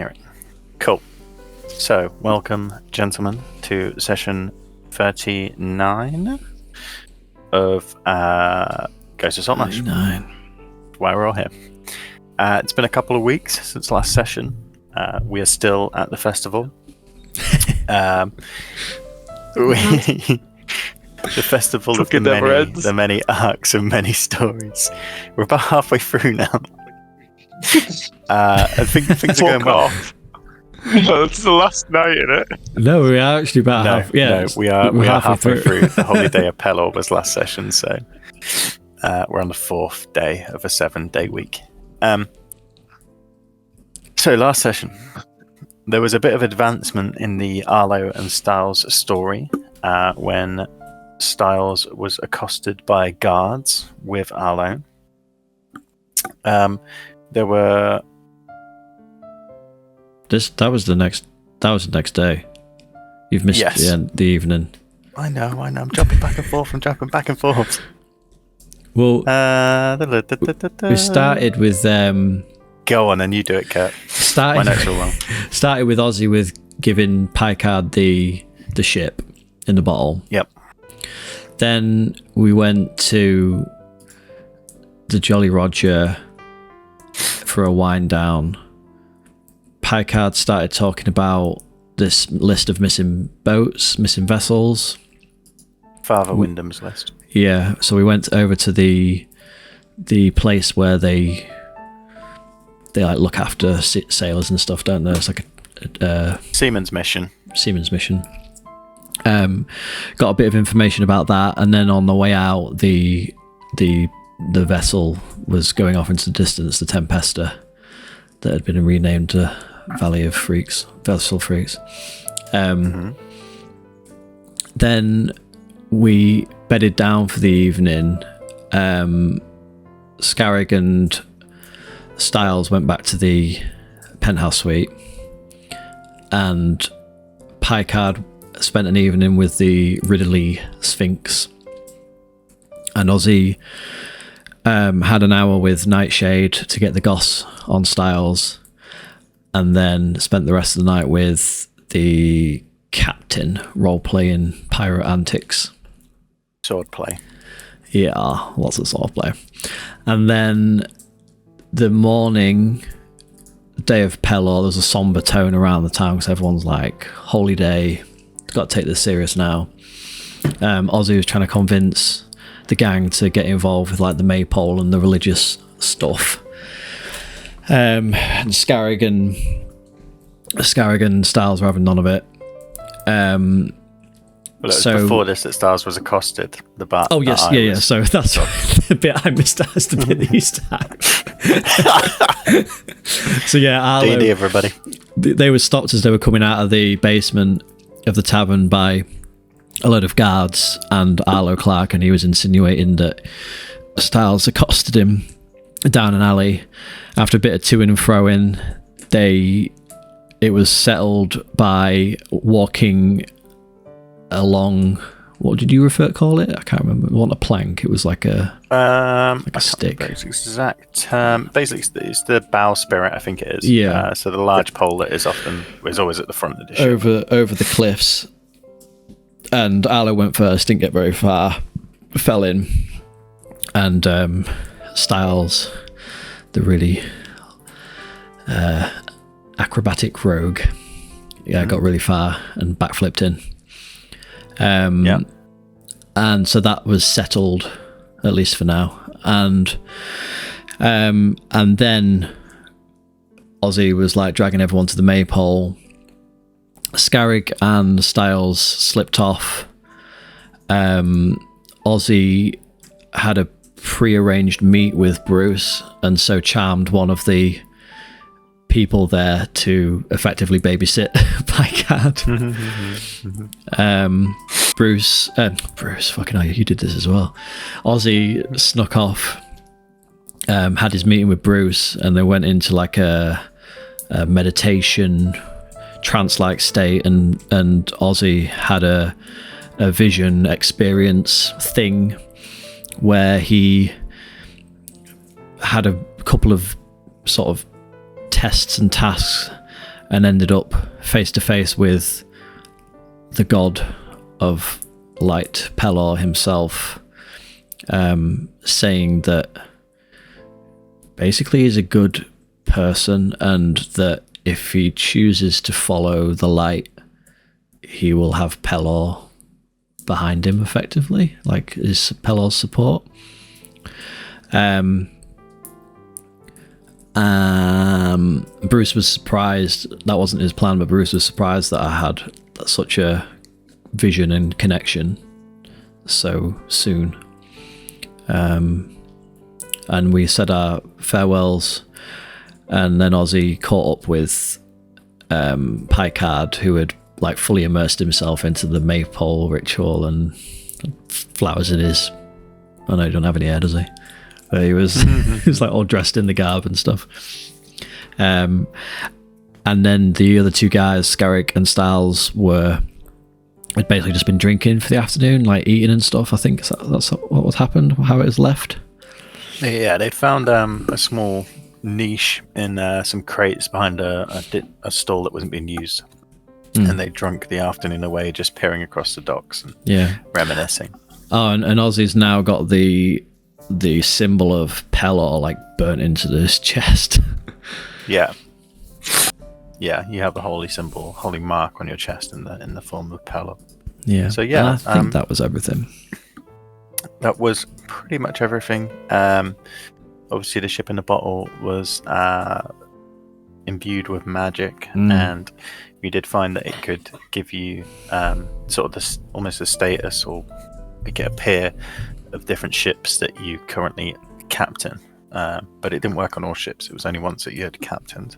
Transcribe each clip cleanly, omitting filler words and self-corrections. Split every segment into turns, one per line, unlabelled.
hear it. Cool. So, welcome, gentlemen, to session 39 of Ghost of Saltmarsh.
39.
Why we're all here. It's been a couple of weeks since last session. We are still at the festival. The festival of the many arcs and many stories. We're about halfway through now. I think things are going well.
No, it's the last night, isn't it?
No, we are actually about half. Yeah,
no, we are halfway through. The Holy Day of Pelor was last session, so we're on the 4th day of a 7-day week. So last session, there was a bit of advancement in the Arlo and Styles story when Styles was accosted by guards with Arlo. There were.
That was the next day. You've missed the evening.
I know. I'm jumping back and forth.
Well, we started with.
Go on, and you do it, Kurt. My notes are wrong.
Started with Ozzy with giving Picard the ship in the bottle.
Yep.
Then we went to the Jolly Roger for a wind down. Picard started talking about this list of missing boats, missing vessels.
Father Wyndham's list.
Yeah, so we went over to the place where they like look after sailors and stuff, don't they? It's like a
Seaman's mission.
Got a bit of information about that, and then on the way out, the vessel was going off into the distance, the Tempesta, that had been renamed to Vessel Freaks. Then we bedded down for the evening. Scarrig and Styles went back to the penthouse suite, and Picard spent an evening with the Ridley Sphinx, and Ozzy had an hour with Nightshade to get the goss on Styles, and then spent the rest of the night with the captain role-playing pirate antics.
Swordplay.
Yeah, lots of swordplay. And then the morning, day of Pelor, there's a somber tone around the town because everyone's like, holy day, got to take this serious now. Ozzy was trying to convince the gang to get involved with like the maypole and the religious stuff. And Scarrig and Styles were having none of it.
Well, it was before this that Styles was accosted. The bar.
Oh yes, yeah. So that's the bit I missed. That's the bit that you started. So yeah, Arlo,
D&D, everybody.
They were stopped as they were coming out of the basement of the tavern by a load of guards and Arlo Clark, and he was insinuating that Styles accosted him down an alley. After a bit of to-ing and fro-in, it was settled by walking along. What did you call it? I can't remember. It wasn't a plank. It was like a stick.
Exact term. Basically, it's the bowsprit, I think it is.
Yeah.
So the large pole that is always at the front of the ship.
Over the cliffs. And Arlo went first, didn't get very far, fell in, and Styles, the really acrobatic rogue, got really far and backflipped in. And so that was settled, at least for now. And then Ozzy was like dragging everyone to the maypole. Scarrig and Styles slipped off. Ozzy had a pre-arranged meet with Bruce, and so charmed one of the people there to effectively babysit Picard. Bruce, fucking hell, you did this as well. Ozzy snuck off, had his meeting with Bruce, and they went into like a meditation trance-like state, and Ozzy had a vision experience thing where he had a couple of sort of tests and tasks and ended up face to face with the god of light, Pelor himself, saying that basically he's a good person and that if he chooses to follow the light, he will have Pelor behind him effectively, like his Pelor's support. Bruce was surprised, that wasn't his plan, but Bruce was surprised that I had such a vision and connection so soon. And we said our farewells, and then Ozzy caught up with Picard, who had like fully immersed himself into the maypole ritual and flowers in his, I know he don't have any hair, does he? But he was he was like all dressed in the garb and stuff. And then the other two guys, Scarrick and Styles, had basically just been drinking for the afternoon, like eating and stuff. I think that's what happened, how it was left.
Yeah, they found a small niche in some crates behind a stall that wasn't being used. And they drunk the afternoon away just peering across the docks and reminiscing. Oh,
and Ozzy's now got the symbol of Pelor like burnt into his chest. Yeah, you have the holy symbol, holy mark on your chest in the form of Pelor. Yeah. So yeah, and I think that was everything.
That was pretty much everything. Obviously, the ship in the bottle was imbued with magic, and you did find that it could give you sort of this almost a status, or get a pair of different ships that you currently captain. But it didn't work on all ships. It was only once that you had captained.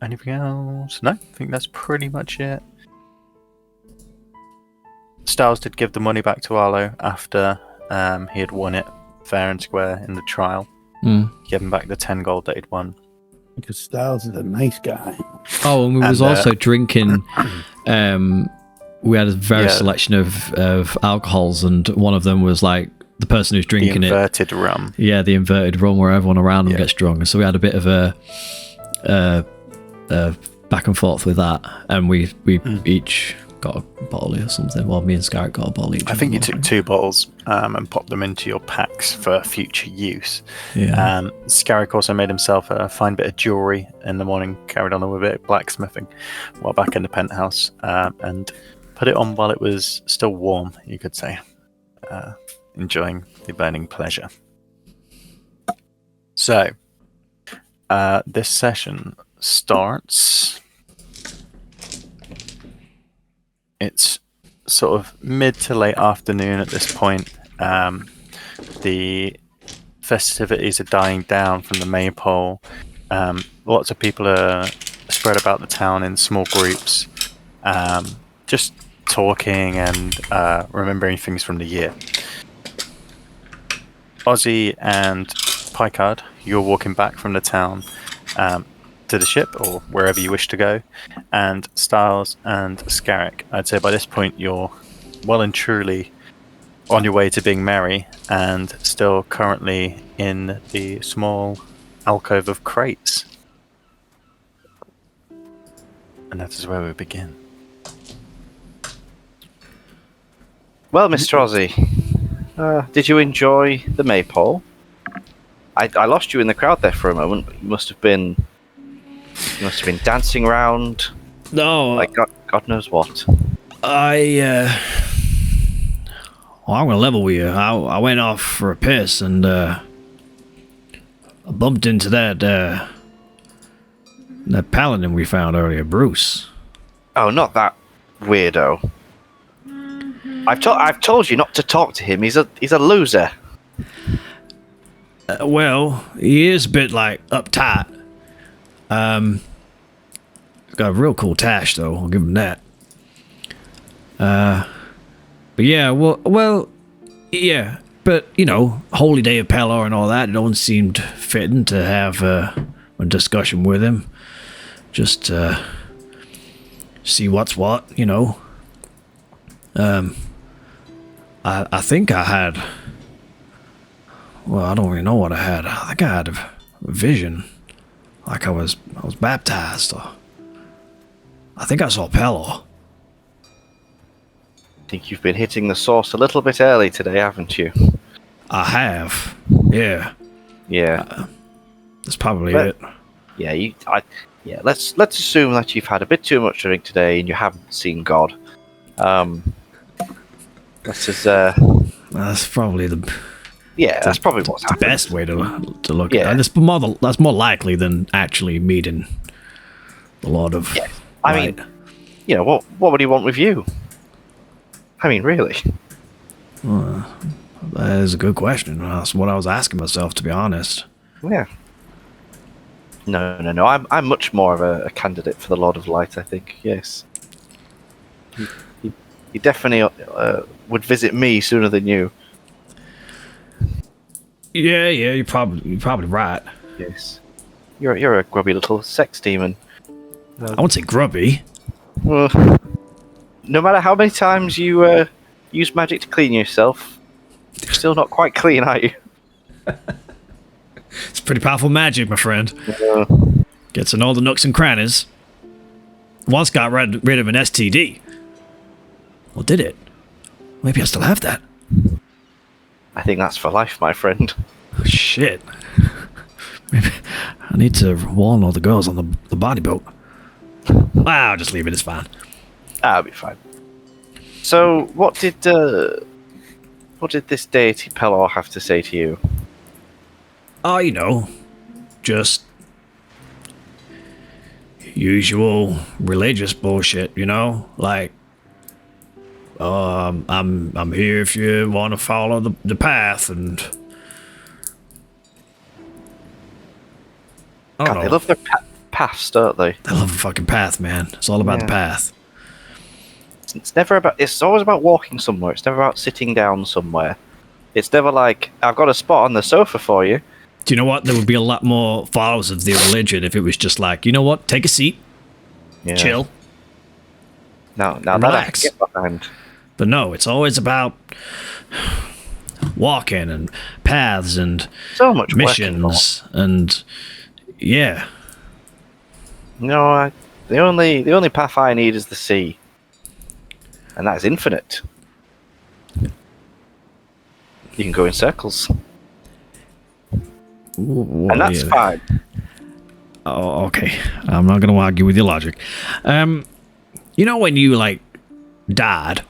Anything else? No, I think that's pretty much it. Styles did give the money back to Arlo after he had won it fair and square in the trial. Give him back the 10 gold that he'd won.
Because Styles is a nice guy.
Oh, and we was also drinking. We had a various selection of alcohols, and one of them was like the person who's drinking
the inverted rum.
Yeah, the inverted rum, where everyone around them gets drunk. And so we had a bit of a back and forth with that, and we each got a bottle or something. Well, me and Scarrett got a bottle each.
I think you took 2 bottles and popped them into your packs for future use. Scarrick also made himself a fine bit of jewellery in the morning, carried on with a bit of blacksmithing while back in the penthouse, and put it on while it was still warm, you could say, enjoying the burning pleasure. So, this session starts. It's sort of mid to late afternoon at this point. The festivities are dying down from the maypole. Lots of people are spread about the town in small groups, just talking and remembering things from the year. Ozzy and Picard, you're walking back from the town to the ship or wherever you wish to go, and Styles and Scarrick, I'd say by this point you're well and truly on your way to being merry and still currently in the small alcove of crates. And that is where we begin.
Well, Mr. Ozzy, did you enjoy the maypole? I lost you in the crowd there for a moment, but you must have been dancing around.
No,
like God knows what.
Well, I'm gonna level with you. I went off for a piss and I bumped into that paladin we found earlier, Bruce.
Oh, not that weirdo. I've told you not to talk to him. He's a loser.
Well, he is a bit like uptight. Got a real cool tash though. I'll give him that. But yeah, well, yeah. But you know, Holy Day of Pelor and all that. It don't seemed fitting to have a discussion with him. Just see what's what, you know. I think I had. Well, I don't really know what I had. I think I had a vision. like I was baptized. Or I think I saw Pelor.
I think you've been hitting the source a little bit early today, haven't you?
I have. Yeah.
Yeah.
That's probably it.
Yeah, let's assume that you've had a bit too much to drink today and you haven't seen God. That's just,
That's probably
that's probably what's
the
happened.
best way to look
Yeah.
at it. That's more likely than actually meeting the Lord of
Yeah. I
Light.
mean, you know, what would he want with you? I mean, really?
That is a good question. That's what I was asking myself, to be honest.
Yeah. No. I'm much more of a candidate for the Lord of Light, I think. Yes. He definitely would visit me sooner than you.
Yeah, you're probably right.
Yes. You're a grubby little sex demon.
I wouldn't say grubby.
Well, no matter how many times you use magic to clean yourself, you're still not quite clean, are you?
It's pretty powerful magic, my friend. Gets in all the nooks and crannies. Once got rid of an STD. Well, did it? Maybe I still have that.
I think that's for life, my friend.
Shit. Maybe I need to warn all the girls on the body boat. I'll just leave it, it's fine.
I'll be fine. So, what did this deity Pelor have to say to you?
Oh, just usual religious bullshit, like, I'm here if you want to follow the path, and I don't
God,
know.
they love their paths, don't they?
They love the fucking path, man. It's all about the path.
It's always about walking somewhere. It's never about sitting down somewhere. It's never like, I've got a spot on the sofa for you.
Do you know what? There would be a lot more followers of the religion if it was just like, you know what? Take a seat, chill,
Now that I
relax.
can get behind.
But no, it's always about walking and paths and
So much
missions and yeah.
No, the only path I need is the sea, and that is infinite. You can go in circles, and that's fine.
Oh, okay. I'm not going to argue with your logic. When you died?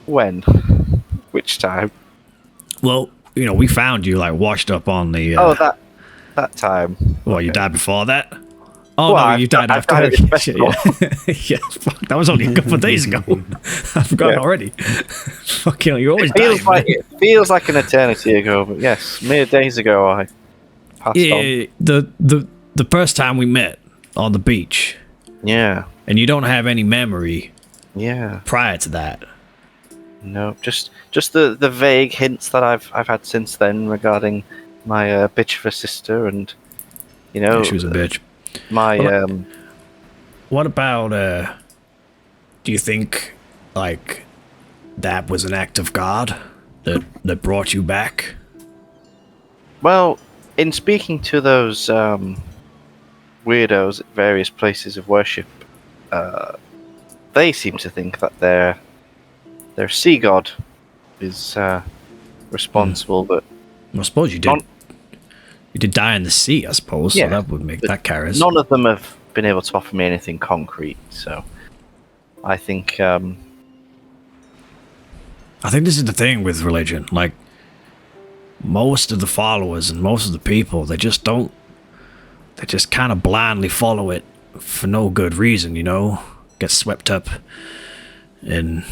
When? Which time?
Well, we found you washed up on the.
That time.
Well, you died before that. Oh
Well,
no, you died after.
died at this festival.
Yeah, fuck, that was only a couple of days ago. I forgot already. Fuck you always die.
It feels like an eternity ago, but yes, mere days ago I passed on.
The first time we met on the beach,
Yeah,
and you don't have any memory
yeah.
prior to that.
No, just the vague hints that I've had since then regarding my bitch of a sister, and
She was a bitch.
my
What about do you think that was an act of God that brought you back?
Well, in speaking to those weirdos at various places of worship, they seem to think that their sea god is responsible, but
I suppose you did. You did die in the sea, I suppose.
Yeah,
so that would make that carries.
none of them have been able to offer me anything concrete. So I think
I think this is the thing with religion. Most of the followers and most of the people, they just kind of blindly follow it for no good reason, Get swept up in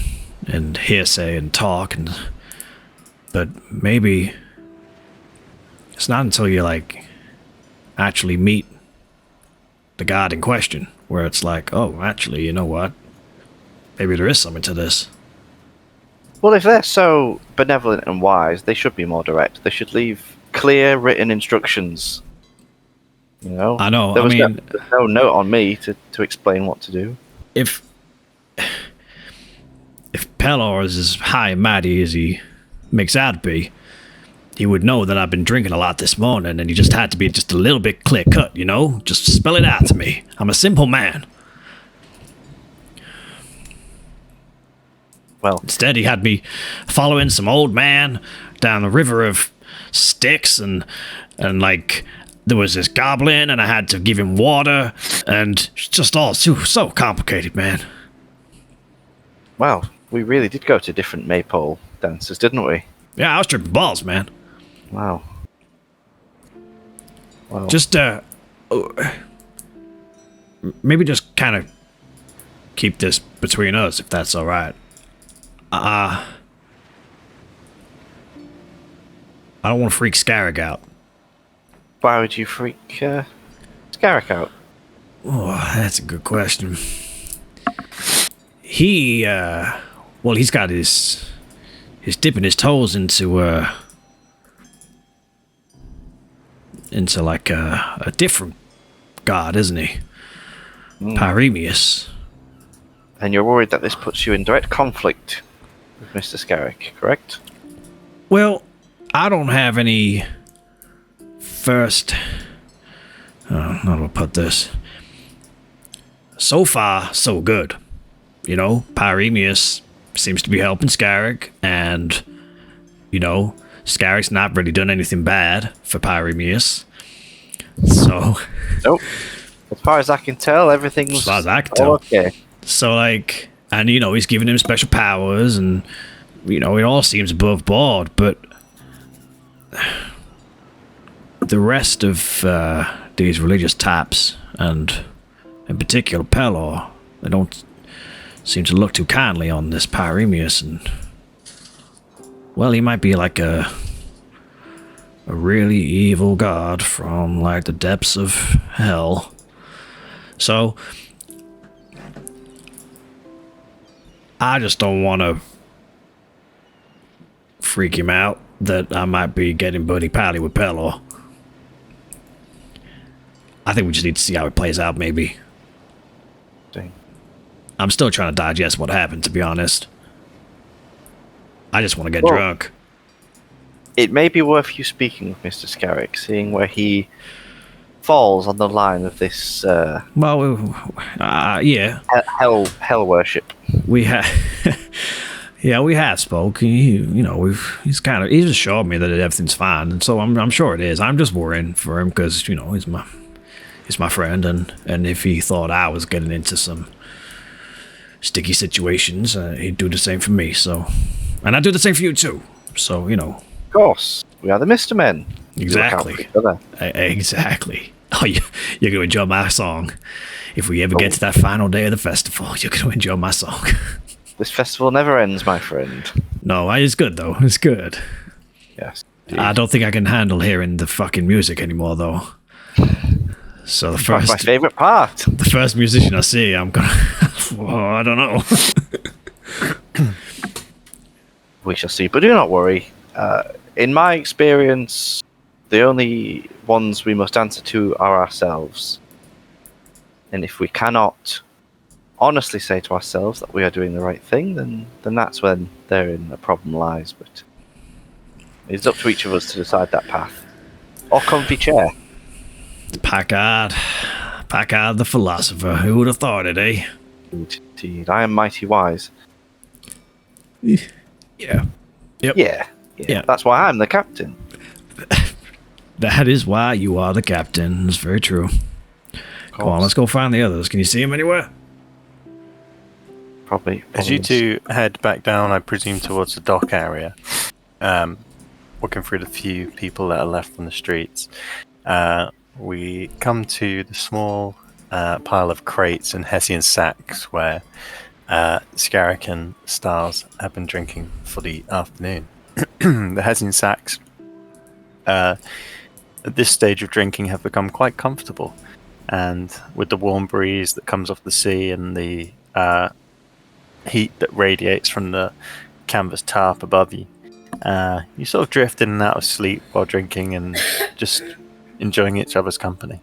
hearsay and talk, but maybe it's not until you actually meet the God in question where it's oh, actually, you know what? Maybe there is something to this.
Well, if they're so benevolent and wise, they should be more direct. They should leave clear written instructions.
I know.
There's no note on me to explain what to do.
If Pelor is as high and mighty as he makes out to be, he would know that I've been drinking a lot this morning, and he just had to be just a little bit clear cut, you know? Just spell it out to me. I'm a simple man.
Well,
Instead, he had me following some old man down the river of sticks, and like there was this goblin, and I had to give him water, and it's just all so complicated, man.
well, we really did go to different maypole dances, didn't we?
Yeah, I was tripping balls, man.
Wow. Well,
Just maybe just kind of keep this between us, if that's all right. I don't want to freak Scarrick out.
why would you freak Scarrick out?
Oh, that's a good question. He's got his dipping his toes into like a different god, isn't he? Pyremius.
And you're worried that this puts you in direct conflict with Mr. Scarrick, correct?
Well, I don't have any first. How do I put this? So far, so good. You know, Pyremius seems to be helping Scarrick, and, you know, Scarrick's not really done anything bad for Pyremius. So.
Nope. As far as I can tell, everything's
As far as I can
all
tell.
okay.
So, like, and, you know, he's giving him special powers, and, you know, it all seems above board, but the rest of these religious types, and in particular Pelor, they don't seem to look too kindly on this Pyremius, and, well, he might be like a really evil god from, like, the depths of hell. So I just don't want to freak him out that I might be getting buddy-pally with Pelor. I think we just need to see how it plays out, maybe.
Dang.
I'm still trying to digest what happened, to be honest. I just want to get
Well,
drunk.
It may be worth you speaking with Mr. Scarrick, seeing where he falls on the line of this
Well, yeah,
hell worship.
we have... Yeah, we have spoke. He's assured me that everything's fine, and so I'm sure it is. I'm just worrying for him because, you know, he's my friend, and if he thought I was getting into some sticky situations, he'd do the same for me. So, and I'd do the same for you too. So, you know,
Of course, we are the Mr. Men. We look out
exactly,
for each other.
exactly. Oh, you're gonna enjoy my song. If we ever get to that final day of the festival, you're gonna enjoy my song.
This festival never ends, my friend.
No, it's good though. It's good.
Yes.
I don't think I can handle hearing the fucking music anymore, though. So
That's my favourite part.
the first musician I see, I'm gonna. Well, I don't know.
We shall see, but do not worry. In my experience, the only ones we must answer to are ourselves. And if we cannot honestly say to ourselves that we are doing the right thing, then that's when therein a problem lies. But it's up to each of us to decide that path. Or comfy chair.
Packard the philosopher. Who would have thought it, eh?
Indeed, I am mighty wise.
Yeah. Yep.
Yeah. That's why I'm the captain.
That is why you are the captain. It's very true. Come on, let's go find the others. Can you see them anywhere?
Probably.
As you two head back down, I presume towards the dock area, walking through the few people that are left on the streets, we come to the small pile of crates and Hessian sacks where Scarrick and Styles have been drinking for the afternoon. The Hessian sacks, at this stage of drinking, have become quite comfortable, and with the warm breeze that comes off the sea and the heat that radiates from the canvas tarp above you, you sort of drift in and out of sleep while drinking and just enjoying each other's company.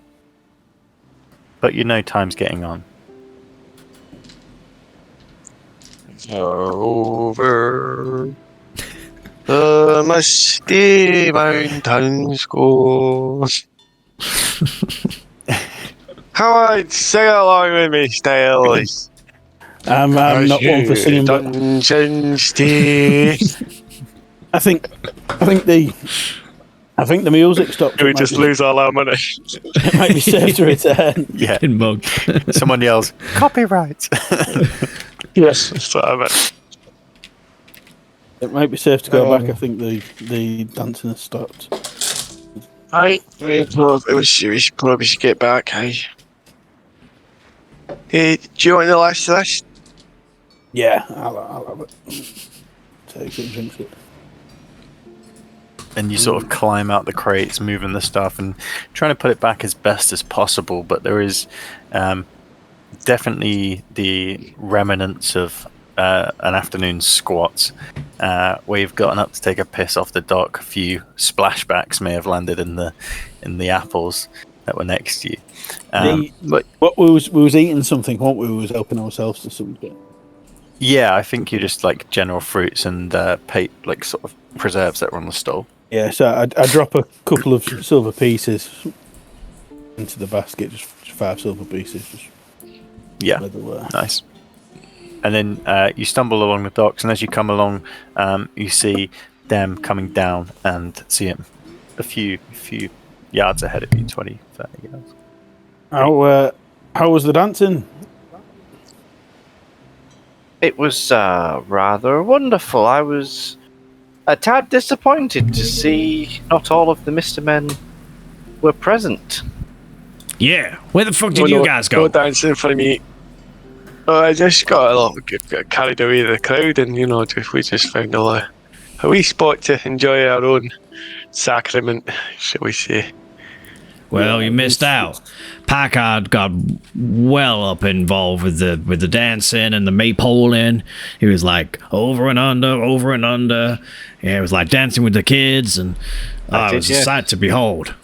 But you know time's getting on.
Over. Musty mountains go. Come on, sing along with me, Styles.
I'm not one for singing, but
Dungeons tea.
I think the music stopped.
We just lose all our money.
It might be safe to return.
Yeah.
In mug.
Someone yells, copyright.
Yes, that's what I meant.
It might be safe to go back. I think the dancing has stopped.
Right, we should probably get back, hey. Hey, do you want the last of this?
Yeah, I'll have it. Takes it, drinks it.
And you sort of climb out the crates, moving the stuff and trying to put it back as best as possible. But there is definitely the remnants of an afternoon's squat where you've gotten up to take a piss off the dock. A few splashbacks may have landed in the apples that were next to you. But
what we was eating something, weren't we? We was helping ourselves to something.
yeah, I think you just like general fruits and like sort of preserves that were on the stall.
Yeah, so I drop a couple of silver pieces into the basket, just 5 silver pieces. Just
Yeah,
where they were.
nice. And then you stumble along the docks, and as you come along, you see them coming down and see him a few yards ahead of you, 20, 30 yards.
How was the dancing?
It was rather wonderful. I was a tad disappointed to see not all of the Mr. Men were present.
Yeah. Where the fuck did you guys go?
No dancing for me. Oh, I just got a little got carried away with the crowd, and we just found a wee spot to enjoy our own sacrament, shall we say?
Well, you missed out. Packard got well up involved with the dancing and the maypoling. He was like over and under. Yeah, it was like dancing with the kids, and it was a sight to behold.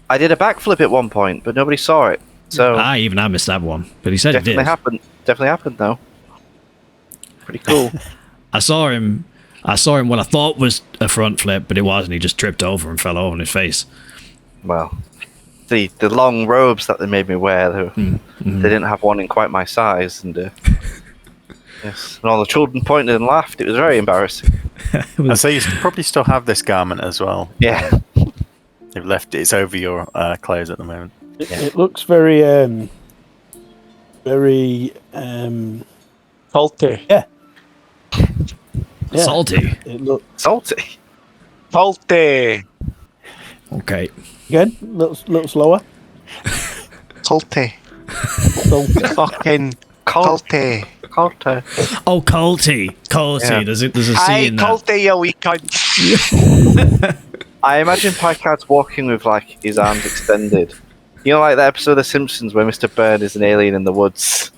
I did a backflip at one point, but nobody saw it. So
I missed that one, but he said it did.
Definitely happened though. Pretty cool.
I saw him what I thought was a front flip, but it wasn't. He just tripped over and fell over on his face.
Well, the long robes that they made me wear, they didn't have one in quite my size, and yes, and all the children pointed and laughed. It was very embarrassing.
And so you probably still have this garment as well.
Yeah,
You've left it's over your clothes at the moment.
It looks very
Salty.
Yeah.
Salty.
It looks
salty.
Salty.
Okay.
again. Little slower.
Salty.
Salty.
Fucking salty.
Culty.
Oh, culty. Culty.
Yeah.
There's a C
Aye,
in that.
culty, you wee cunt.
I imagine Picard's walking with like his arms extended. You know, like the episode of The Simpsons where Mr. Burn is an alien in the woods.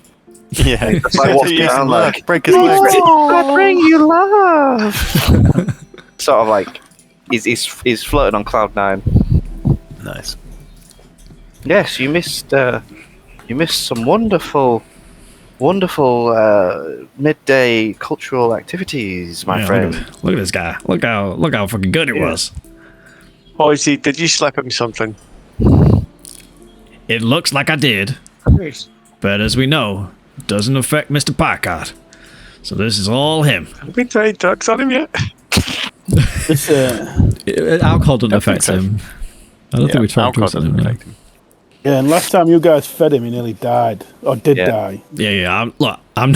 Yeah,
It's like walking around like,
break his legs.
I bring you love. Sort of like he's floating on cloud 9.
Nice.
Yes, you missed some wonderful midday cultural activities, my
Yeah,
friend.
Look at this guy. Look how fucking good it was.
Oh, is he? Did you slip him something?
It looks like I did, but as we know, it doesn't affect Mr. Packard. So this is all him.
Have we tried drugs on him yet?
This,
Alcohol doesn't
I
affect
think so.
him. I don't think we tried
alcohol
drugs on
doesn't
him. No.
affect him.
yeah, and last time you guys fed him, he nearly died. Or did
Yeah.
die.
Yeah. I'm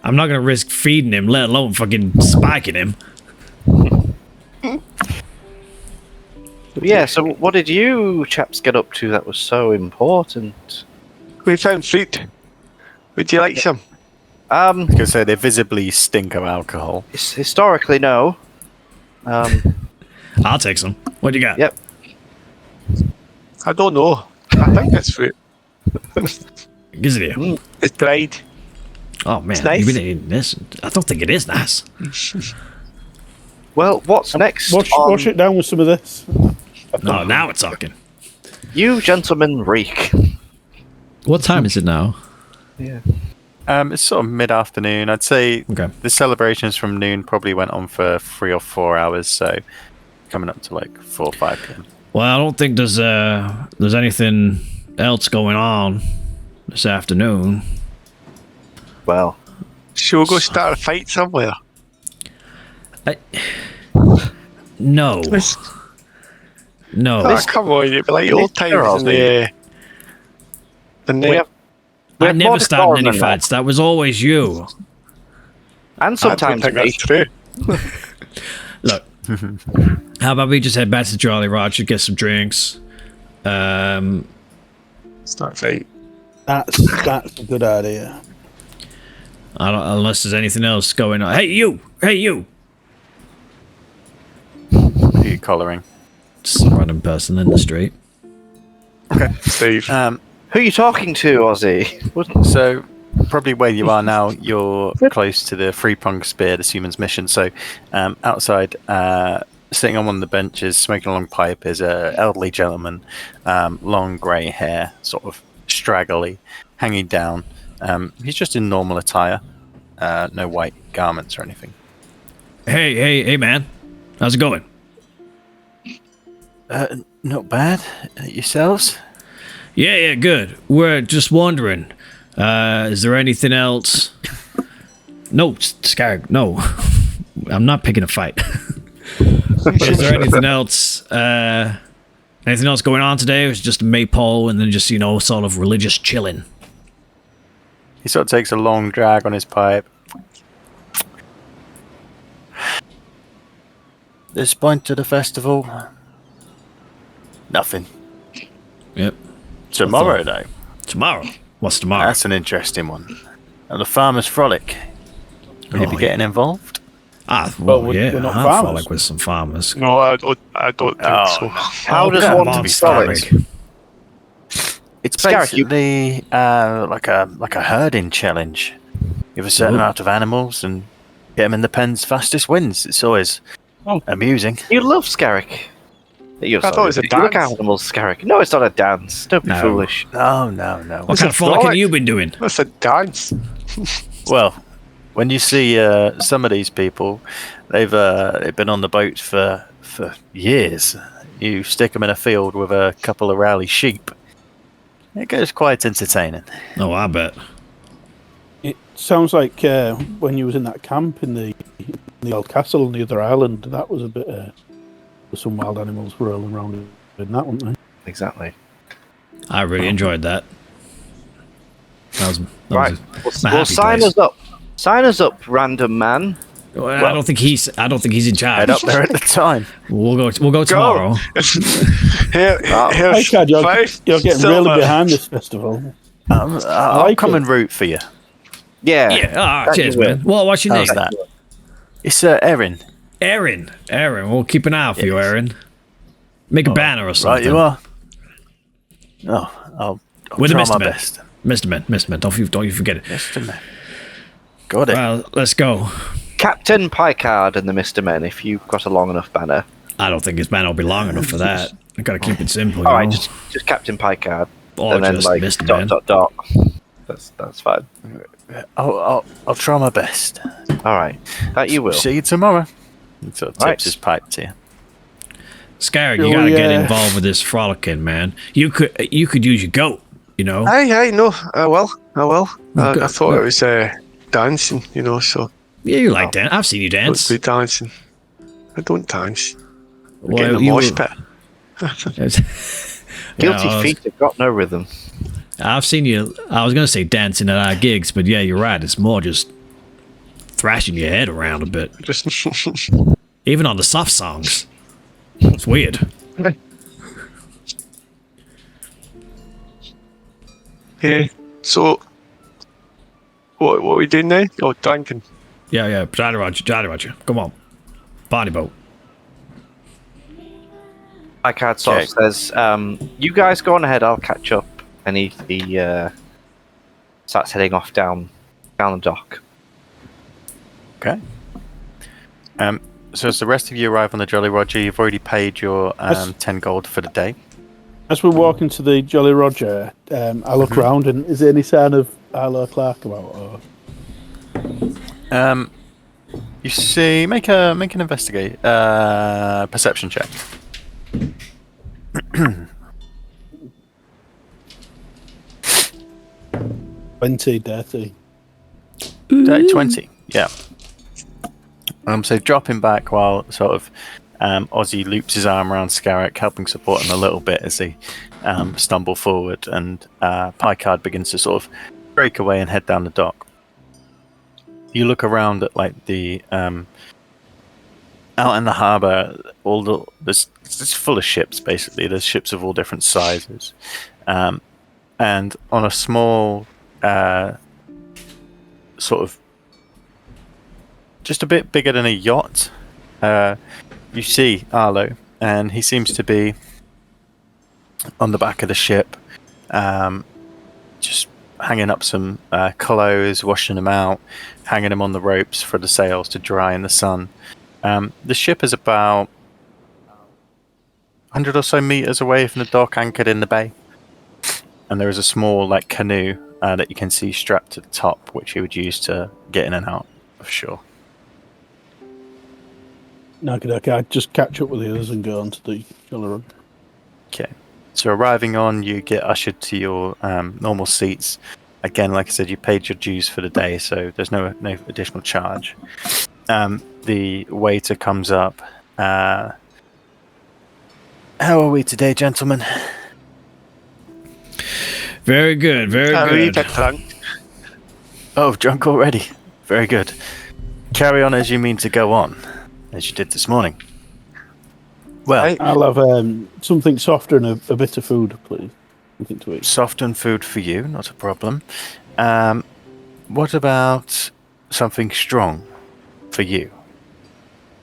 not gonna risk feeding him, let alone fucking spiking him.
Yeah, so what did you chaps get up to that was so important?
We found fruit. Would you like some?
I was gonna say they visibly stink of alcohol.
Historically, no.
I'll take some. What do you got?
Yep.
I don't know. I think it's fruit.
Gives it here.
It's dried.
Oh man,
It's nice.
you've been eating this. I don't think it is nice.
Well, what's next?
Wash it down with some of this.
No, now we're talking.
You gentlemen reek.
What time is it now?
Yeah.
It's sort of mid-afternoon. I'd say
Okay.
the celebrations from noon probably went on for 3 or 4 hours, so coming up to like 4 or 5 p.m.
Well, I don't think there's anything else going on this afternoon.
Well,
Shall we go start a fight somewhere?
No. No.
Oh, come on, you'd be like old times in the...
we have
I never
more
started
decorum
any
than
fights. That was always you.
and sometimes
I don't
me.
think that's true.
Look, how about we just head back to Jolly Roger, get some drinks?
Start a fight.
That's a good idea.
I don't, unless there's anything else going on. Hey, you! Hey, you!
Who are you collaring?
Just some random person in the street.
Steve.
Who are you talking to, Ozzy?
So, probably where you are now, you're close to the three-pronged spear, the human's mission. So, outside, sitting on one of the benches, smoking a long pipe, is a elderly gentleman, long grey hair, sort of straggly, hanging down. He's just in normal attire, no white garments or anything.
Hey, man. How's it going?
Not bad. Yourselves?
Yeah, good. We're just wondering, is there anything else? No, Scarab, no. I'm not picking a fight. Is there anything else, going on today? Or is it just a maypole and then just, sort of religious chilling?
He sort of takes a long drag on his pipe. This point to the festival? Nothing.
Yep.
Tomorrow, though.
Tomorrow? What's tomorrow?
That's an interesting one. And the Farmer's Frolic. Will you be getting involved?
Well,
we're not
I'll
farmers.
frolic with some farmers.
No, I don't think so.
How does
Come
one
on,
frolic?
Scarab.
It's
Scarab, you-
basically like a herding challenge. You have a certain
Ooh.
amount of animals and get them in the pens fastest wins. It's always amusing.
You love Scarrick.
I thought it was a
You look
dance.
animals, Scarrick. No, it's not a dance. Don't be
No.
foolish.
No.
What kind of frolicking have you been doing?
That's a dance.
Well, when you see some of these people, they've been on the boat for years. You stick them in a field with a couple of rowdy sheep. It goes quite entertaining.
Oh, I bet.
It sounds like when you was in that camp in the old castle on the other island. That was a bit. Some wild animals rolling around in that, weren't they?
Exactly.
I really enjoyed that. That
Right.
was my
Well,
happy
sign
place.
us up. Sign us up, random man.
Well, I don't think he's in charge.
Head up there at the time.
We'll go tomorrow.
Here's
Hey, Cad, you're getting
silver.
really behind this festival.
I'll
like
come
it.
and root for you.
Yeah.
Yeah.
That
Cheers,
you will.
man. Well, what's your name?
How's that? It's Erin.
Aaron. We'll keep an eye out for you, Aaron. Make a banner or something.
Right, you are. Oh, I'll
With a
try
Mr.
my
Man.
best.
Mr. Man. Don't you forget it.
Mr. Man. Got it.
Well, let's go.
Captain Picard and the Mr. Men, if you've got a long enough banner.
I don't think his banner will be long enough for that. I gotta keep it simple.
All right,
you know?
just Captain Picard.
Or
and then
just
like
Mr. Man.
dot. That's fine.
I'll try my best.
All right, that you will.
See you tomorrow. He sort of tips
Right.
his pipe to you.
Scarab, you
Oh,
gotta get
yeah.
involved with this frolicking, man. You could use your goat. You know.
Aye, no, I will. I
Good,
thought
good.
it was dancing, so
Yeah, you like dance. I've seen you
let's
dance.
be dancing. I don't dance.
Well,
Get in a
you
mosh
were-
pit.
Guilty
Yeah,
feet have got no rhythm.
I've seen you. I was gonna say dancing at our gigs, but yeah, you're right. It's more just thrashing your head around a bit,
Just
even on the soft songs. It's weird.
yeah. So, what are we doing now? Oh, drinking.
Yeah. Jolly Roger. Come on, party boat.
Picard sort of says, "You guys go on ahead. I'll catch up." And he starts heading off down the dock.
Okay. So as the rest of you arrive on the Jolly Roger, you've already paid your 10 gold for the day.
As we're walking to the Jolly Roger, I look around, and is there any sign of Arlo Clark about? Or...
You see, make an investigate perception check.
20, dirty.
20, yeah. So dropping back while sort of Ozzy loops his arm around Scarrick, helping support him a little bit as they stumble forward, and Picard begins to sort of break away and head down the dock. You look around at like the out in the harbour, it's full of ships basically. There's ships of all different sizes, and on a small sort of just a bit bigger than a yacht, you see Arlo, and he seems to be on the back of the ship, just hanging up some clothes, washing them out, hanging them on the ropes for the sails to dry in the sun. The ship is about 100 or so meters away from the dock, anchored in the bay, and there is a small like canoe that you can see strapped to the top, which he would use to get in and out of shore.
Okay, I just catch up with the others and go on to the Jolly Roger.
Okay. So arriving on, you get ushered to your normal seats. Again, like I said, you paid your dues for the day, so there's no additional charge. The waiter comes up. How are we today, gentlemen?
Very good, very
We
good.
get drunk.
Oh, drunk already. Very good. Carry on as you mean to go on, as you did this morning. Well,
Right.
I'll have something softer and a bit of food, please. Something to eat.
softened food for you, not a problem. What about something strong for you?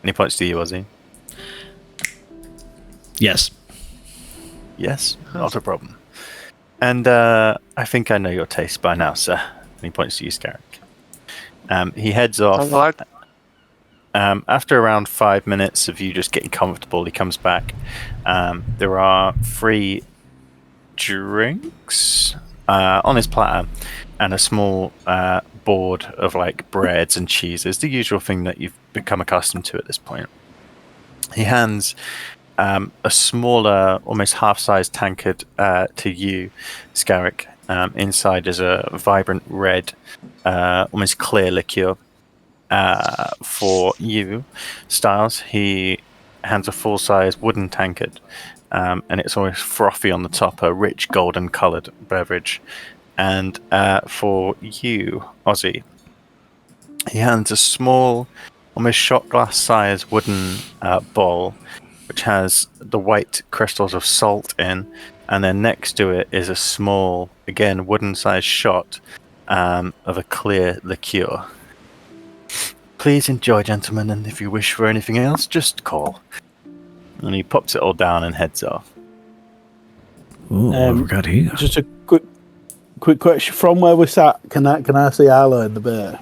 And he points to you, Ozzy.
Yes.
Yes, not a problem. And I think I know your taste by now, sir. And he points to you, Scarrick. He heads
I'm
off.
glad.
After around 5 minutes of you just getting comfortable, he comes back. There are 3 drinks on his platter, and a small board of like breads and cheeses, the usual thing that you've become accustomed to at this point. He hands a smaller, almost half-sized tankard to you, Scarrick. Inside is a vibrant red, almost clear liqueur. For you, Styles, he hands a full-size wooden tankard, and it's almost frothy on the top, a rich golden-coloured beverage. And for you, Ozzy, he hands a small, almost shot glass-sized wooden bowl, which has the white crystals of salt in, and then next to it is a small, again, wooden-sized shot of a clear liqueur. Please enjoy, gentlemen, and if you wish for anything else, just call. And he pops it all down and heads off.
Ooh, what have we got here?
Just a quick question. From where we sat, can I see Arlo in the bay?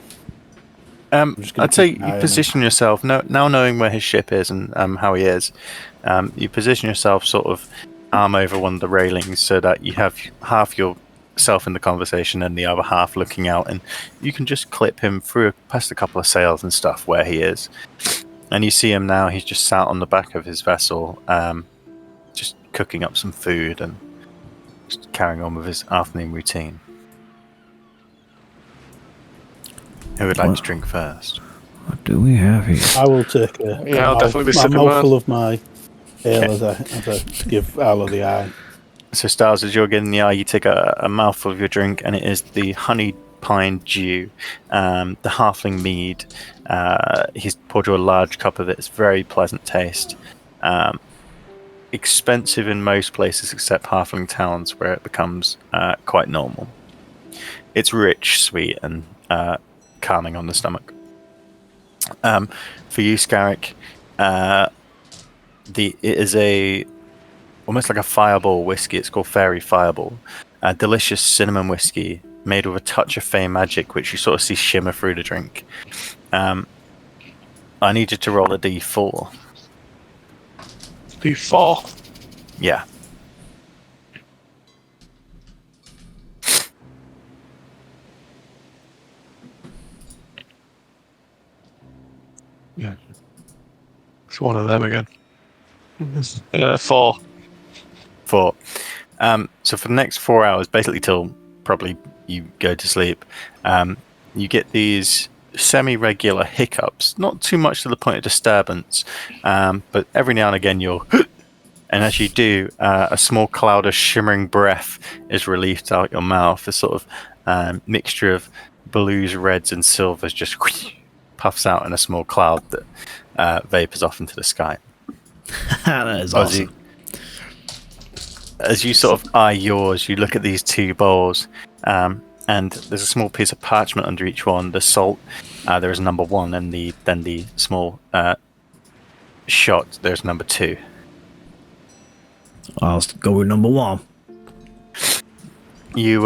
just gonna
I'd say
keep an eye
you
on him.
position yourself, now knowing where his ship is and how he is, you position yourself sort of arm over one of the railings so that you have half yourself in the conversation and the other half looking out, and you can just clip him through past a couple of sails and stuff where he is. And you see him now, he's just sat on the back of his vessel, just cooking up some food and just carrying on with his afternoon routine. Who would like to drink first?
What do we have here?
I will take
Yeah, I'll definitely be sipping
mouthful
mine.
of my ale as I give Arlo the eye.
So, Styles, as you're getting the eye, you take a mouthful of your drink, and it is the honey pine dew, the halfling mead. He's poured you a large cup of it. It's very pleasant taste. Expensive in most places except halfling towns, where it becomes quite normal. It's rich, sweet, and calming on the stomach. For you, Scarrick, it is almost like a fireball whiskey. It's called Fairy Fireball. A delicious cinnamon whiskey made with a touch of fey magic, which you sort of see shimmer through the drink. I need you to roll a d4.
D4.
Yeah.
Yeah. It's one of them again. 4.
4. So for the next 4 hours, basically till probably you go to sleep, you get these semi-regular hiccups. Not too much to the point of disturbance, but every now and again you'll. And as you do, a small cloud of shimmering breath is released out your mouth. A sort of mixture of blues, reds, and silvers just puffs out in a small cloud that vapors off into the sky.
That is awesome.
As you sort of eye yours, you look at these 2 bowls, and there's a small piece of parchment under each one. The salt, there is number 1, and then the small shot, there's number 2.
I'll go with number 1.
You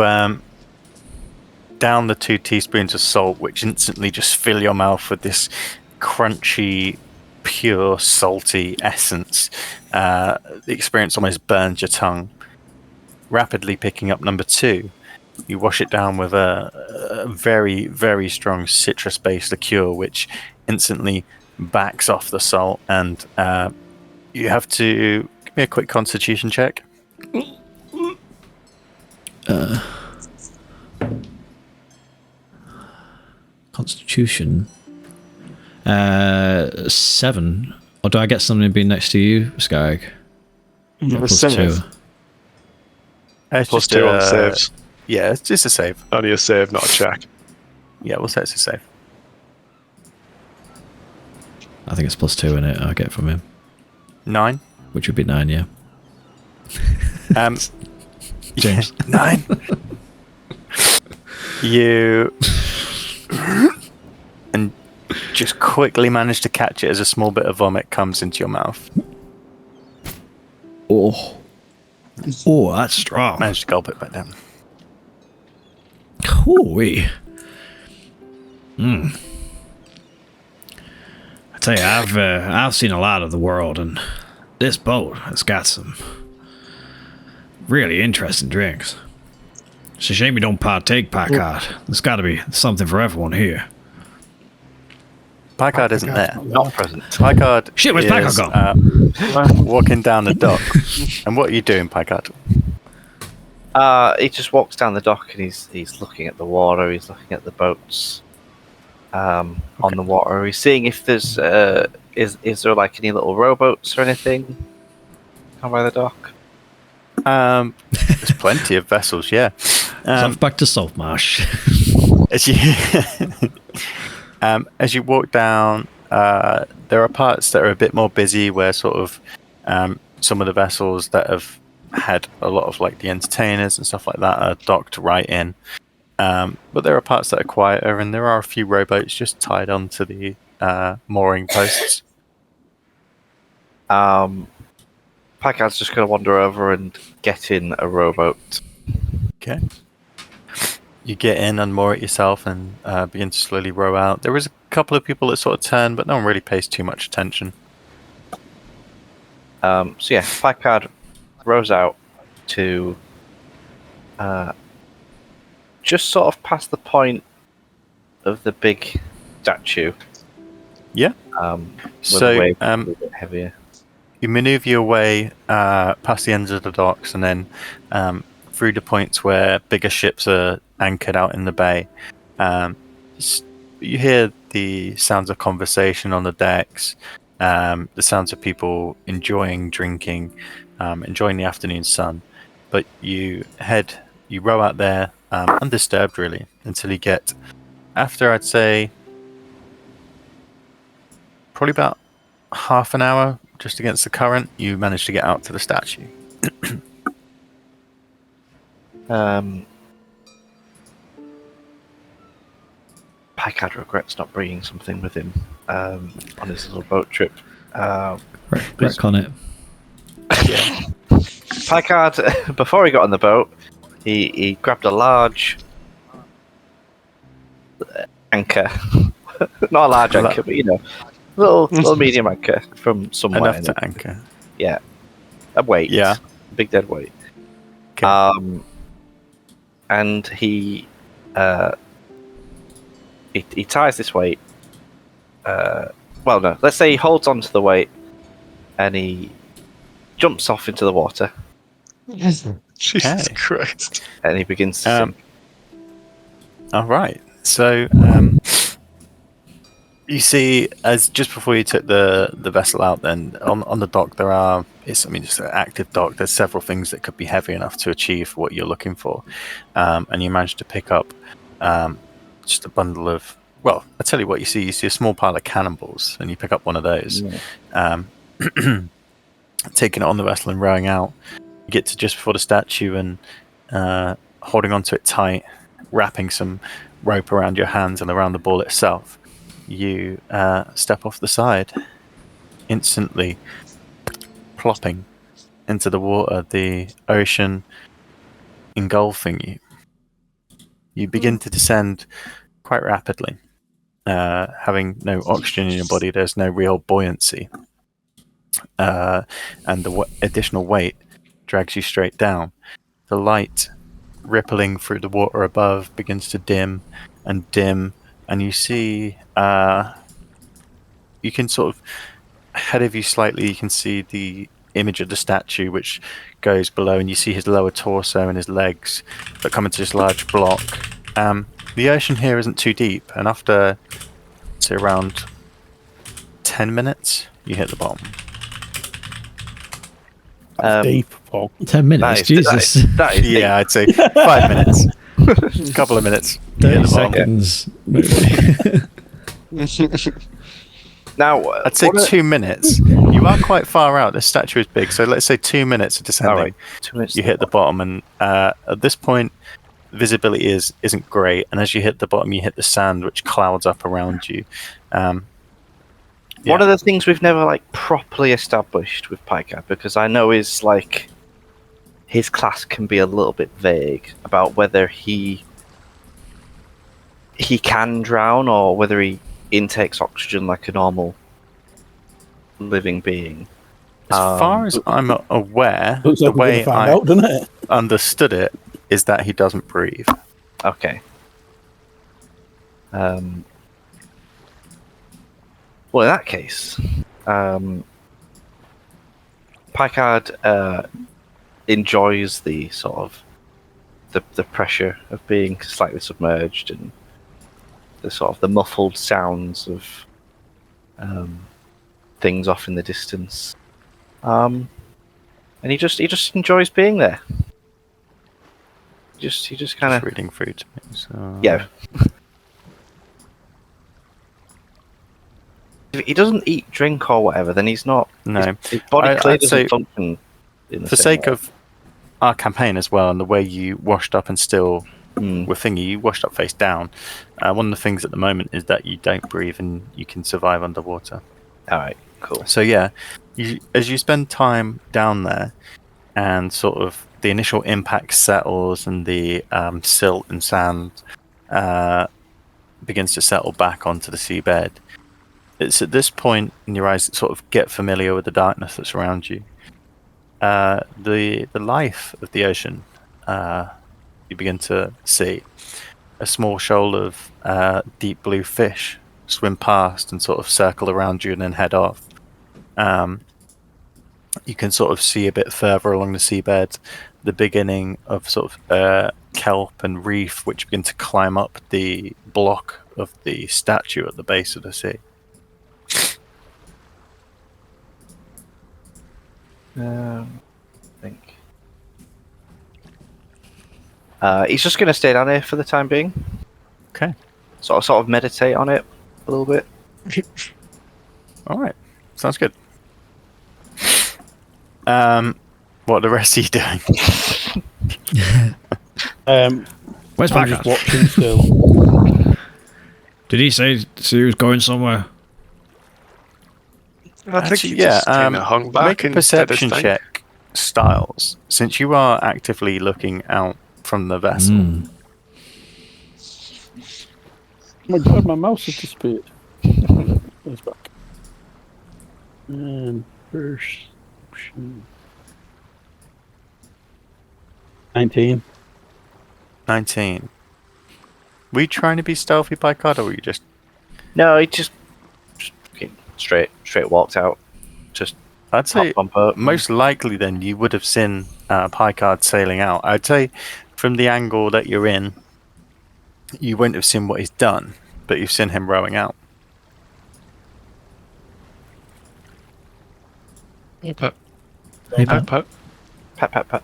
down the 2 teaspoons of salt, which instantly just fill your mouth with this crunchy, pure, salty essence. The experience almost burns your tongue. Rapidly picking up number 2, you wash it down with a very, very strong citrus-based liqueur, which instantly backs off the salt, and you have to give me a quick constitution check.
Constitution. 7. Or do I get something being next to you, Skyeg? Plus 2.
It's
Plus
just
2 on saves.
Yeah, it's just a save.
Only a save, not a check.
Yeah, we'll say it's a save.
I think it's plus 2 in it. I get from him,
9.
which would be 9. Yeah. James.
9. You and just quickly manage to catch it as a small bit of vomit comes into your mouth.
Oh, that's strong.
Manage to gulp it back down.
Hooey. I tell you, I've seen a lot of the world, and this boat has got some really interesting drinks. It's a shame you don't partake, Packard. There's got to be something for everyone here.
Packard isn't there.
Not present.
Packard
Shit, where's
is
Packard
walking down the dock. And what are you doing, Packard?
He just walks down the dock and he's looking at the water. He's looking at the boats on the water. He's seeing if there's is there like any little rowboats or anything down by the dock.
There's plenty of vessels, yeah.
Back to Saltmarsh.
As you walk down, there are parts that are a bit more busy, where sort of some of the vessels that have had a lot of like the entertainers and stuff like that are docked right in. But there are parts that are quieter, and there are a few rowboats just tied onto the mooring posts.
Packard's just going to wander over and get in a rowboat.
Okay. You get in, unmoor it yourself, and begin to slowly row out. There is a couple of people that sort of turn, but no one really pays too much attention.
So yeah, Packard rows out to just sort of past the point of the big statue.
Yeah.
Where
So,
the waves are a bit heavier.
You maneuver your way past the ends of the docks, and then through the points where bigger ships are anchored out in the bay. You hear the sounds of conversation on the decks, the sounds of people enjoying drinking, enjoying the afternoon sun. But you row out there undisturbed, really, until you get, after I'd say probably about half an hour just against the current, you manage to get out to the statue.
Packard regrets not bringing something with him on his little boat trip.
Retcon it.
Yeah.
Packard, before he got on the boat, he grabbed a large anchor. Not a large anchor, but little medium anchor from somewhere.
Enough to anchor.
Yeah. A weight.
Yeah.
Big dead weight.
Okay.
And he ties this weight. well, no. Let's say he holds onto the weight, and he jumps off into the water,
Jesus
Okay.
Christ.
and he begins to
Um,
sink.
All right. So you see, as just before you took the vessel out, then on the dock there are. It's just an active dock. There's several things that could be heavy enough to achieve what you're looking for, and you managed to pick up just a bundle of. Well, I tell you what you see. You see a small pile of cannonballs, and you pick up one of those. Taking it on the vessel and rowing out, you get to just before the statue and holding onto it tight, wrapping some rope around your hands and around the ball itself. You step off the side, instantly plopping into the water, the ocean engulfing you. You begin to descend quite rapidly. Having no oxygen in your body, there's no real buoyancy. And the additional weight drags you straight down. The light rippling through the water above begins to dim, and you see you can sort of ahead of you slightly, you can see the image of the statue which goes below, and you see his lower torso and his legs that come into this large block. The ocean here isn't too deep, and after say around 10 minutes you hit the bottom.
That's deep, Paul.
10 minutes, Jesus.
That is
Yeah, I'd say 5 minutes. A couple of minutes. You hit
30
the bottom.
seconds. Maybe.
Now,
I'd say 2 minutes. You are quite far out. The statue is big, so let's say 2 minutes of descending.
All right, 2 minutes.
You hit the bottom, and at this point, visibility isn't great. And as you hit the bottom, you hit the sand, which clouds up around you.
One of the things we've never properly established with Picard, because I know is his class can be a little bit vague about whether he can drown or whether he intakes oxygen like a normal living being.
As far as I'm aware,
Looks
the
like we're
way
going to find
I
out, doesn't it?
understood it is that he doesn't breathe.
Okay. Well, in that case, Picard enjoys the sort of the pressure of being slightly submerged and the sort of the muffled sounds of things off in the distance, and he just enjoys being there. He just kind of
reading through to me. So...
yeah. If he doesn't eat, drink, or whatever, then he's not.
No.
His body clearly
I'd say
doesn't function. In the
For
same
sake
way.
of our campaign as well, and the way you washed up and still were thingy, you washed up face down. One of the things at the moment is that you don't breathe and you can survive underwater.
All right, cool.
So yeah, as you spend time down there, and sort of the initial impact settles, and the silt and sand begins to settle back onto the seabed. It's at this point in your eyes that sort of get familiar with the darkness that's around you. The life of the ocean, you begin to see a small shoal of deep blue fish swim past and sort of circle around you and then head off. You can sort of see a bit further along the seabed the beginning of sort of kelp and reef which begin to climb up the block of the statue at the base of the sea.
I think he's just going to stay down here for the time being.
Okay.
Sort of meditate on it a little bit.
All right. Sounds good. What are the rest of you doing?
Where's
I'm just
Picard?
watching still.
Did he say he was going somewhere?
I think
Actually,
he just kind of hung back
make a
and did his
perception
thing.
check, Styles, since you are actively looking out from the vessel.
Mm.
Oh my god, my mouse has disappeared. It's back. Perception. 19.
19. Were you trying to be stealthy, Picard, or were you just...
No, he just fucking straight walked out. Just
I'd say
hopped on boat.
most likely then you would have seen Picard sailing out. I'd say from the angle that you're in, you wouldn't have seen what he's done, but you've seen him rowing out.
Hey, Pat.
Hey,
Hi,
Pat.
Pat.
Pat.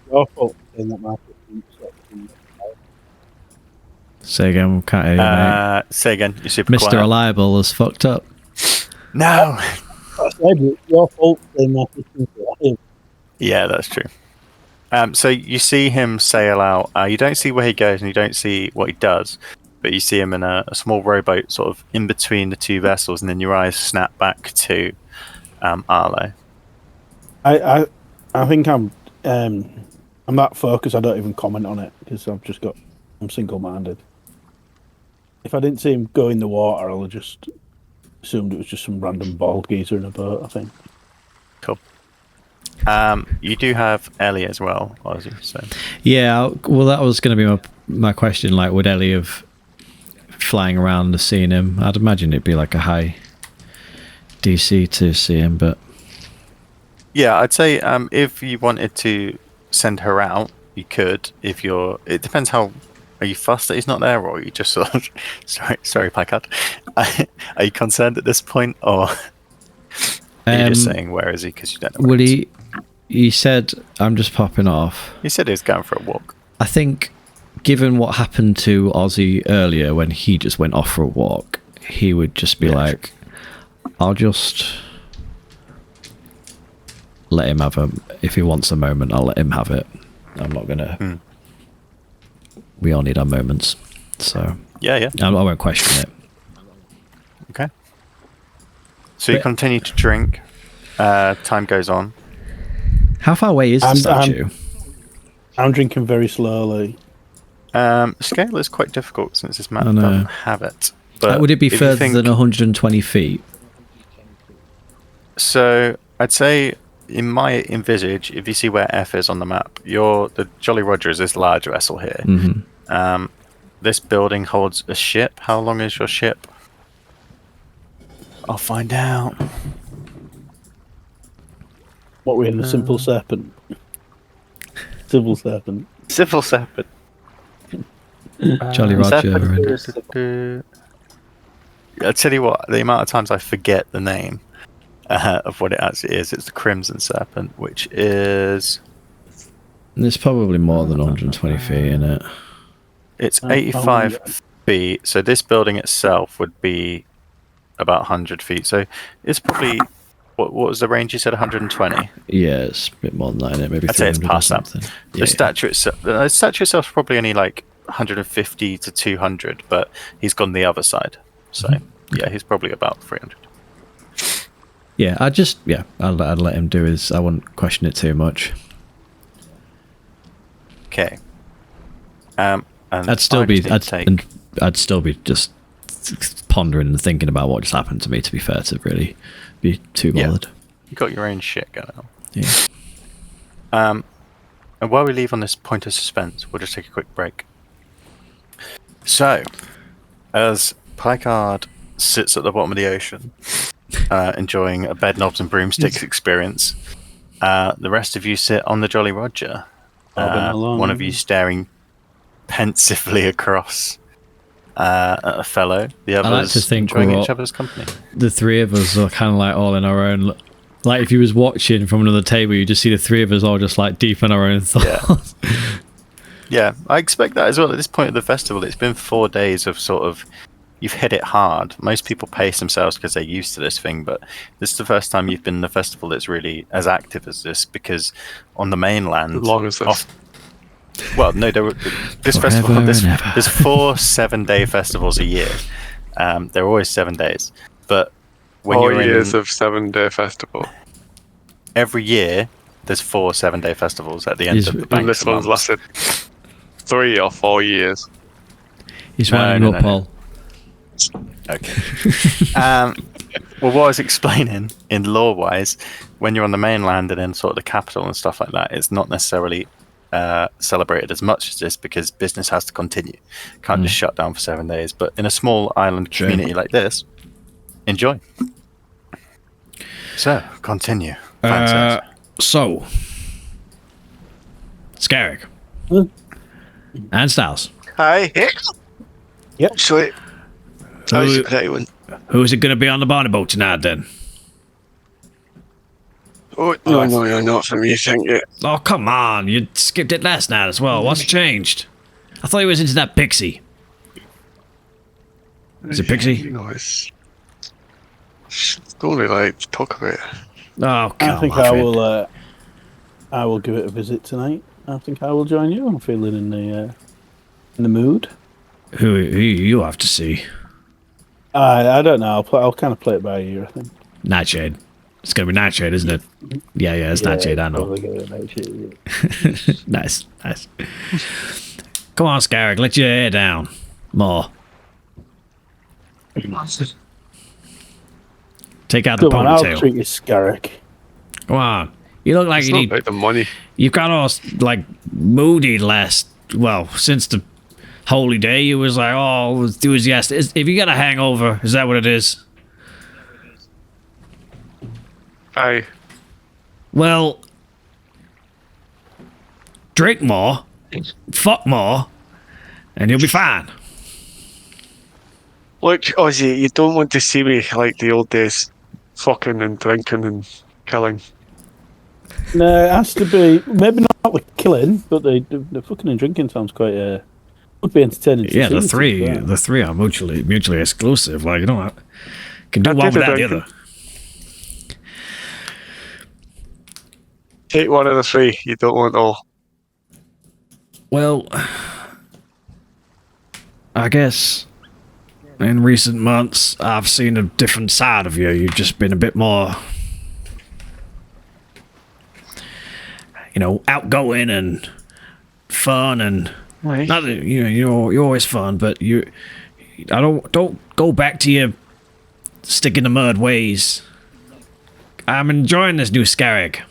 Your fault in that market.
Say again, can't hear you, mate.
Say again, you're super
Mr.
quiet.
Reliable has fucked up.
No!
I said it's your fault in that.
Yeah, that's true. So you see him sail out. You don't see where he goes and you don't see what he does, but you see him in a small rowboat sort of in between the two vessels, and then your eyes snap back to Arlo.
I think I'm that focused. I don't even comment on it because I'm single-minded. If I didn't see him go in the water, I'll have just assumed it was just some random bald geezer in a boat. I think.
Cool. You do have Ellie as well, Ozzy. So
Yeah, well, that was going to be my question. Like, would Ellie have flying around and seen him? I'd imagine it'd be like a high DC to see him, but
yeah, I'd say if you wanted to send her out, you could. It depends how. Are you fussed that he's not there, or are you just sort of sorry, Picard? Are you concerned at this point, or are you just saying where is he because you don't know?
Would he? He said, "I'm just popping off."
He said he was going for a walk.
I think, given what happened to Ozzy earlier when he just went off for a walk, he would just be like, "I'll just let him have if he wants a moment, I'll let him have it. I'm not gonna." We all need our moments, so
Yeah.
I won't question it.
Okay. So you continue to drink. Time goes on.
How far away is the statue?
I'm drinking very slowly.
Scale is quite difficult since this map
I know.
doesn't have it. But
Would it be
if you
further
think-
than 120 feet?
So I'd say in my envisage, if you see where F is on the map, the Jolly Roger is this large vessel here.
Mm-hmm.
This building holds a ship. How long is your ship? I'll find out.
What we're in the Simple Serpent. Civil Serpent.
Civil Serpent.
Jolly Roger.
I'll tell you what, the amount of times I forget the name of what it actually is, it's the Crimson Serpent, which is...
There's probably more than 120 feet in it.
It's 85 feet, so this building itself would be about 100 feet. So it's probably... What was the range you said, 120?
Yeah, it's a bit more than that, isn't it? Maybe
I'd say it's
300 or
past that.
something.
The statue itself is probably only like 150 to 200, but he's gone the other side. So, yeah, he's probably about 300.
Yeah, I'd let him do his. I wouldn't question it too much.
Okay. And
I'd still be just pondering and thinking about what just happened to me. To be fair, to really be too bothered.
You got your own shit going on.
Yeah.
And while we leave on this point of suspense, we'll just take a quick break. So, as Picard sits at the bottom of the ocean, enjoying a bed knobs and broomsticks experience, the rest of you sit on the Jolly Roger. One of you staring pensively across at a fellow. The others
like to think
enjoying each other's company.
The three of us are kind of like all in our own. Like if you was watching from another table, you just see the three of us all just like deep in our own thoughts.
Yeah, I expect that as well. At this point of the festival, it's been 4 days of sort of, you've hit it hard. Most people pace themselves because they're used to this thing, but this is the first time you've been in a festival that's really as active as this, because on the mainland...
As long as this.
Well, no, there's 4 7-day festivals a year. They're always 7 days. But when
4
you're
years of 7-day festival.
Every year, there's 4 7-day festivals at the end of the bank.
And this one's lasted 3 or 4 years.
He's rounding up, Paul.
Okay. Well, what I was explaining in lore-wise, when you're on the mainland and in sort of the capital and stuff like that, it's not necessarily celebrated as much as this because business has to continue. Can't just shut down for 7 days. But in a small island community like this, enjoy. So, continue. Francis.
So, Scarrick
Hmm?
and Styles.
Aye.
Yep.
Sweet. That was a
Who,
pretty one.
who's it going to be on the bonnie boat tonight then?
Oh, no, not for me, thank you.
Oh, come on. You skipped it last night as well. What's changed? I thought he was into that pixie. Is it Pixie?
You know, it's don't really like to talk about it.
Oh, come
I think
on. friend.
I will give it a visit tonight. I think I will join you. I'm feeling in the mood.
Who you have to see?
I don't know. I'll kind of play it by ear. I think.
Nightshade. It's going to be Nightshade, isn't it? Yeah, it's Nightshade, I know.
probably gonna be Nightshade, yeah.
Nice. Come on, Scarrick, let your hair down. More. Take out the
Come on, I'll
ponytail.
treat you, Scarrick.
Come on. You look like
It's
you
not
need...
about the money.
You've got all, like, moody since the holy day, you was like, oh, enthusiastic. If you got a hangover, is that what it is?
Aye.
Well, drink more, fuck more, and you'll be fine.
Look, Ozzy, you don't want to see me like the old days, fucking and drinking and killing.
No, it has to be maybe not the killing, but the fucking and drinking sounds quite would be entertaining. To
Yeah,
see,
the three are mutually exclusive. Like, you don't can do
I
one
did
without the
drinking.
other.
Take one of the three. You don't want all.
Well, I guess in recent months I've seen a different side of you. You've just been a bit more, outgoing and fun and
Aye.
not that you're always fun, but I don't go back to your stick in the mud ways. I'm enjoying this new Scarrick.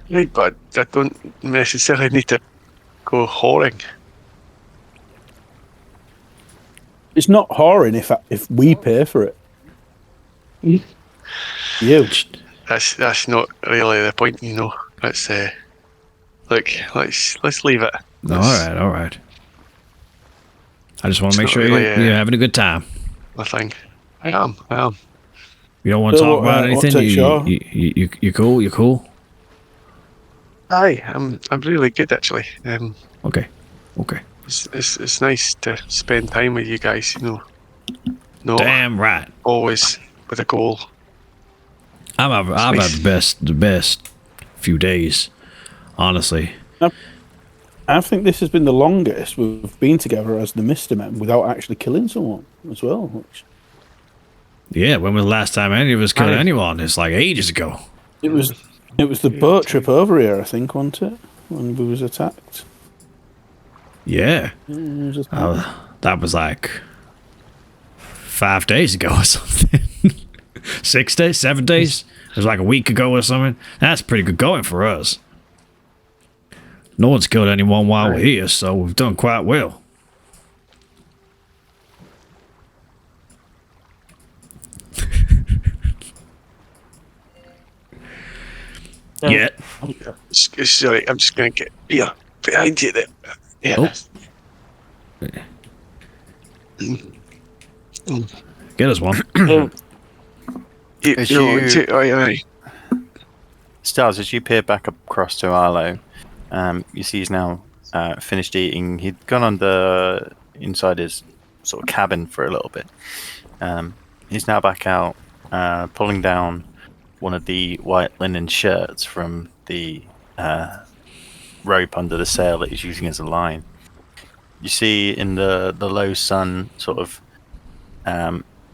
Right, but I don't necessarily need to go whoring.
It's not whoring if we pay for it. You.
That's not really the point, you know. Let's look, let's leave it.
All right. I just want to make
not
sure
really,
you're having a good time.
I think I am.
You don't want to
So,
talk about
what's
anything.
it, Shaw?
You cool. You cool.
Aye, I'm really good actually.
Okay.
It's nice to spend time with you guys. You know, not
Damn right.
always with a goal.
I've had the best few days, honestly.
I think this has been the longest we've been together as the Mister Men without actually killing someone as well.
Yeah, when was the last time any of us killed anyone? It's like ages ago.
It was the boat trip over here, I think, wasn't it? When we was attacked.
Yeah.
It was just-
That was like 5 days ago or something. 6 days, 7 days. It was like a week ago or something. That's pretty good going for us. No one's killed anyone while we're here, so we've done quite well. Yeah.
Sorry, I'm just gonna get behind you there. Yeah.
Get us one.
Aye.
Styles, as you peer back across to Arlo, you see he's now finished eating. He'd gone inside his sort of cabin for a little bit. He's now back out, pulling down one of the white linen shirts from the rope under the sail that he's using as a line. You see in the low sun, sort of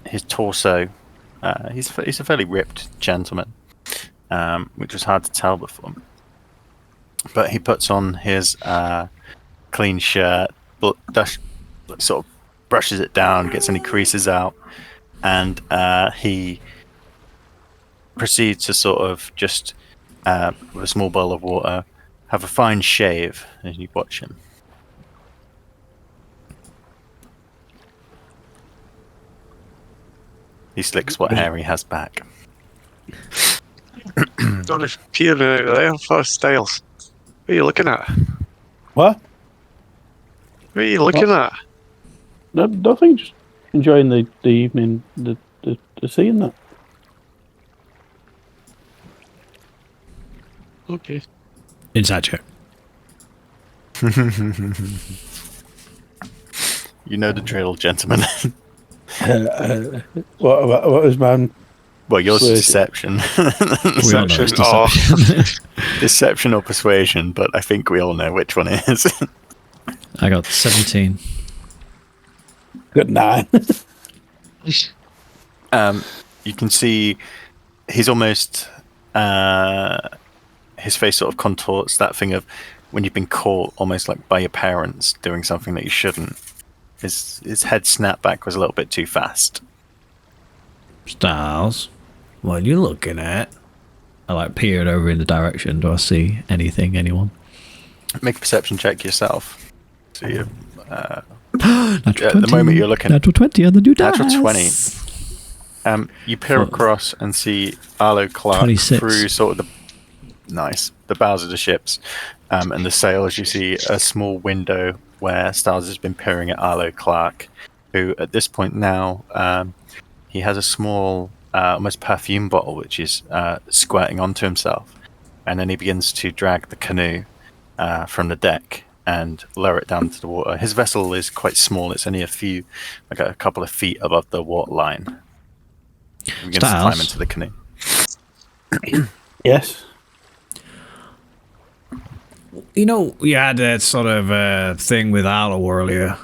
his torso. He's a fairly ripped gentleman, which was hard to tell before. But he puts on his clean shirt, but sort of brushes it down, gets any creases out, and he proceeds to sort of just, with a small bowl of water, have a fine shave as you watch him. He slicks what hair he has back.
Don't if peering out of there for Styles. What are you looking at?
What?
What are you looking at?
No, nothing. Just enjoying the evening, the seeing that.
Okay.
Inside joke.
You know the drill, gentlemen.
What was man?
Well, yours is
Persuasion.
deception.
We all know it's
Deception.
deception.
Deception or persuasion, but I think we all know which one it is.
I got 17.
Good 9.
You can see he's almost his face sort of contorts that thing of when you've been caught almost like by your parents doing something that you shouldn't. His head snapback was a little bit too fast.
Styles, what are you looking at? I like peered over in the direction. Do I see anything, anyone?
Make a perception check yourself. So you,
Natural
at
20.
the moment you're looking
Natural 20 on the new dice.
natural 20. You peer across and see Arlo Clark
26.
through sort of the bows of the ships and the sails. You see a small window where Styles has been peering at Arlo Clark, who at this point now he has a small almost perfume bottle which is squirting onto himself, and then he begins to drag the canoe from the deck and lower it down to the water. His vessel is quite small. It's only a couple of feet above the water line. He begins to climb into the canoe.
Yes.
You know, you had that sort of thing with Arlo earlier.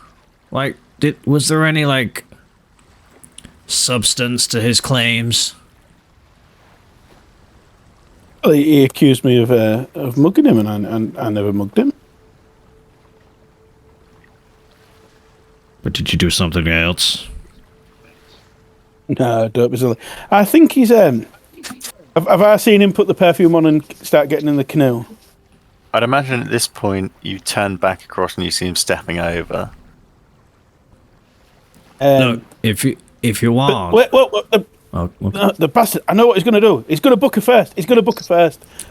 Like, was there any, like, substance to his claims?
Well, he accused me of mugging him, and I never mugged him.
But did you do something else?
No, don't be silly. I think he's. Have I seen him put the perfume on and start getting in the canoe?
I'd imagine at this point you turn back across and you see him stepping over.
Look, if you want...
Wait,
Oh, okay.
the bastard! I know what he's going to do. He's going to book her first.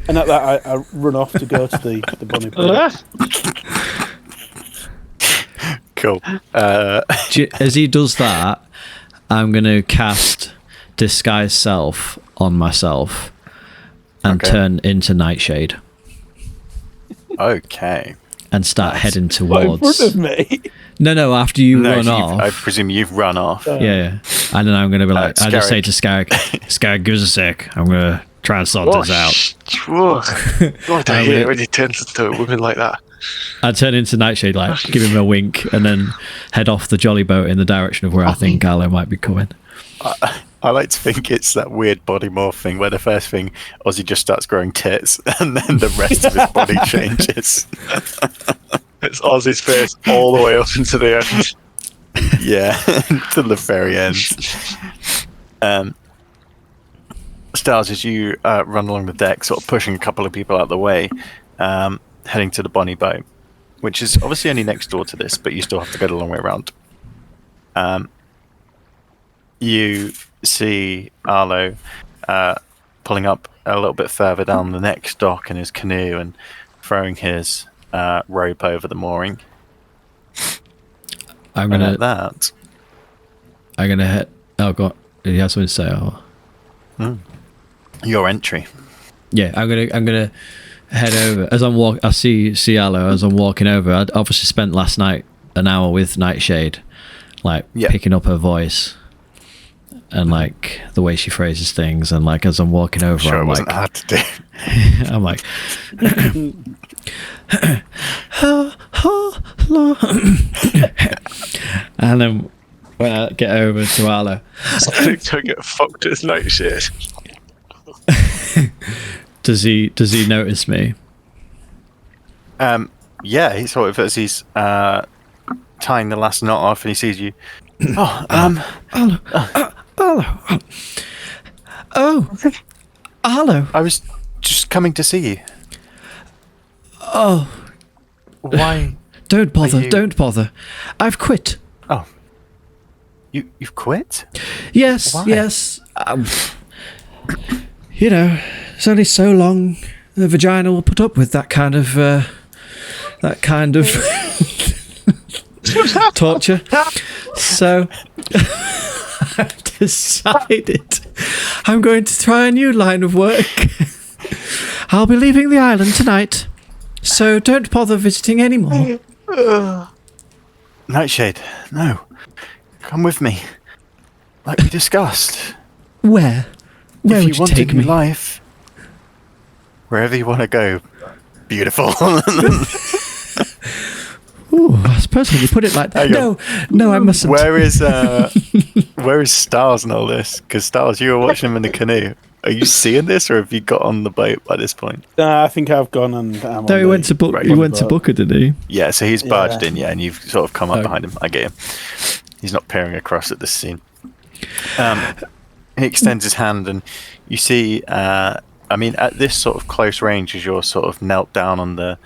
And at that, I run off to go to the bunny pool.
Cool.
As he does that, I'm going to cast Disguise Self on myself and
Okay.
turn into Nightshade
Okay.
and start heading
What, in
towards...
front of me?
No, after you
No,
run
so
off.
I presume you've run off.
Yeah. And then I'm going to be like, I just say
Scarrick.
to Scarrick, give us a sec. I'm going to try and sort this out.
Whoa. God, I hate it when you turn into a woman like that.
I turn into Nightshade, like, give him a wink, and then head off the jolly boat in the direction of where I think Arlo might be coming.
I like to think it's that weird body morph thing where the first thing Ozzy just starts growing tits and then the rest of his body changes.
It's Ozzy's face all the way up into the end.
Yeah, to the very end. Styles, as you run along the deck, sort of pushing a couple of people out of the way, heading to the Bonnie boat, which is obviously only next door to this, but you still have to go the long way around. You see Arlo pulling up a little bit further down the next dock in his canoe and throwing his rope over the mooring.
I'm
And
gonna
at that,
head. Oh god, did you have something to say? Oh.
your entry.
Yeah, I'm gonna head over as I'm I see Arlo as I'm walking over. I'd obviously spent last night an hour with Nightshade, like picking up her voice and like the way she phrases things, and like as I'm walking over,
Sure,
I'm
it wasn't
like,
hard to do.
I'm like, and then when I get over to Arlo,
I get fucked as Nightshade.
does he notice me?
Yeah, he sort of as he's tying the last knot off, and he sees you.
Arlo, Arlo.
I was just coming to see you.
Oh,
Why?
don't bother,
you-
don't bother. I've quit.
Oh, You've quit?
Yes,
Why?
yes. It's only so long the vagina will put up with that kind of torture. So I've decided I'm going to try a new line of work. I'll be leaving the island tonight, so don't bother visiting anymore.
Nightshade, no. Come with me. Like we discussed.
Where? Where
if
would
you
you take
wanted
me?
life, wherever you want to go, beautiful.
Ooh, I suppose when you put it like that. No, I mustn't.
Where is Styles and all this? Because Styles, you were watching him in the canoe. Are you seeing this, or have you got on the boat by this point?
I think I've gone and
No, he went to book. He went to Booker, did he?
Yeah, so he's barged
Yeah.
in, and you've sort of come up
Oh.
behind him. I get him. He's not peering across at this scene. He extends his hand, and you see. At this sort of close range, as you're sort of knelt down on the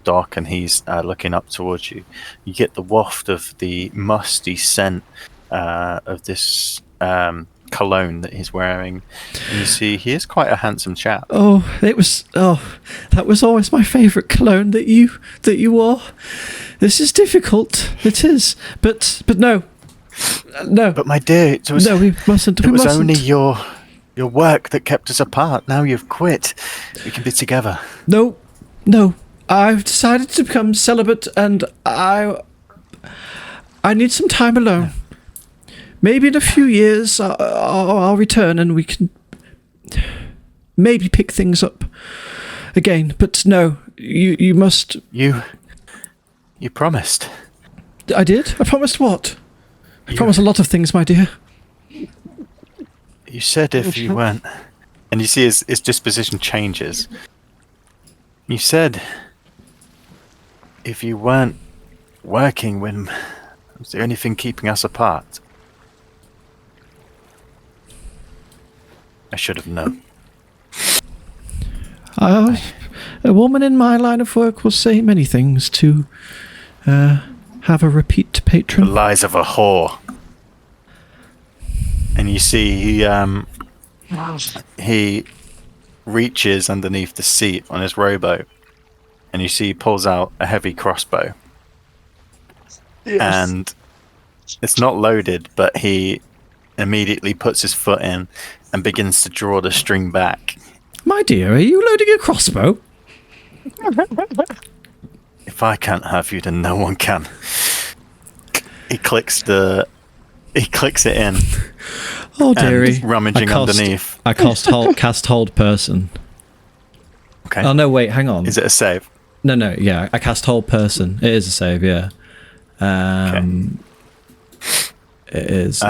dock, and he's looking up towards you, you get the waft of the musty scent of this cologne that he's wearing, and you see he is quite a handsome chap.
That was always my favourite cologne that you wore. This is difficult. It is, but no.
But my dear, it was,
we mustn't.
it was only your work that kept us apart. Now you've quit. We can be together.
No. I've decided to become celibate, and I need some time alone. Maybe in a few years I'll return, and we can maybe pick things up again. But no, you must.
You promised.
I did. I promised what? I promised a lot of things, my dear.
You said if you weren't, and you see his disposition changes. You said if you weren't working, when it was the only thing keeping us apart. I should have known.
A woman in my line of work will say many things to have a repeat
The
patron.
lies of a whore. And you see he reaches underneath the seat on his rowboat, and you see he pulls out a heavy crossbow.
Yes.
And it's not loaded, but he immediately puts his foot in and begins to draw the string back.
My dear, are you loading a crossbow?
If I can't have you, then no one can. He clicks it in.
Oh, dearie.
And rummaging underneath.
I cast hold person.
Okay.
Oh, no, wait, hang on.
Is it a save?
No, yeah, I cast hold person. It is a save, yeah. It is a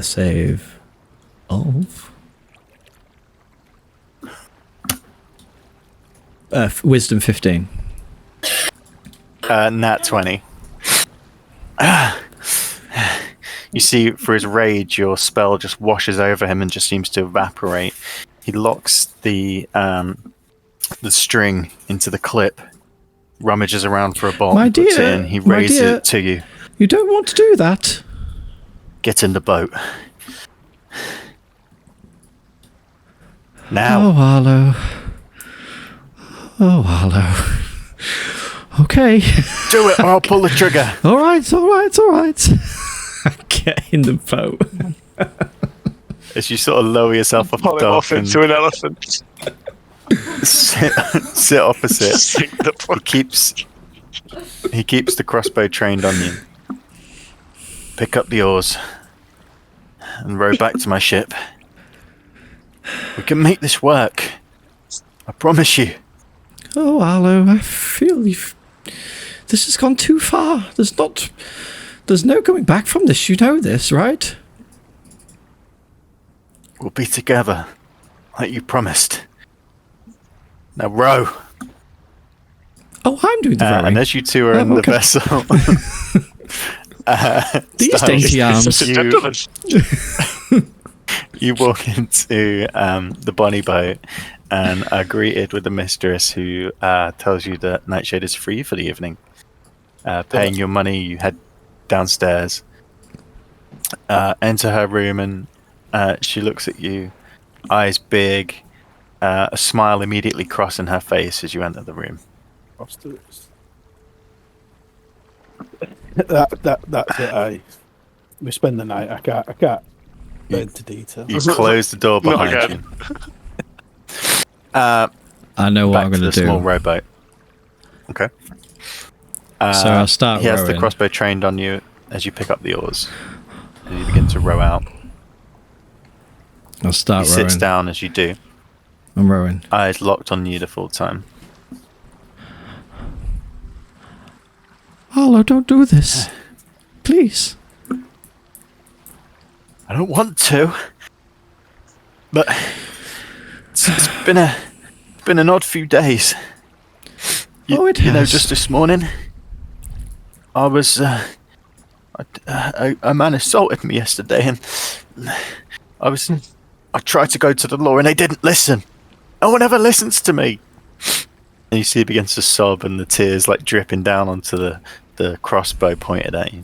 save of wisdom 15.
Nat 20. You see, for his rage, your spell just washes over him and just seems to evaporate. He locks the string into the clip, rummages around for a bolt,
My
puts
dear,
it in. He
my
raises
dear.
it to you.
You don't want to do that.
Get in the boat.
Oh,
Now.
Arlo. Oh, Arlo. Okay.
Do it or I'll pull the trigger.
All right. Get in the boat.
As you sort of lower yourself off the
Pull him
dock
off
and
into an elephant.
sit opposite.
Sink the fuck.
He keeps the crossbow trained on you. Pick up the oars and row back to my ship. We can make this work. I promise you.
Oh, Arlo, I feel this has gone too far. There's no going back from this. You know this, right?
We'll be together, like you promised. Now row.
Oh, I'm doing the rowing.
And as you two are in the
okay.
vessel,
These
Styles,
dainty arms.
Such a gentleman.
you walk into the bonny boat and are greeted with the mistress, who tells you that Nightshade is free for the evening. Paying your money, you head downstairs, enter her room, and she looks at you, eyes big, a smile immediately crossing her face as you enter the room.
That's it. We spend the night. I can't go into detail.
You close the door behind you.
I know what
Back
I'm
to
going
the
to do.
small rowboat. Okay.
So I'll start
He has the
rowing.
crossbow trained on you as you pick up the oars, and you begin to row out.
I'll start
He
rowing.
sits down as you do,
I'm rowing.
eyes locked on you the full time.
Arlo, don't do this. Please.
I don't want to, but it's been an odd few days.
It
You know,
has.
just this morning, I was a man assaulted me yesterday, and I tried to go to the law, and they didn't listen. No one ever listens to me. And you see he begins to sob, and the tears like dripping down onto the crossbow pointed at you.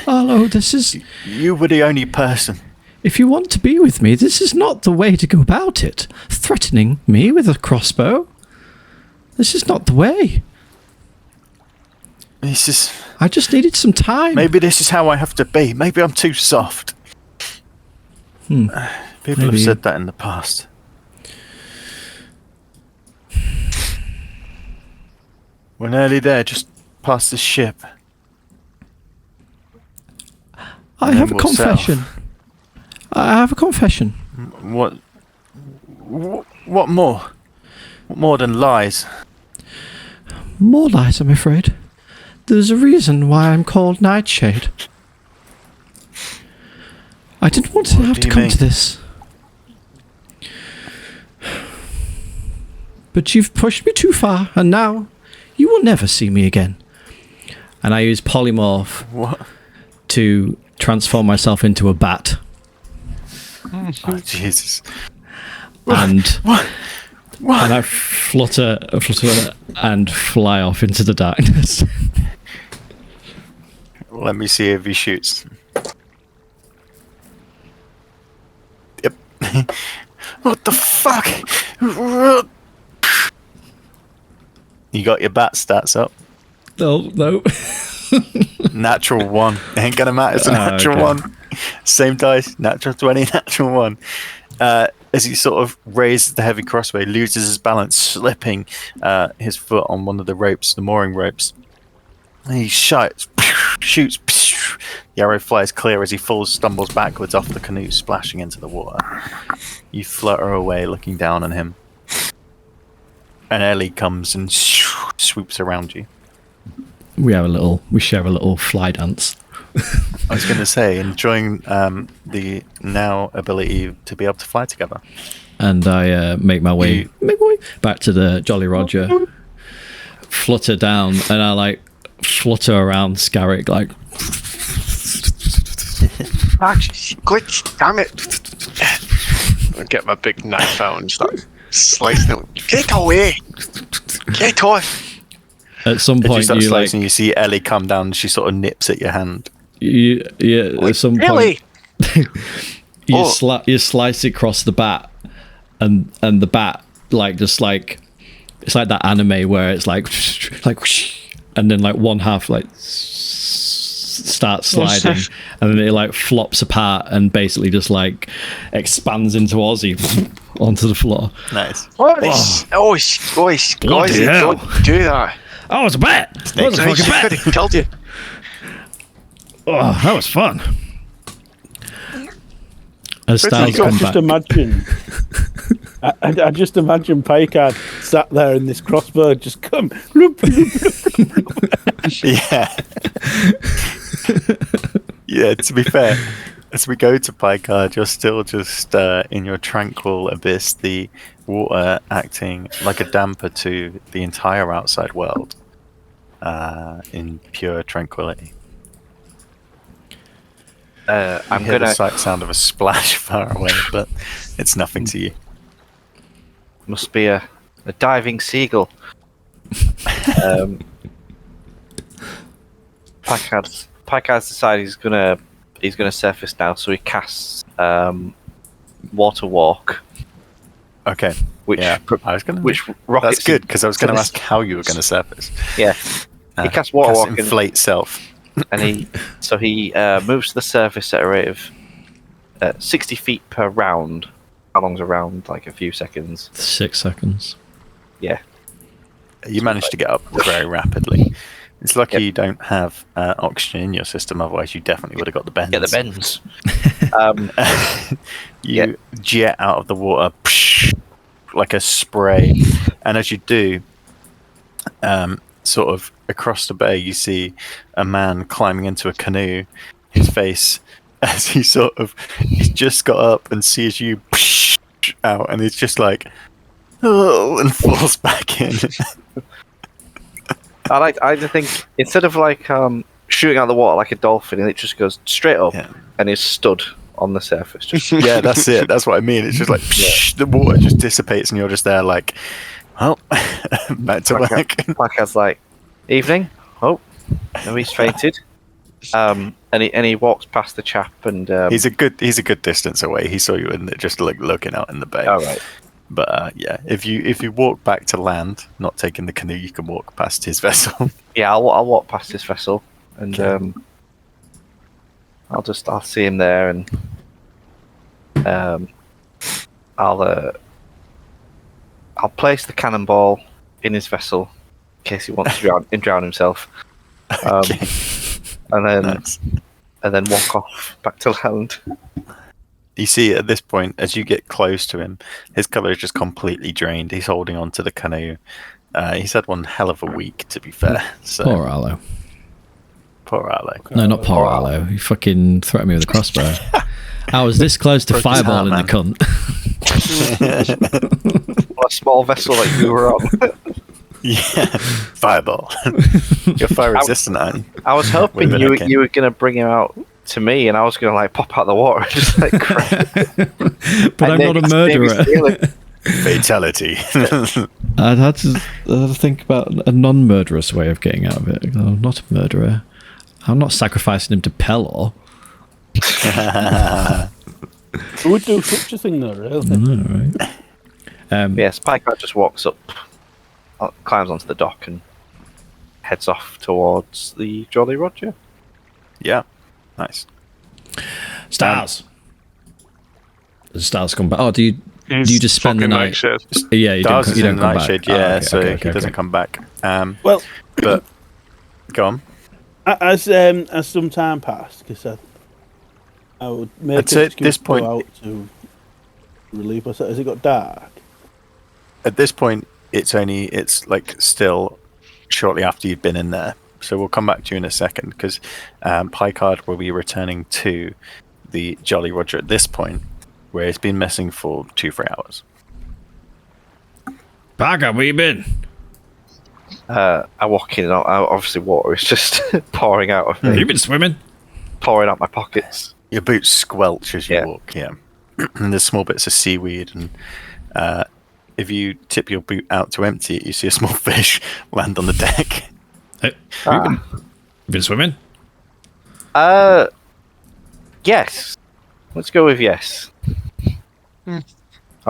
Arlo, this is...
You were the only person.
If you want to be with me, this is not the way to go about it. Threatening me with a crossbow? This is not the way.
This is
I just needed some time.
maybe this is how I have to be. Maybe I'm too soft. People
Maybe.
have said that in the past. We're nearly there, just past the ship.
I
and
have a
then we'll set off.
confession. I have a confession.
What more? What more than lies?
More lies, I'm afraid. There's a reason why I'm called Nightshade. I didn't want to
What
have
do
to
you
come
mean?
to this. But you've pushed me too far, and now you will never see me again. And I use polymorph
What?
to transform myself into a bat.
Oh, Jesus.
And
What?
and I flutter and fly off into the darkness.
Let me see if he shoots. Yep. What the fuck? You got your bat stats up.
No.
Natural 1. Ain't gonna matter. It's a
Ah,
natural
okay.
1. Same dice. Natural 20, natural 1. As he sort of raises the heavy crossbow, loses his balance, slipping his foot on one of the ropes, the mooring ropes. And he shoots. The arrow flies clear as he falls, stumbles backwards off the canoe, splashing into the water. You flutter away, looking down on him. And Ellie comes and swoops around you.
We share a little fly dance.
I was going to say, enjoying the now ability to be able to fly together.
And I make my way back to the Jolly Roger, flutter down, and I like flutter around Scarrick like.
Glitch, damn it. I get my big knife out and start slicing it. Get away! Get off!
At some
As you
point,
start
you like
slicing, you see Ellie come down and she sort of nips at your hand.
at some
Really?
point you
Oh.
you slice it across the bat, and the bat like just like it's like that anime where it's like and then like one half like starts sliding and then it like flops apart and basically just like expands into Aussie onto the floor.
Nice.
What is... Oh, guys,
Bloody hell.
don't do that.
Oh, it's a bat! That was a
Guys,
fucking
I could
bat!
have killed you.
Oh, that was fun. As Styles
cool.
come
Just
back,
imagine. I just imagine Picard sat there in this crossbow, just come.
Yeah. Yeah, to be fair, as we go to Picard, you're still just in your tranquil abyss, the water acting like a damper to the entire outside world in pure tranquility.
I'm
You hear the
gonna
sight sound of a splash far away, but it's nothing to you.
must be a diving seagull. Picard's decided he's gonna surface now, so he casts Water Walk.
Okay.
Which
I was gonna.
which rockets.
That's good because I was going to ask how you were going to surface.
Yeah, he casts Water Walk and
inflate self.
and he moves to the surface at a rate of 60 feet per round. How long's a round? Like a few seconds.
6 seconds.
Yeah.
You managed to get up very rapidly. It's lucky you don't have oxygen in your system, otherwise you definitely would have got the bends.
Get the bends.
You jet out of the water like a spray, and as you do, sort of across the bay, you see a man climbing into a canoe. His face, as he's just got up and sees you out, and he's just like, oh, and falls back in.
I just think instead of like shooting out of the water like a dolphin, it just goes straight up and is stood on the surface. Just
Yeah, that's it. That's what I mean. It's just like the water just dissipates, and you're just there like, well, back to work.
Picard's like, evening. Oh, no, he's fainted. And he walks past the chap, and
He's a good distance away. He saw you and just like looking out in the bay.
all right.
But yeah, if you walk back to land, not taking the canoe, you can walk past his vessel.
Yeah, I'll walk past this vessel, and I'll see him there, and I'll place the cannonball in his vessel in case he wants to drown himself,
Okay.
and then
Nice.
and then walk off back to land.
You see, at this point, as you get close to him, his colour is just completely drained. He's holding on to the canoe. He's had one hell of a week, to be fair. So,
Poor Arlo.
Poor Arlo.
No, not poor Arlo. He fucking threatened me with a crossbow. I was this close to
Broke his
fireballing
heart,
the cunt.
What a small vessel that you were on.
Yeah, fireball. You're fire resistant, aren't you?
I was hoping
With
you
Anakin.
were going to bring him out to me, and I was going to like pop out of the water and just like crap.
But I'm not a murderer.
Fatality.
I'd had to think about a non-murderous way of getting out of it. I'm not a murderer. I'm not sacrificing him to Pelor.
Who would do such a thing, though, really?
No, right?
Yes, Picard just walks up, climbs onto the dock, and heads off towards the Jolly Roger.
Yeah, nice.
Stars. The stars come back. Oh, do you just spend the
Fucking
night?
nightshade.
Yeah, you
Stars
don't,
is
you
in
don't
the
come back.
nightshade, yeah,
Oh, okay,
so
okay,
he doesn't come back.
Well,
But go on.
as some time passed, because I would make
I'd say
an
at
excuse
this
to
point-
go out to relieve myself. Has it got dark?
At this point, it's like still shortly after you've been in there. So we'll come back to you in a second, because Picard will be returning to the Jolly Roger at this point, where he's been missing for 2-3 hours.
Parker, where you been?
I walk in, and obviously water is just pouring out of me,
You been swimming?
pouring out my pockets.
Your boots squelch as you
Yeah.
walk, yeah. And there's small bits of seaweed, and if you tip your boot out to empty it, you see a small fish land on the deck.
Hey,
Ah.
you been swimming?
Yes. Let's go with yes. I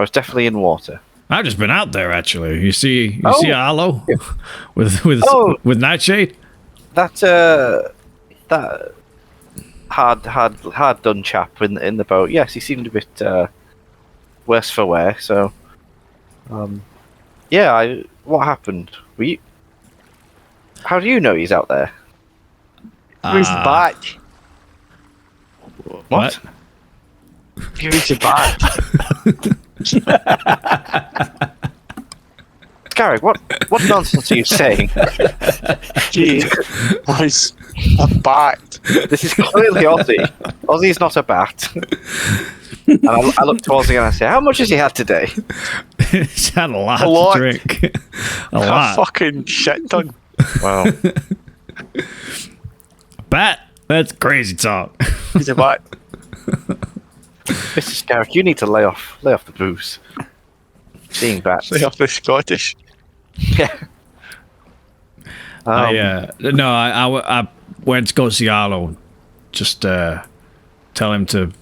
was definitely in water.
I've just been out there actually. You see
Oh.
Arlo with
Oh.
with Nightshade.
That hard done chap in the boat. Yes, he seemed a bit worse for wear. So, yeah. What happened? How do you know he's out there?
Who's the back?
What?
Give me your back.
Gary, what nonsense are you saying?
Gee, boys, I'm backed.
This is clearly Ozzy. Ozzy's not a bat. And I look towards him and I say, "How much has he had today?"
He's had a lot
A lot.
to drink. a
A
lot.
fucking shit ton.
Wow.
Bat. That's crazy talk.
He's a back.
Mr. Scarrick, you need to lay off the booze. Seeing bats.
They have the Scottish.
Yeah.
I went to go see Arlo. Just tell him to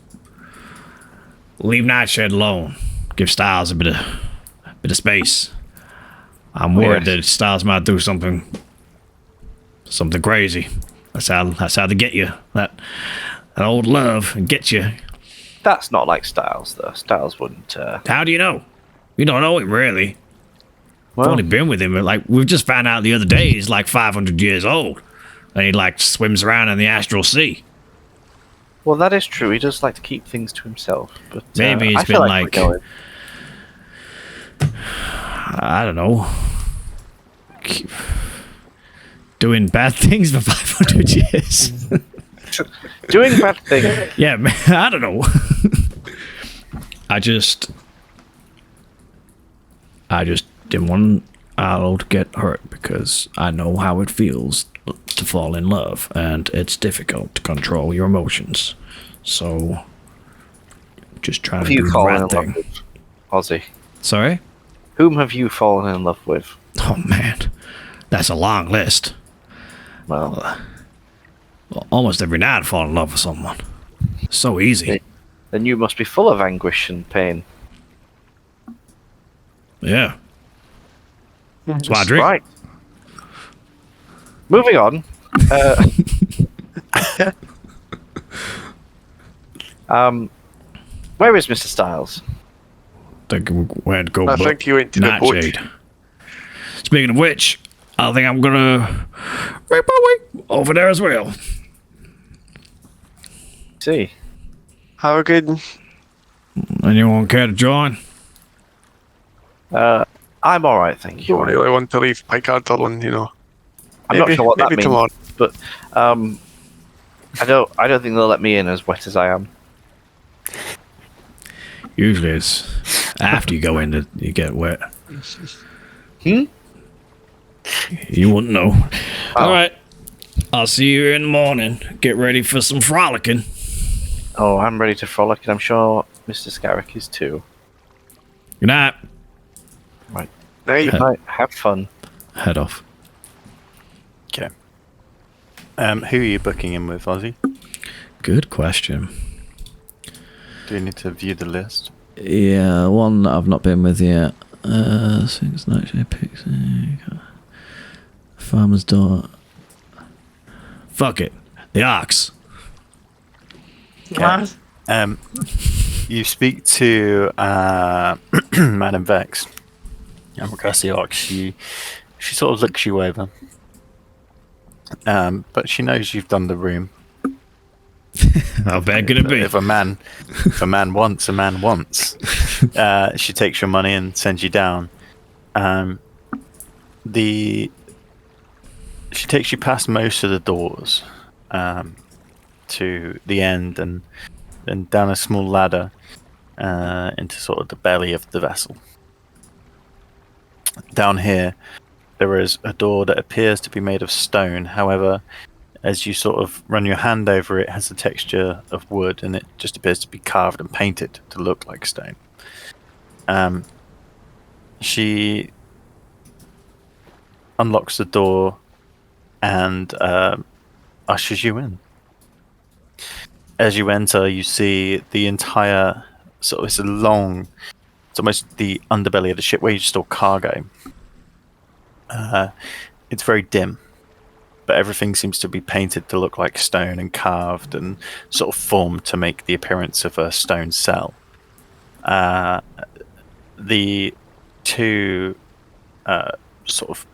leave Nightshade alone. Give Styles a bit of space. I'm worried that Styles might do something crazy. That's how they get you. That old love and get you.
That's not like Styles, though. Styles wouldn't.
How do you know? You don't know him, really.
Well,
I've only been with him. Like, we've just found out the other day he's like 500 years old. And he, like, swims around in the astral sea.
well, that is true. He does like to keep things to himself. But
Maybe he's
I feel
been
like we're going.
I don't know, keep doing bad things for 500 years.
Doing bad things.
Yeah, man, I don't know. I just didn't want Arlo to get hurt because I know how it feels to fall in love, and it's difficult to control your emotions. So, just trying
Have
to
you
do the
fallen
right
in love
thing.
with, Ozzy?
Sorry?
Whom have you fallen in love with?
Oh man, that's a long list.
Well,
Almost every night I fall in love with someone. So easy.
then you must be full of anguish and pain.
Yeah. That's why I drink.
Right. Moving on. Where is Mr. Styles?
Think we had to go
I think he went to the boat.
Nightshade. Speaking of which, I think I'm gonna make my way over there as well.
See.
Have a good.
Anyone care to join?
I'm alright, thank you.
Don't really want to leave Picard alone, you know.
I'm not sure what that
maybe
means,
tomorrow.
but I don't think they'll let me in as wet as I am.
Usually it's after you go in that you get wet.
Hmm?
You wouldn't know.
Oh.
Alright. I'll see you in the morning. Get ready for some frolicking.
Oh, I'm ready to frolic, and I'm sure Mr. Scarrick is too.
Good night.
Right.
Night.
Good night. Have fun.
Head off.
Okay. Who are you booking in with, Ozzy?
Good question.
Do you need to view the list?
Yeah, one that I've not been with yet. Six Nightshade Pixie. Farmer's Daughter. Fuck it. The Ox.
Okay. You speak to Madam Vex. And regards to the Ox, she sort of looks you over. But she knows you've done the room.
How bad could it be?
If a man wants, a man wants. She takes your money and sends you down. She takes you past most of the doors to the end, and then down a small ladder into sort of the belly of the vessel. Down here, there is a door that appears to be made of stone. However, as you sort of run your hand over it, it has the texture of wood, and it just appears to be carved and painted to look like stone. She unlocks the door and ushers you in. As you enter, you see the entire it's almost the underbelly of the ship where you store cargo. It's very dim, but everything seems to be painted to look like stone and carved and sort of formed to make the appearance of a stone cell. The two sort of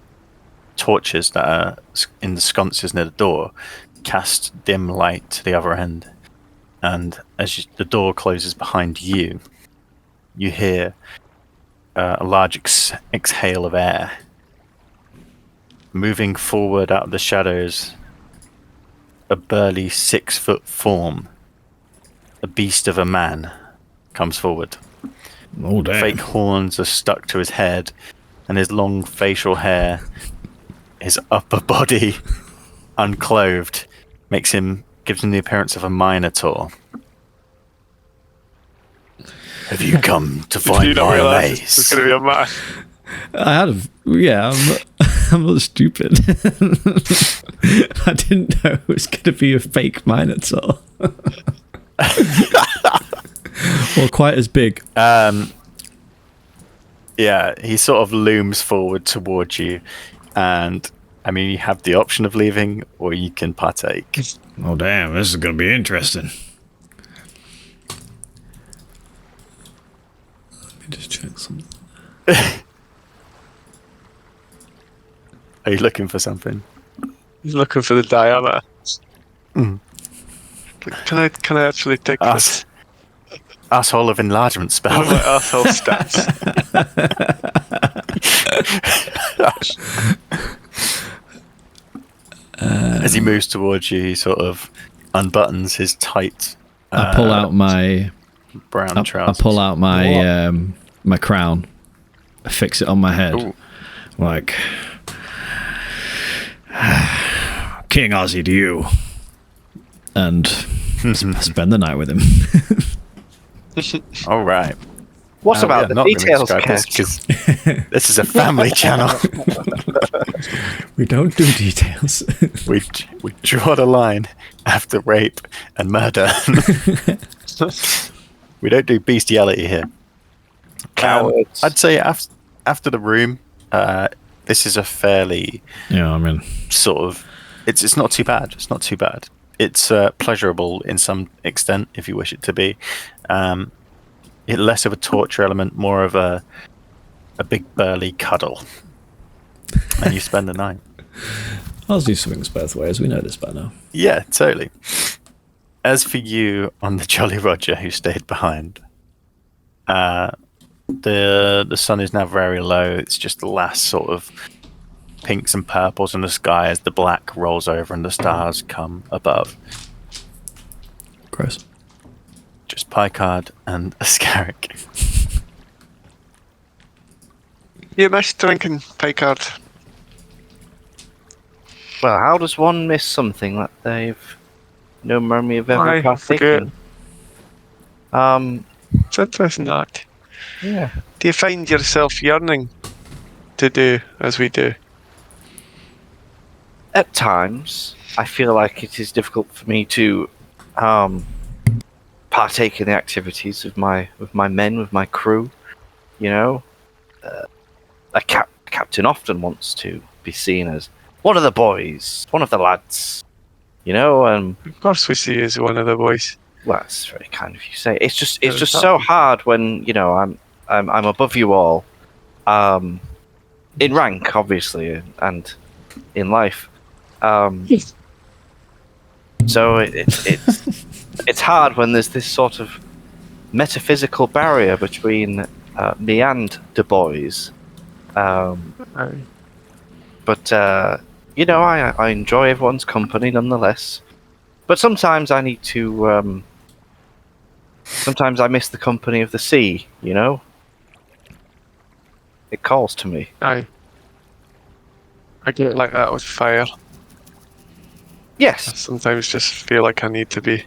torches that are in the sconces near the door cast dim light to the other end, and as the door closes behind you, you hear a large exhale of air. Moving forward out of the shadows, a burly 6-foot form, a beast of a man, comes forward.
Oh, damn.
Fake horns are stuck to his head, and his long facial hair, his upper body, unclothed, gives him the appearance of a minotaur. Have you come to
Did you
find
not
my
realise it's
maze?
going to be a man?
I had a... Yeah, I'm not stupid. I didn't know it was going to be a fake Minotaur. Or quite as big.
Yeah, he sort of looms forward towards you, and I mean, you have the option of leaving, or you can partake.
Oh, damn, this is going to be interesting. Let me just check something.
Are you looking for something?
He's looking for the diameter.
Mm.
Can I actually take this?
Asshole of enlargement spell.
One of my asshole stats.
As he moves towards you, he sort of unbuttons his tight.
I pull out my
brown trousers.
I pull out my my crown, fix it on my head,
Ooh.
like King Ozzy to you, and spend the night with him.
All right.
What about the details,
because this is a family channel.
We don't do details.
we draw the line after rape and murder. We don't do bestiality here.
Cowards.
I'd say after the room, this is a fairly
Yeah, I mean,
sort of. It's not too bad. It's not too bad. It's pleasurable in some extent, if you wish it to be. Less of a torture element, more of a big burly cuddle, and you spend the night.
Ozzy swings both ways. We know this by now.
Yeah, totally. As for you on the Jolly Roger who stayed behind, the sun is now very low. It's just the last sort of pinks and purples in the sky as the black rolls over and the stars come above.
Gross.
Just Picard and Ascaric.
You missed drinking, Picard.
Well, how does one miss something that they've no memory of ever
I
partaken?
It's interesting that.
Yeah.
Do you find yourself yearning to do as we do?
At times, I feel like it is difficult for me to partake in the activities of my men, with my crew. You know, a captain often wants to be seen as one of the boys, one of the lads. You know,
Of course, we see you as one of the boys.
well, that's very kind of you to say. It's just so hard when I'm above you all, in rank, obviously, and in life. So it's hard when there's this sort of metaphysical barrier between me and the boys. But I enjoy everyone's company nonetheless. But sometimes I need to. Sometimes I miss the company of the sea. You know, it calls to me.
Aye. I get like that with fire. I
Yes,
sometimes just feel like I need to be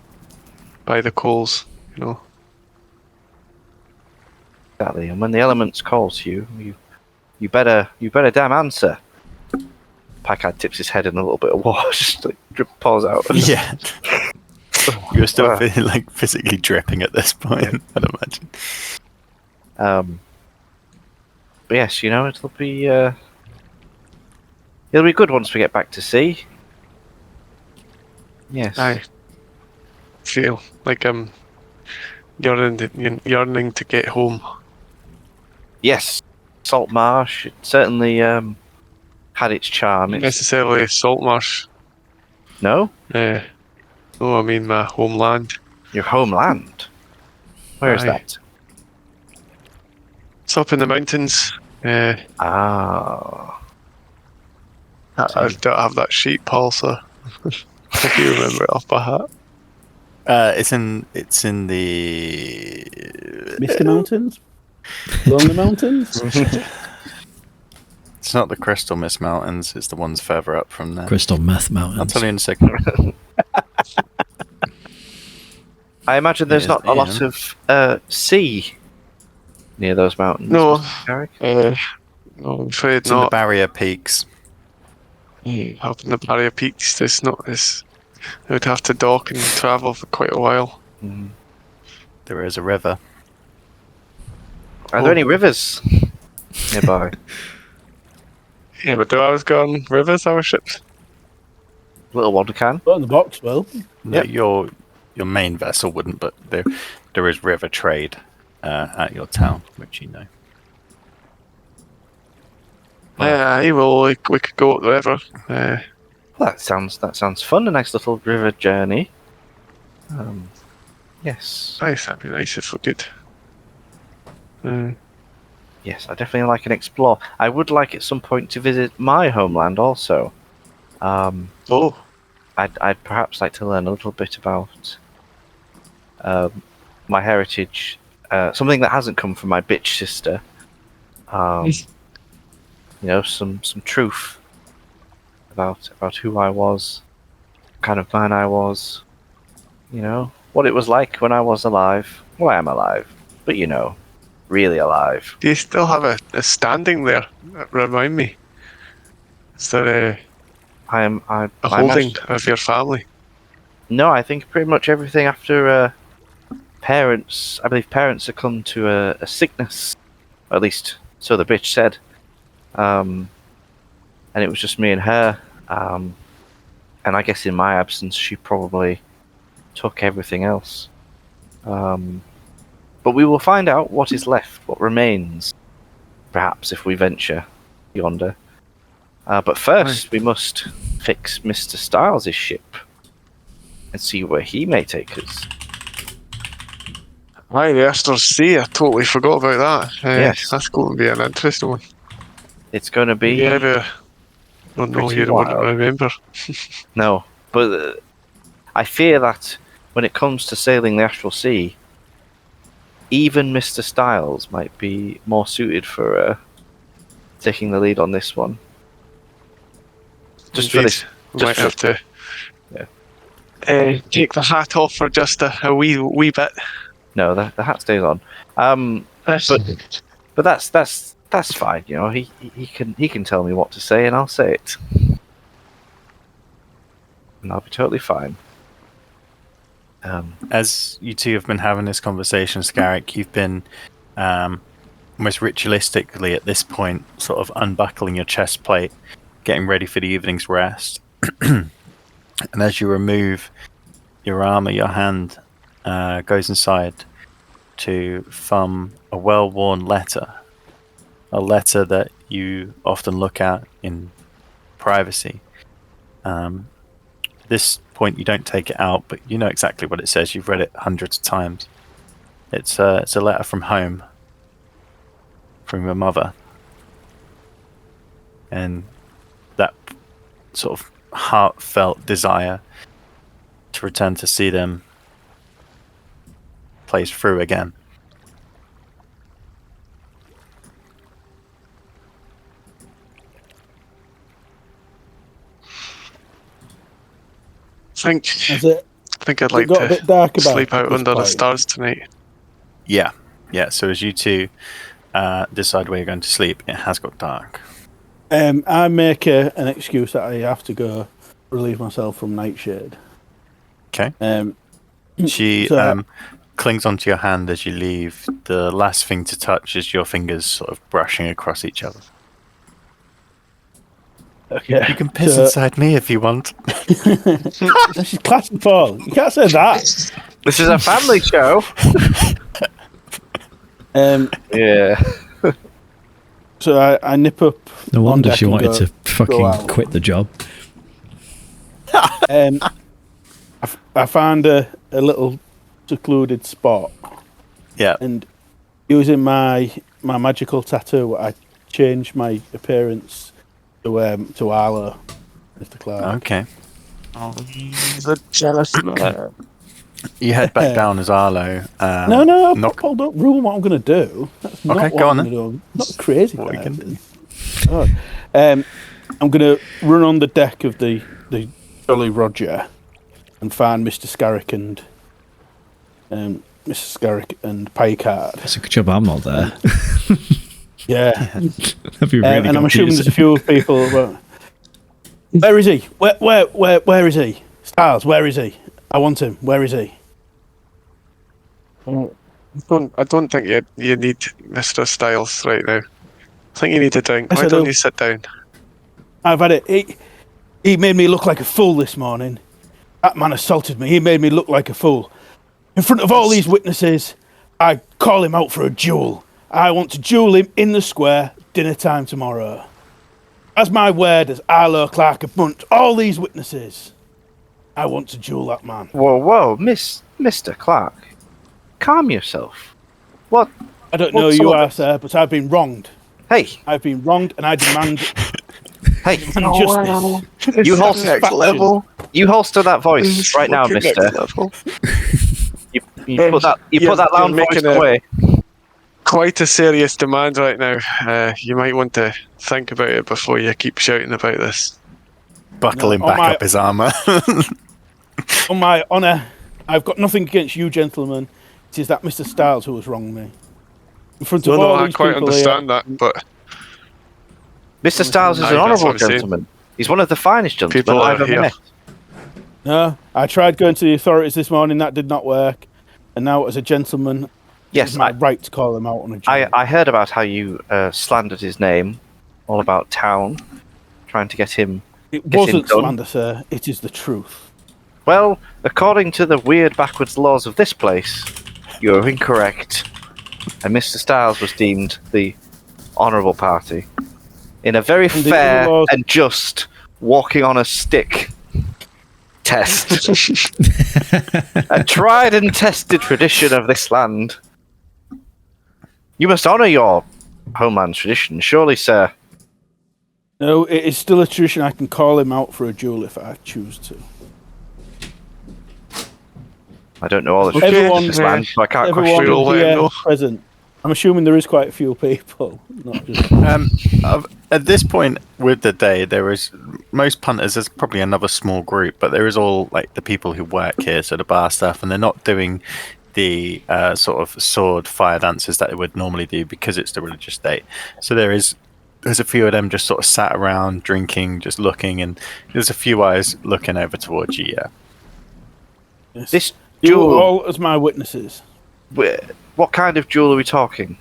by the coals, you know.
exactly. And when the elements call to you, you better damn answer. Packard tips his head in a little bit of water, just like pours out.
Yeah. You're still feeling like physically dripping at this point, I'd imagine.
But yes, it'll be good once we get back to sea. Yes.
I feel like I'm yearning to get home.
Yes. Saltmarsh, it certainly had its charm.
Not necessarily Saltmarsh.
No?
No, I mean my homeland.
Your homeland? Where is
Aye.
that?
It's up in the mountains.
Ah.
I don't have that sheet, Paul, so if you remember it off by heart.
It's in the
Misty Mountains? Lonely Mountains?
It's not the Crystal Mist Mountains. It's the ones further up from there.
Crystal Meth
I'll
Mountains.
tell you in a second.
I imagine there's
Yes,
not a lot of sea near those mountains.
No.
Eric?
No, I'm afraid
It's in the
not.
Barrier Peaks.
Up in the barrier peaks, it's not as. I would have to dock and travel for quite a while.
Mm.
There is a river.
Are there any rivers nearby?
Yeah, but do I was going rivers, our ships?
Little one can.
Put in the box, Will.
No,
Yep.
your main vessel wouldn't, but there is river trade at your town, which you know.
Well, we could go up the river.
Well, that sounds fun. A nice little river journey. Yes.
Nice, that'd be nice if we could.
Yes, I definitely like an explore. I would like at some point to visit my homeland also.
Oh,
I'd perhaps like to learn a little bit about my heritage, something that hasn't come from my bitch sister. You know, some truth about who I was, what kind of man I was. You know, what it was like when I was alive. Well, I am alive, but you know, really alive.
do you still have a standing there? Remind me. Is there
I
a
imagine-
holding of your family?
No, I think pretty much everything after parents. I believe parents succumbed to a sickness, or at least so the bitch said. And it was just me and her. And I guess in my absence, she probably took everything else. But we will find out what is left, what remains, perhaps if we venture yonder. But first, we must fix Mr. Styles' ship and see where he may take us.
Aye, the Esther Sea, I totally forgot about that.
Yes.
That's going to be an interesting one.
It's going to be
Yeah, but I don't know,
pretty
you don't want to
wild.
remember.
no, but I fear that when it comes to sailing the astral sea, even Mr. Styles might be more suited for taking the lead on this one. Just for
Indeed.
this,
We
just
might
for-
have to
Yeah.
take the hat off for just a wee bit.
No, the hat stays on. But that's fine. You know, he can tell me what to say, and I'll say it, and I'll be totally fine.
As you two have been having this conversation, Scarrick, you've been almost ritualistically at this point, sort of unbuckling your chest plate, getting ready for the evening's rest. And as you remove your armor, your hand goes inside to thumb a well-worn letter. A letter that you often look at in privacy. This point you don't take it out, but you know exactly what it says. You've read it hundreds of times. It's a letter from home, from your mother, and that sort of heartfelt desire to return to see them plays through again.
I
That's it.
think I'd
It
like
got a bit
to
dark about
sleep out
this
under the
point.
stars tonight.
Yeah. So as you two decide where you're going to sleep, it has got dark.
I make an excuse that I have to go relieve myself from Nightshade.
Okay.
Um,
She
So-
clings onto your hand as you leave. The last thing to touch is your fingers sort of brushing across each other.
okay.
You can piss
So-
inside me if you want.
She's classic Paul. You can't say that.
This is a family show. Yeah.
So I nip up.
No
on
wonder
deck
she
and
wanted
go-
to
go
fucking
out.
quit the job.
I found a little secluded spot,
Yeah.
and using my magical tattoo, I changed my appearance to Arlo, Mr. Clark.
Okay.
The jealous man.
You head back down as Arlo.
No,
knock-
Paul, don't ruin what I'm going to do. That's not
Okay,
what
go
I'm
on
going to do. I'm not crazy.
What are you
person. God. I'm going to run on the deck of the Jolly Roger and find Mr. Scarrick and Mr. Scarrick and Paycard.
It's a good job I'm not there.
Yeah,
That'd be really
and I'm assuming there's a
confusing.
few people. Well, Where is he? Where is he? Styles, where is he? I want him. Where is he?
I don't think you need Mr. Styles right now. I think you need a drink.
Yes,
Why
I
don't
do.
you sit down?
I've had it. He made me look like a fool this morning. That man assaulted me. He made me look like a fool. In front of all these witnesses, I call him out for a duel. I want to duel him in the square, dinner time tomorrow. As my word as Arlo Clark amongst all these witnesses, I want to duel that man.
Whoa, Mr. Clark. Calm yourself. What?
I don't know who you are, sir, but I've been wronged.
Hey,
I've been wronged, and I demand
hey,
justice.
you holster
next level.
You holster that voice right now,
Fucking next
mister.
level.
You put that loud voice
making
away.
Quite a serious demand right now. You might want to think about it before you keep shouting about this.
Buckle him
on
back
my-
up his armour.
On my honour, I've got nothing against you, gentlemen. It is that Mr. Styles who has wronged me. In front of all
I
these
quite
people
understand
here,
that, but
Mr. Styles is
Aye,
an
that's
honourable
what I'm saying.
gentleman. He's one of the finest gentlemen
People
I've
are
ever
here.
met.
No, I tried going to the authorities this morning. That did not work. And now, as a gentleman,
Yes,
it's my right to call them out on a duel.
I heard about how you slandered his name, all about town, trying to get him.
It
get him
wasn't
done.
slander, sir. It is the truth.
Well, according to the weird backwards laws of this place, you are incorrect. And Mr. Styles was deemed the honourable party in a very
And the
fair
other laws-
and just walking on a stick test. A tried and tested tradition of this land. You must honour your homeland's tradition, surely, sir.
No, it is still a tradition. I can call him out for a duel if I choose to.
I don't know all the
Okay,
traditions of
everyone-
this land, so I can't
Everyone
question
We'll let him
here
know.
present. I'm assuming there is quite a few people, not just.
At this point with the day, there is most punters. There's probably another small group, but there is all like the people who work here, so the bar staff, and they're not doing the sort of sword fire dances that they would normally do because it's the religious day. So there's a few of them just sort of sat around drinking, just looking, and there's a few eyes looking over towards you. Yeah.
Yes.
this
You
duel.
all as my witnesses.
What kind of duel are we talking?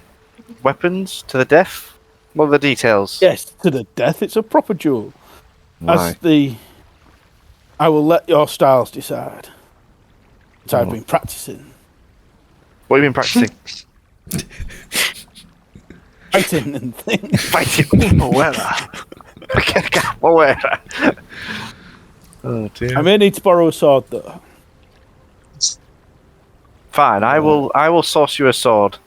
Weapons to the death? What are the details?
Yes, to the death. It's a proper duel.
Why?
I will let your styles decide. But I've
Oh.
been practicing.
What have you been practicing?
Fighting and things.
Fighting. Oh dear.
I may need to borrow a sword though.
Fine, I will source you a sword,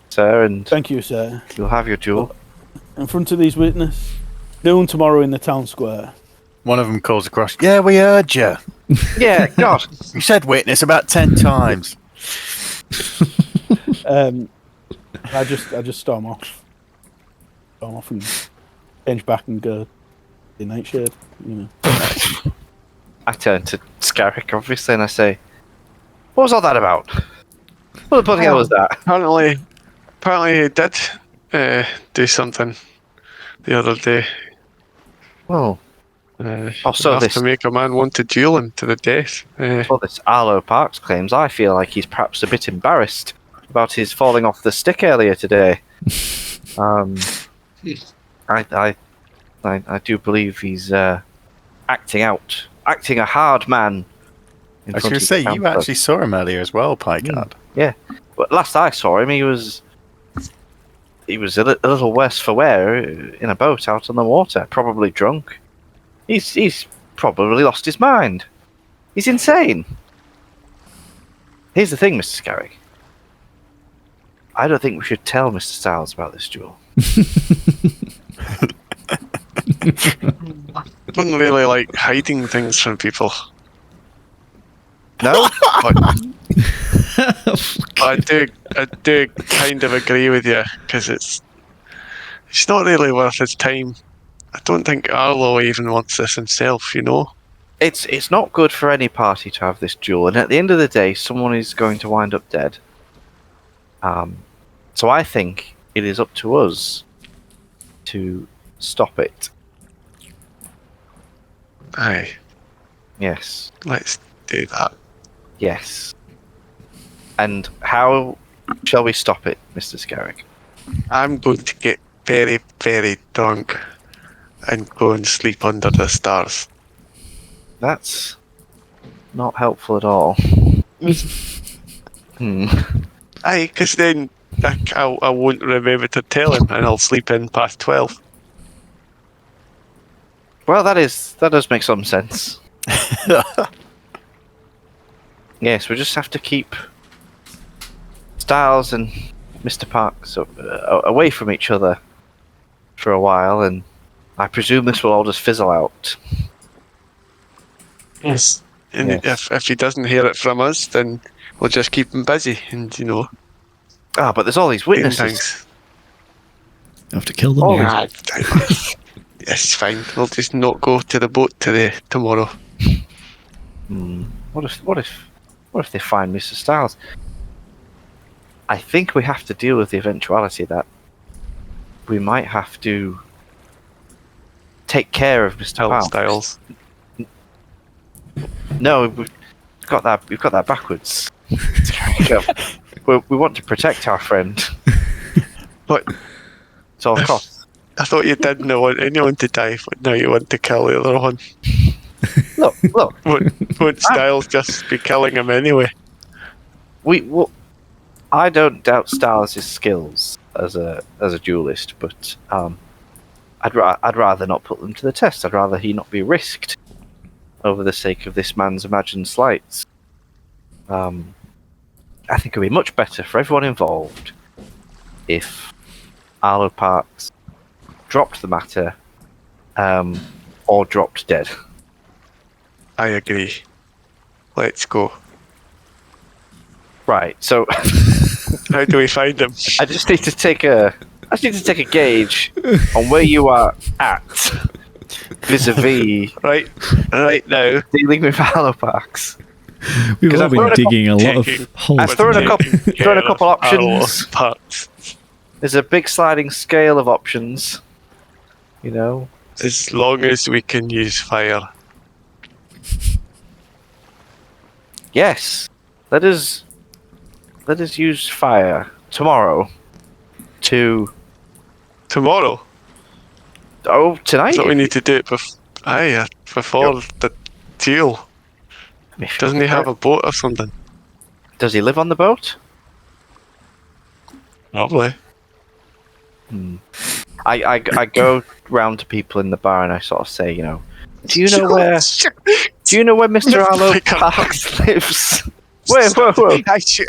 sir, and
Thank you, sir.
you'll have your duel.
In front of these witnesses. Noon tomorrow in the town square.
One of them calls across. Yeah, we heard you.
Yeah, God.
You said witness about 10 times.
I just storm off. Storm off and change back and go the nightshade. You know.
I turn to Scarrick, obviously, and I say, "What was all that about? What the bloody hell was that?"
Apparently he did do something the other day.
Well, Also
enough
this-
to make a man want to duel him to the death.
for this Arlo Parks claims, I feel like he's perhaps a bit embarrassed about his falling off the stick earlier today. I do believe he's acting a hard man.
I was going to say, you actually saw him earlier as well, Picard.
Yeah, but last I saw him, he was a little worse for wear in a boat out on the water, probably drunk. He's probably lost his mind. He's insane. Here's the thing, Mr. Scarrick. I don't think we should tell Mr. Styles about this duel.
I don't really like hiding things from people.
No?
I do kind of agree with you because it's not really worth his time. I don't think Arlo even wants this himself, you know.
It's not good for any party to have this duel, and at the end of the day, someone is going to wind up dead. So I think it is up to us to stop it.
Aye,
Yes.
let's do that.
Yes. And how shall we stop it, Mr. Scarrick?
I'm going to get very, very drunk and go and sleep under the stars.
That's not helpful at all. Hmm.
Aye, because then I won't remember to tell him, and I'll sleep in past 12.
Well, that does make some sense. Yes, we just have to keep Styles and Mr. Parks away from each other for a while, and I presume this will all just fizzle out.
Yes. And
Yes.
if he doesn't hear it from us, then we'll just keep him busy and, doing
But there's all these witnesses.
things.
Have to kill them
Oh,
all.
Yeah, it's fine. We'll just not go to the boat tomorrow.
What if they find Mr. Styles? I think we have to deal with the eventuality that we might have to take care of Mr. Parks.
Styles.
No, we've got that backwards. we want to protect our friend.
But
So of course,
I thought you didn't want anyone to die, but now you want to kill the other one.
look,
Won't Styles just be killing him anyway?
I don't doubt Styles' skills as a duelist, but I'd rather not put them to the test. I'd rather he not be risked over the sake of this man's imagined slights. I think it would be much better for everyone involved if Arlo Parks dropped the matter, or dropped dead.
I agree. Let's go.
Right. So
How do we find him?
I just need to take a gauge on where you are at vis-a-vis
Right now.
dealing with Halopax.
We've
'Cause
all
I've
been
thrown a
digging a lot of
taking-
holes.
I've thrown a
today.
couple options.
Parts.
There's a big sliding scale of options. You know,
As long as we can use fire.
yes. Let us use fire tomorrow to
Tomorrow.
tonight.
So we need to do it before the deal. Doesn't he have a boat or something?
Does he live on the boat?
Probably.
I go round to people in the bar and I sort of say, you know, do you know where Mr. Arlo Parks lives? Whoa.
I should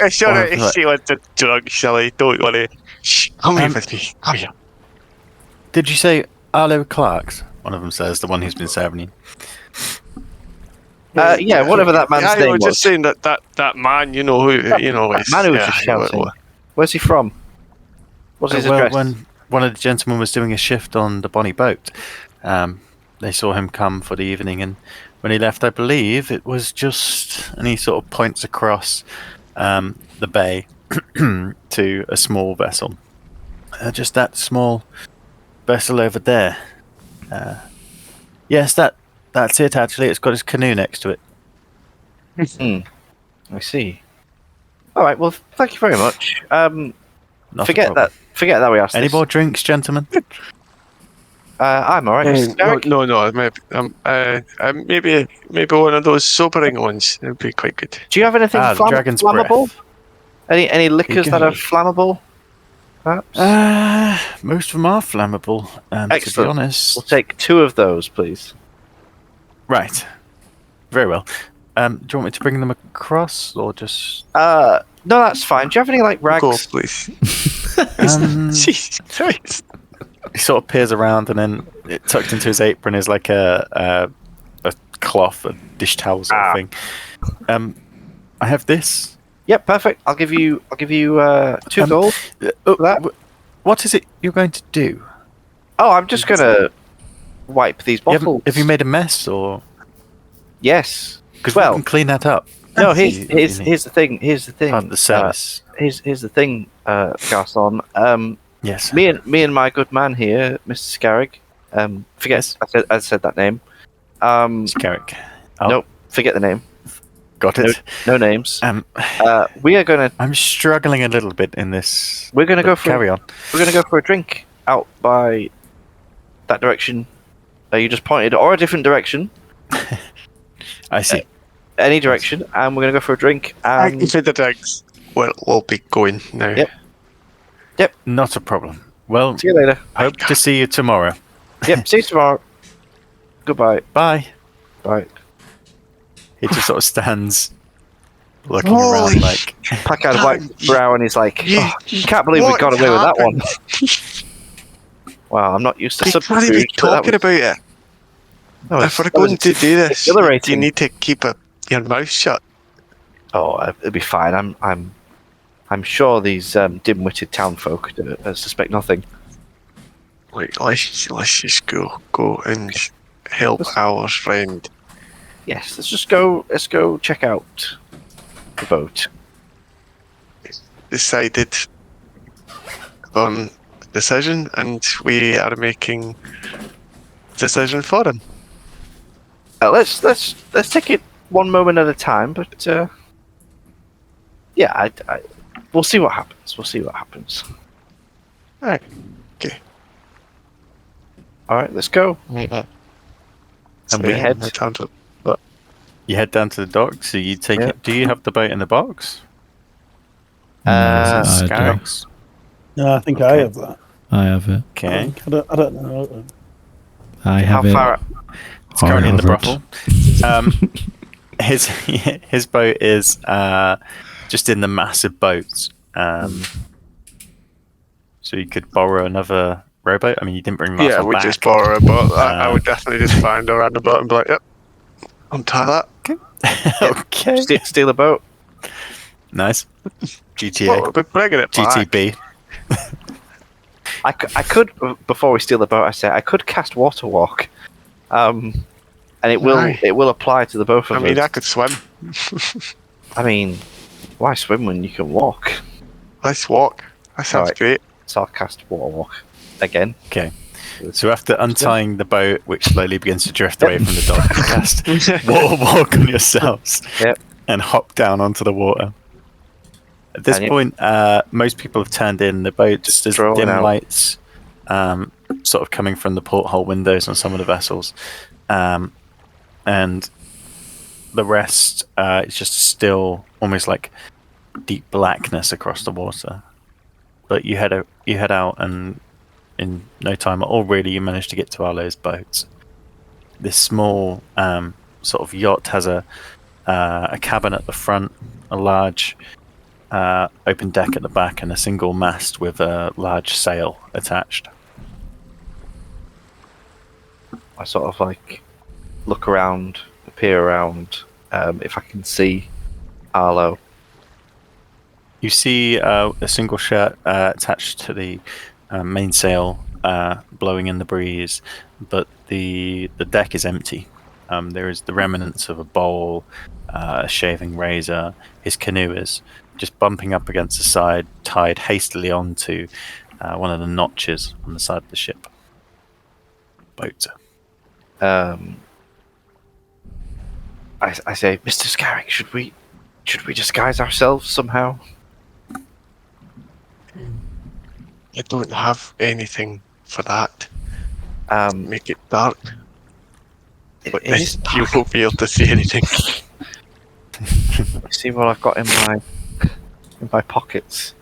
What?
she went to drunk, Shelley. Don't worry. Shh, come here with me. Come here.
Did you say Arlo Clarks? One of them says, the one who's been serving you.
Yeah, whatever that man's
I
name
was
was.
just saying that man, who
That
is,
man who was just shouting. Where's he from? What's his
Well,
address?
when one of the gentlemen was doing a shift on the Bonnie boat, they saw him come for the evening, and when he left, I believe it was just, and he sort of points across the bay to a small vessel. Just that small vessel over there. Yes, that's it. Actually, it's got his canoe next to it.
I see. All right. Well, thank you very much.
Not a
Forget
problem.
that we asked.
Any
this.
more drinks, gentlemen?
I'm all right. Mr. Garrick.
No. Maybe one of those sobering ones. It'd be quite good.
Do you have anything
The dragon's
flammable?
breath.
Any liquors
You
that
go.
are flammable? Perhaps.
Most of them are flammable. To be
Excellent.
honest,
We'll take 2 of those, please.
right. Very well. Do you want me to bring them across, or just?
No, that's fine. Do you have any like rags?
Go, please. Jesus Christ.
He sort of peers around, and then it tucked into his apron is like a cloth, a dish towel sort of thing. I have this.
Yep, perfect. I'll give you 2 gold. that?
What is it you're going to do?
Oh, I'm just gonna wipe these bottles.
Have you made a mess, or?
Yes.
Because we
Well,
can clean that up.
no.
You-
Here's
you
here's the thing. Here's the thing.
Pardon the service.
Here's the thing, Garçon.
Yes.
Me and my good man here, Mr. Scarrig. Forget I said that name.
Scarrick. Oh,
Nope. Forget the name.
got it.
No names.
Um,
We are gonna.
I'm struggling a little bit in this.
We're gonna
but
go for.
carry on.
We're gonna go for a drink out by that direction. You just pointed, or a different direction.
I see.
Any direction, and we're gonna go for a drink.
Thank
And
you for the drinks. We'll be going now.
Yep.
Not a problem. Well,
see you later.
hope to see you tomorrow.
Yep. See you tomorrow. Goodbye.
Bye.
Bye.
He just sort of stands looking
Holy
around like.
Packard wipes brow and he's like,
You-
can't believe we
what
got away with that one.
happened?
Wow, I'm not used to
You can't even
subterfuge. but that
talking
was-
about it.
no,
If we're
that was
going to do this, you
exhilarating.
need to keep your mouth shut.
Oh, it'll be fine. I'm sure these dim-witted townfolk suspect nothing.
Like, let's just go and help our friend.
Yes, let's just go. Let's go check out the boat.
Decided on decision, and we are making decision for him.
Let's take it one moment at a time. But yeah, we'll see what happens. We'll see what happens.
Alright. Okay.
All right, let's go.
So,
we head-
no time to-
You head down to the docks, so you take
Yeah.
it. Do you have the boat in the box?
I do.
Scarrick's.
No, I think I
Okay.
have that.
I have it.
Okay.
I don't know.
I
How
have it.
far?
It's currently in the
over it.
brothel. His boat is just in the massive boats. So you could borrow another rowboat. I mean, you didn't bring that
Yeah,
one
we
back.
just borrow a boat. I would definitely just find her around the boat and be like, yep, untie that.
Okay.
Steal a boat.
Nice. GTA.
Well, we're bringing it back.
GTB.
I could before we steal the boat. I say I could cast water walk, and it will
Aye.
apply to the both of
I mean,
us.
I could swim.
I mean, why swim when you can walk?
Let's walk. That sounds
Alright.
great.
So I'll cast water walk again.
Okay. So after untying the boat, which slowly begins to drift away from the dock, you cast water walk on yourselves
Yep.
and hop down onto the water. At this
And you-
point, most people have turned in the boats. There's
throwing
dim
out.
lights sort of coming from the porthole windows on some of the vessels. And the rest is just still almost like deep blackness across the water. But you head out, and in no time at all, really, you manage to get to Arlo's boat. This small sort of yacht has a cabin at the front, a large open deck at the back, and a single mast with a large sail attached.
I sort of like look around, peer around, if I can see Arlo.
You see a single shirt attached to the main sail, blowing in the breeze, but the deck is empty. There is the remnants of a bowl, a shaving razor. His canoe is just bumping up against the side, tied hastily onto one of the notches on the side of the ship. Boat.
I say, Mr. Scarrick, should we disguise ourselves somehow?
I don't have anything for that. Make it dark. But
It is
then you won't be able to see anything.
See what I've got in my pockets.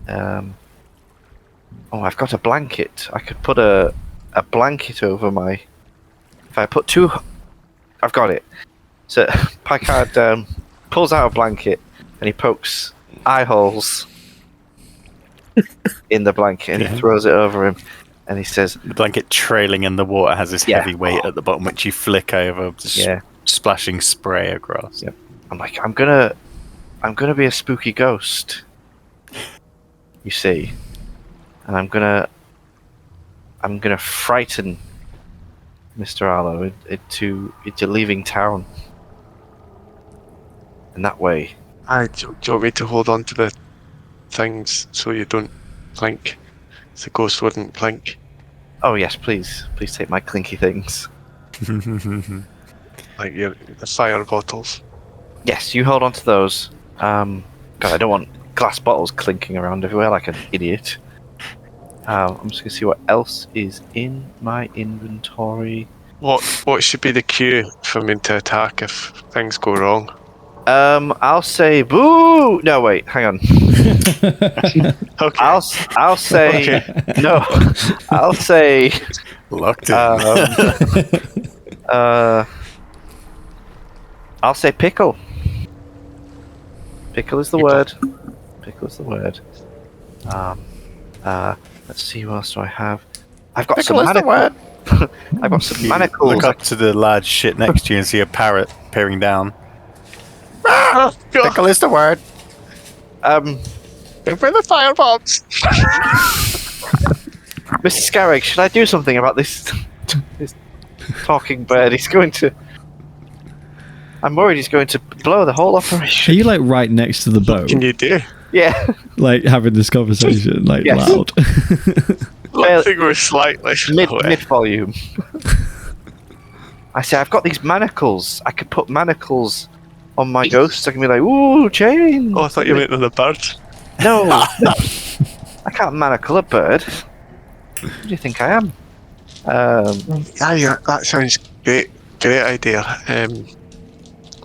Oh, I've got a blanket. I could put a blanket over my. If I put two, I've got it. So Packard pulls out a blanket and he pokes eye holes in the blanket and he throws it over him, and he says,
The blanket trailing in the water has this
Yeah.
heavy weight at the bottom, which you flick over, just
"Yeah."
splashing spray across.
Yep. I'm like, I'm gonna be a spooky ghost. You see, and I'm gonna frighten Mr. Arlo into leaving town. And that way,
Do you want me to hold on to the things so you don't clink? So the ghost wouldn't clink.
Oh yes, please take my clinky things.
Like the fire bottles.
Yes, you hold on to those. God, I don't want glass bottles clinking around everywhere like an idiot. I'm just gonna see what else is in my inventory.
What should be the cue for me to attack if things go wrong?
I'll say boo. No, wait, hang on.
Okay.
I'll say
Okay.
no. I'll say
Locked in.
I'll say pickle. Pickle is the word. Pickle is the word. Let's see what else do I have. I've got some manacles. I've got some manacles.
Look up to the large shit next to you and see a parrot peering down.
Oh, God.
Pickle is the word.
Where the fire bombs?
Mr. Scarrick, should I do something about this talking bird? He's going to. I'm worried he's going to blow the whole
Are
operation.
you like right next to the boat,
Can you do?
Yeah.
like having this conversation, like
Yes.
loud?
I think we're slightly
Mid volume. I say I've got these manacles. I could put manacles on my ghosts. I can be like, ooh, chain.
Oh, I thought you meant on the bird.
No, I can't manacle a bird. Who do you think I am?
Yeah, that sounds great. Great idea.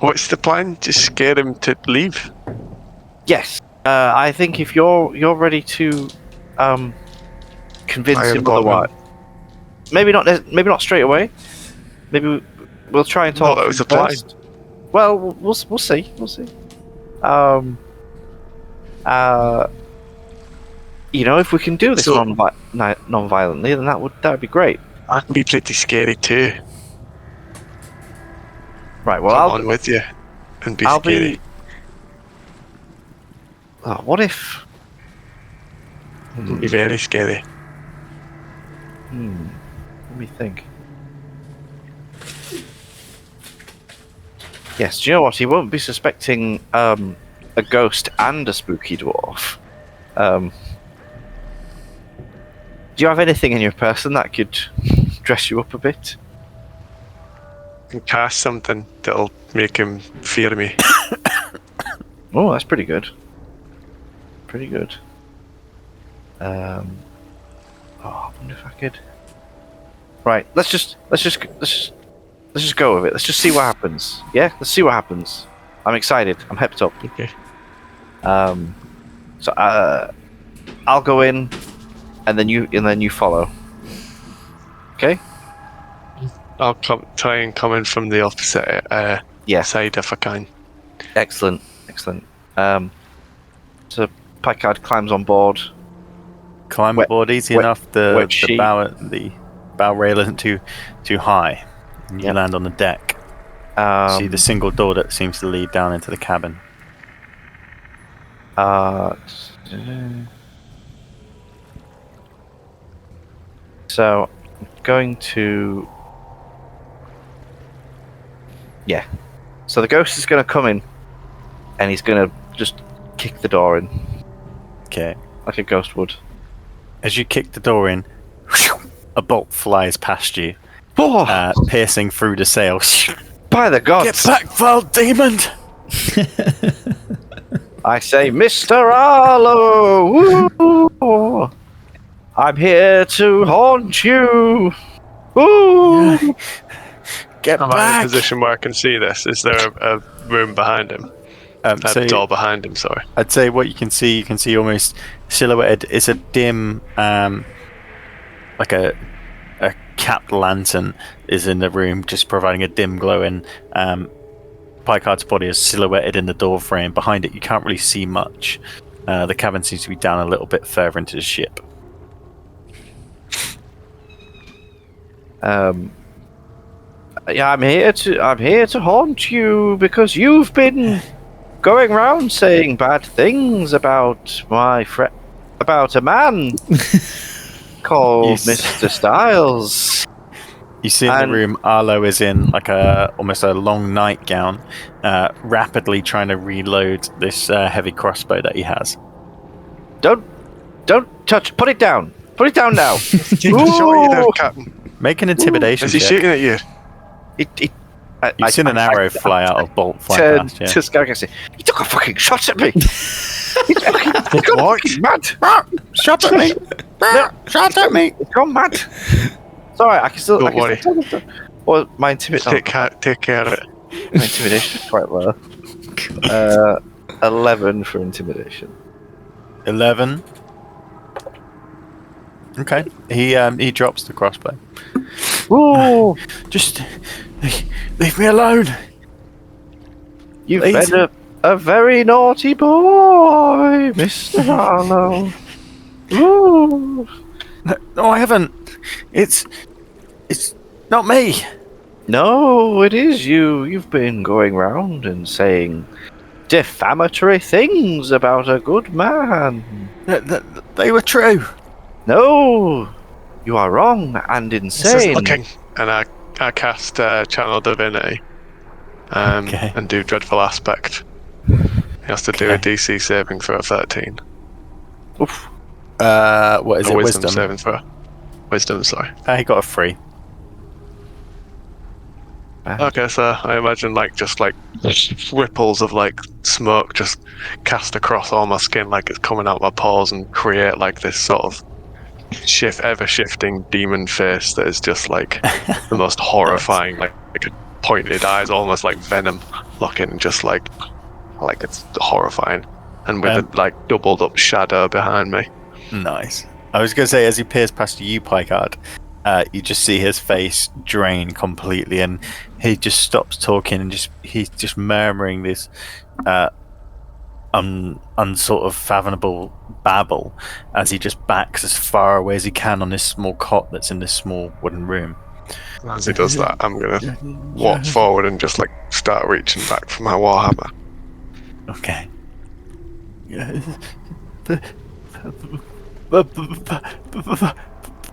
What's the plan? Just scare him to leave?
Yes. I think if you're ready to convince
I am
him otherwise, maybe not straight away. Maybe we'll try and talk.
No, that was
to
the
him
plan.
first. Well, we'll see. We'll see. If we can do this
So-
non-violently, then that would be great.
I can be pretty scary too.
Right. Well,
Come on with you and be
I'll
scary.
be. Oh, what if?
Be very scary.
Let me think. Yes. Do you know what? He won't be suspecting a ghost and a spooky dwarf. Do you have anything in your person that could dress you up a bit?
I can cast something that'll make him fear me.
Oh, that's pretty good. Pretty good. I wonder if I could. Right, let's just go with it. Let's just see what happens. Yeah, let's see what happens. I'm excited. I'm hyped up.
Okay.
So I'll go in, and then you follow. Okay.
I'll try and come in from the opposite
Yeah.
side if I can.
Excellent. So Picard climbs on board.
Climb
Wet-
aboard easy
wet-
enough.
wet
The
sheet.
bow rail isn't too high. And you
Yep.
land on the deck. See the single door that seems to lead down into the cabin.
So, I'm going to. Yeah. So the ghost is going to come in, and he's going to just kick the door in
Okay.
like a ghost would.
As you kick the door in, a bolt flies past you,
Oh,
piercing through the sail.
by the gods!
Get back, foul demon!
I say, Mr. Arlo! Woo! I'm here to haunt you! Woo!
Get
Am I in a
back!
position where I can see this? Is there a room behind him? A door behind him, sorry.
I'd say what you can see almost silhouetted. It's a dim, like a capped lantern is in the room, just providing a dim glow. And Picard's body is silhouetted in the door frame. Behind it, you can't really see much. The cabin seems to be down a little bit further into the ship.
Yeah, I'm here to haunt you because you've been going around saying bad things about about a man called
Yes.
Mr. Styles.
You see in
And-
the room, Arlo is in like almost a long nightgown, rapidly trying to reload this heavy crossbow that he has.
Don't touch. Put it down. Put it down now.
He's shooting you there, Captain.
Make an intimidation
Is he
check.
shooting at you?
You've seen an arrow fly out of Bolt fly
Turn
past, yeah.
to Skag and say, "He took a fucking shot at me. He's mad.
Shot at me! Shot at me!
He's gone mad." Sorry, I can still.
Don't worry.
Well, my intimidation.
Take care of it.
My intimidation is quite low. 11 for intimidation.
11. Okay. He drops the crossbow.
Ooh,
Just leave me alone.
you've
Please.
been a very naughty boy, Mr. Harlow. Ooh.
No, I haven't. It's not me.
No, it is you. You've been going round and saying defamatory things about a good man.
They were true.
No, you are wrong and insane.
Okay. And I cast Channel Divinity
Okay.
and do Dreadful Aspect. He has to do a
Okay.
DC saving throw of 13.
Oof.
What is
A
it?
wisdom
Wisdom.
saving throw. Wisdom, sorry.
He got a 3.
Okay, so I imagine just ripples of smoke just cast across all my skin like it's coming out my pores and create this sort of ever shifting demon face that is just the most horrifying, like pointed eyes, almost like venom looking, just like it's horrifying, and with a doubled up shadow behind me.
Nice. I was going to say, as he peers past you, Picard, you just see his face drain completely, and he just stops talking, and he's just murmuring this unsort of fathomable babble as he just backs as far away as he can on this small cot that's in this small wooden room.
As he does that, I'm gonna walk forward and just start reaching back for my warhammer.
Okay.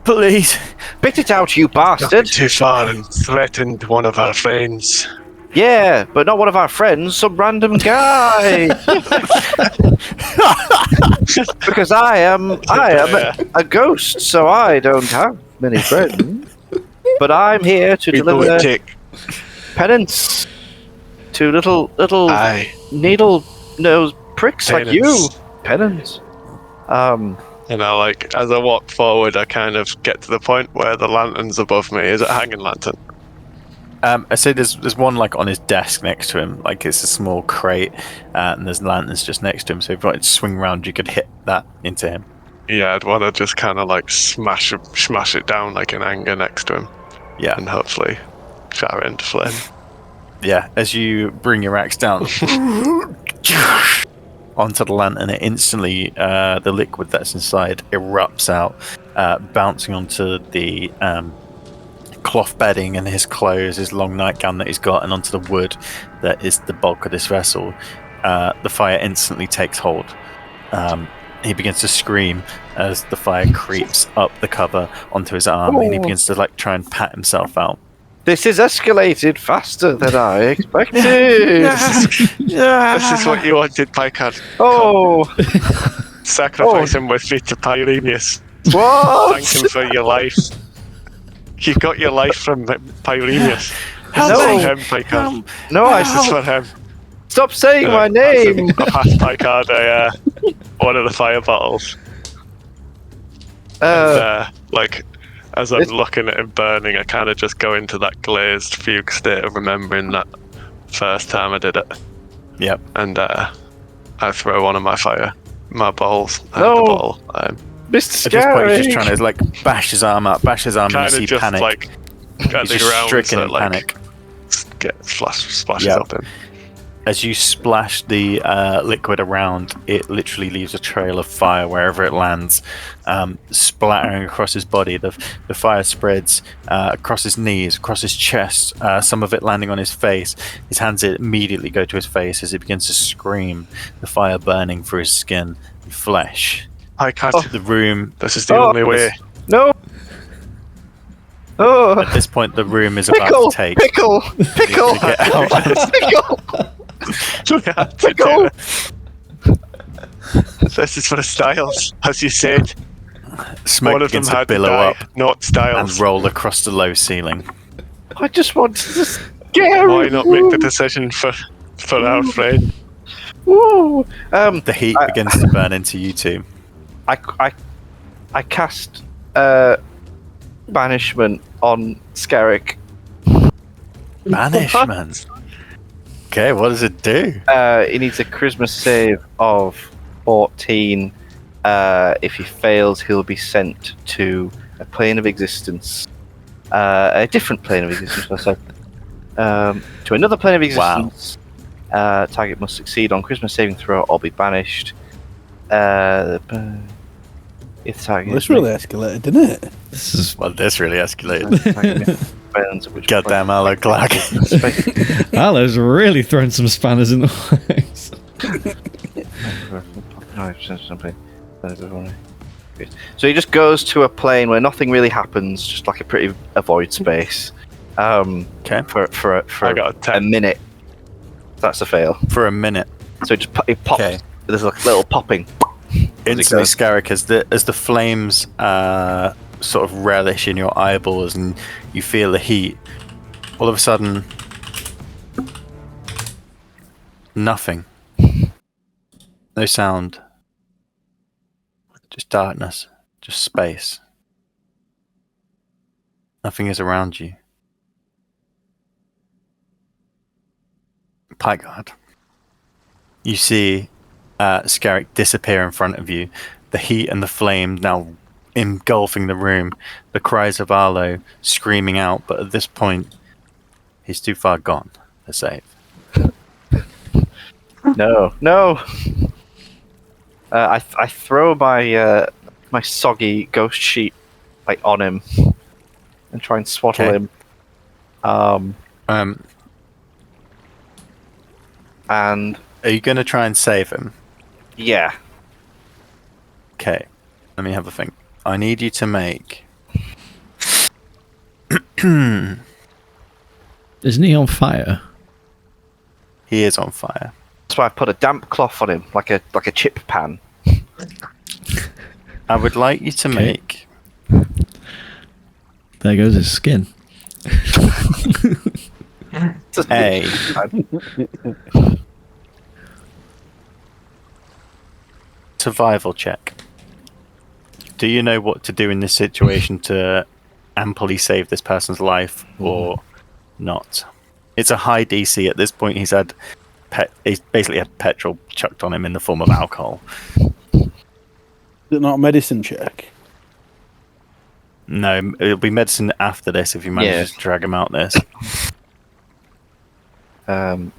Please.
Spit it out, you
Not
bastard!
too far and threatened one of our friends.
Yeah, but not one of our friends, some random guy. Because I am a ghost, so I don't have many friends. But I'm here to deliver penance to little
Aye.
needle nose pricks like you.
Penance.
Penance.
And I as I walk forward, I kind of get to the point where the lantern's above me. Is it a hanging lantern?
I say there's one on his desk next to him, it's a small crate, and there's lanterns just next to him. So if you wanted to swing around, you could hit that into him.
Yeah, I'd want to just kind of smash it down in anger next to him,
Yeah,
and hopefully shatter it into flame.
yeah. As you bring your axe down onto the lantern, it instantly the liquid that's inside erupts out, bouncing onto the cloth bedding and his clothes, his long nightgown that he's got, and onto the wood that is the bulk of this vessel. The fire instantly takes hold. He begins to scream as the fire creeps up the cover onto his arm, and he begins to try and pat himself out.
This is escalated faster than I expected.
This is what you wanted, Picard.
Oh,
Sacrifice him with me to Pyreneus.
what?
Thank him for your life. You got your life from Pyreneus.
Help
This is
me.
for him, Picard.
No,
This is for him.
stop saying my name.
I passed Picard one of the fire bottles. As I'm looking at him burning, I kind of just go into that glazed fugue state of remembering that first time I did it.
Yep.
And I throw one of my balls at
No.
the bottle.
Mr.
At this point, he's just
Scary.
trying to bash his arm up, and
Kind
you
of
see
just
panic.
at
He's
the
just
ground
stricken
so
in panic.
splashes
Yeah.
up him.
As you splash the liquid around, it literally leaves a trail of fire wherever it lands, splattering across his body. The fire spreads across his knees, across his chest, some of it landing on his face. His hands immediately go to his face as he begins to scream, the fire burning through his skin and flesh.
I can't.
The room,
This is the only way.
No. Oh,
at this point, the room is about
pickle,
to take.
pickle, pickle,
to get out.
pickle.
This is for the styles, as you said.
Smoke
One of them
begins to
had to
billow
die,
up
not
and
Styles.
roll across the low ceiling.
I just want to scare
Why not make the decision for our friend?
Woo!
The heat begins to burn into you two.
I cast banishment on Skerrick.
Banishment. Okay, what does it do?
He needs a charisma save of 14. If he fails, he'll be sent to a plane of existence. A different plane of existence, I said. To another plane of existence. Target must succeed on charisma saving throw or be banished. If target
This really escalated, didn't it?
This is
Well, this really escalated.
which
Goddamn Aloe Clark.
Aloe's really throwing some spanners in the works.
So he just goes to a plane where nothing really happens, just like a pretty avoid space.
Okay.
For
I got a 10.
a minute. That's a fail.
For a minute.
So it pops.
Okay.
There's like a little popping.
Instantly, Scarrick, as the flames sort of relish in your eyeballs and you feel the heat, all of a sudden, nothing. No sound. Just darkness. Just space. Nothing is around you. Pike Guard. You see Scarrick disappear in front of you. The heat and the flame now engulfing the room. The cries of Arlo screaming out, but at this point, he's too far gone to save.
No. I throw my my soggy ghost sheet like on him and try and swaddle him. And
are you going to try and save him?
Yeah.
Okay, let me have a think. I need you to make.
Isn't he on fire?
He is on fire.
That's why I put a damp cloth on him, like a chip pan.
I would like you to make.
There goes his skin.
A survival check. Do you know what to do in this situation to amply save this person's life or not? It's a high DC at this point. He's basically had petrol chucked on him in the form of alcohol.
Is it not a medicine check?
No, it'll be medicine after this if you manage to drag him out this.
I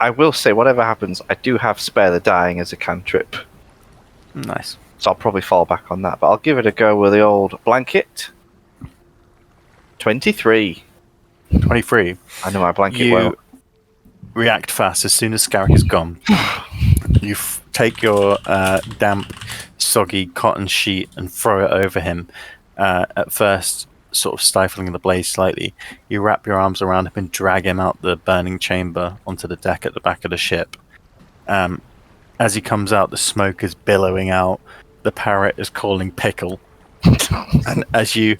will say, whatever happens, I do have Spare the Dying as a cantrip.
Nice.
So I'll probably fall back on that. But I'll give it a go with the old blanket. 23.
23.
I know my blanket
You
well.
react fast as soon as Scarrick is gone. You take your damp, soggy cotton sheet and throw it over him. At first, sort of stifling the blaze slightly. You wrap your arms around him and drag him out the burning chamber onto the deck at the back of the ship. As he comes out, the smoke is billowing out. The parrot is calling pickle. And as you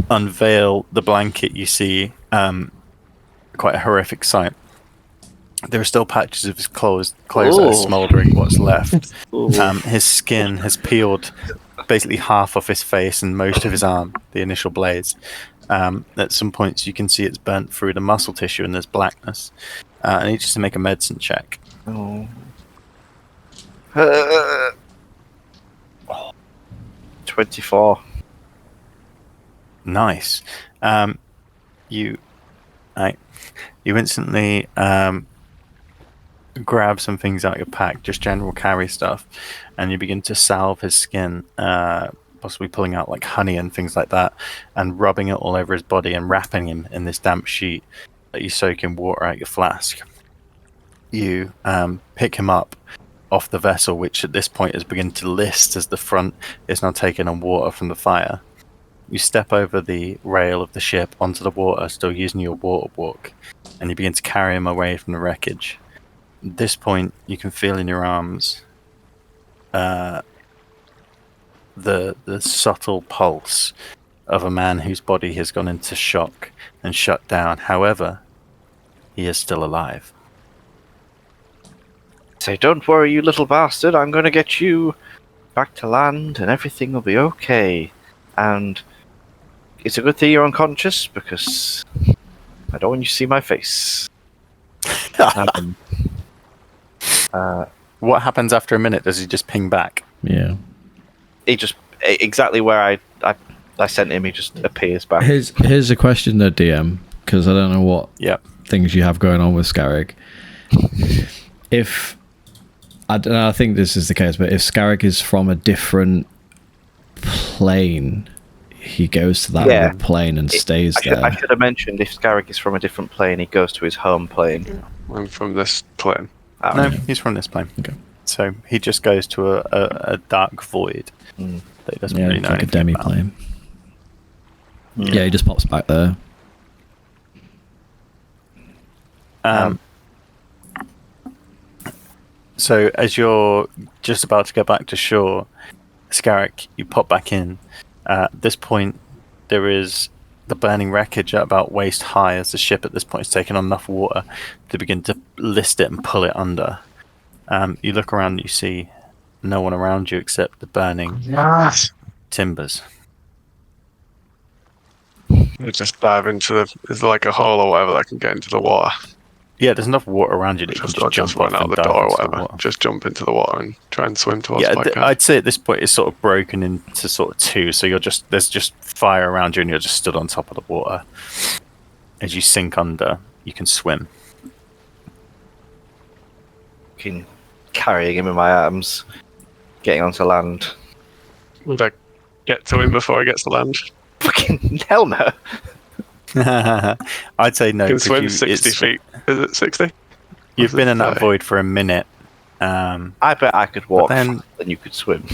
unveil the blanket, you see quite a horrific sight. There are still patches of his clothes that are smouldering what's left. His skin has peeled basically half of his face and most of his arm, the initial blaze. At some points you can see it's burnt through the muscle tissue and there's blackness. I need you to make a medicine check.
24.
Nice. You instantly grab some things out of your pack, just general carry stuff, and you begin to salve his skin, possibly pulling out like honey and things like that, and rubbing it all over his body and wrapping him in this damp sheet that you soak in water out your flask. You pick him up off the vessel, which at this point is beginning to list as the front is now taking on water from the fire. You step over the rail of the ship onto the water, still using your water walk, and you begin to carry him away from the wreckage. At this point, you can feel in your arms the the subtle pulse of a man whose body has gone into shock and shut down. However, he is still alive.
Say, don't worry, you little bastard. I'm going to get you back to land, and everything will be okay. And it's a good thing you're unconscious, because I don't want you to see my face.
What happens after a minute? Does he just ping back?
Yeah.
He just exactly where I sent him. He just appears back.
Here's a question, though, DM, because I don't know what
Yep.
things you have going on with Scarrick. If I don't know, I think this is the case, but if Scarrick is from a different plane, he goes to that other plane and stays there.
I should have mentioned, if Scarrick is from a different plane, he goes to his home plane.
I'm from this plane.
Oh,
No,
okay.
he's from this plane.
Okay.
So he just goes to a dark void that he doesn't
Yeah,
really
it's
know
like a
anything
demi
about.
plane. Yeah, he just pops back there.
So as you're just about to go back to shore, Scarrick, you pop back in. At this point, there is the burning wreckage at about waist high, as the ship at this point has taken on enough water to begin to list it and pull it under. You look around and you see no one around you except the burning timbers.
I just dive into the. Is there like a hole or whatever that I can get into the water?
Yeah, there's enough water around you that you can
Just,
just jump
run
off
out
and
the
dive
door or
into the
whatever.
water.
Just jump into the water and try and swim towards
Yeah,
my car.
I'd say at this point it's sort of broken into sort of two. So there's just fire around you, and you're just stood on top of the water. As you sink under, you can swim.
Fucking carrying him in my arms, getting onto land.
Would I get to him before he gets to land?
Fucking hell no.
I'd say no.
I can
'cause
swim 60 feet. Is it 60?
You've been in that
30?
void for a minute.
I bet I could walk
then-
faster than you could swim.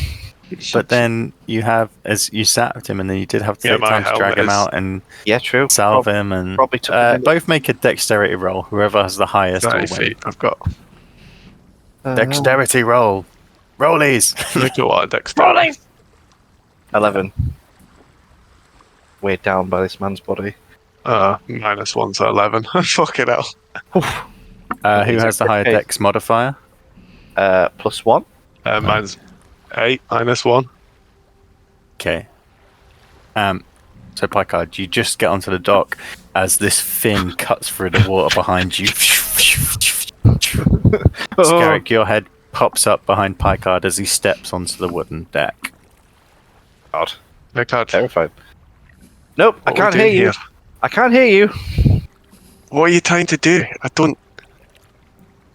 But then you have, as you sat with him, and then you did have to
Yeah,
take
my
time to drag
helmet
him
is-
out and
Yeah, true.
salve him, and
probably took a minute.
both make a dexterity roll. Whoever has the highest will
30
win.
feet. I've got.
Dexterity roll. Rollies.
Look at what a dexterity.
11. Weighed down by this man's body.
-1, so 11. Fucking hell.
Who has the higher
Okay.
dex modifier?
+1.
Mine's 8, -1.
Okay. So Picard, you just get onto the dock as this fin cuts through the water behind you. Scarrick, your head pops up behind Picard as he steps onto the wooden deck.
God.
I can't.
Terrified. Nope, I
What
can't
we
hear
doing
you.
here?
I can't hear you.
What are you trying to do? I don't.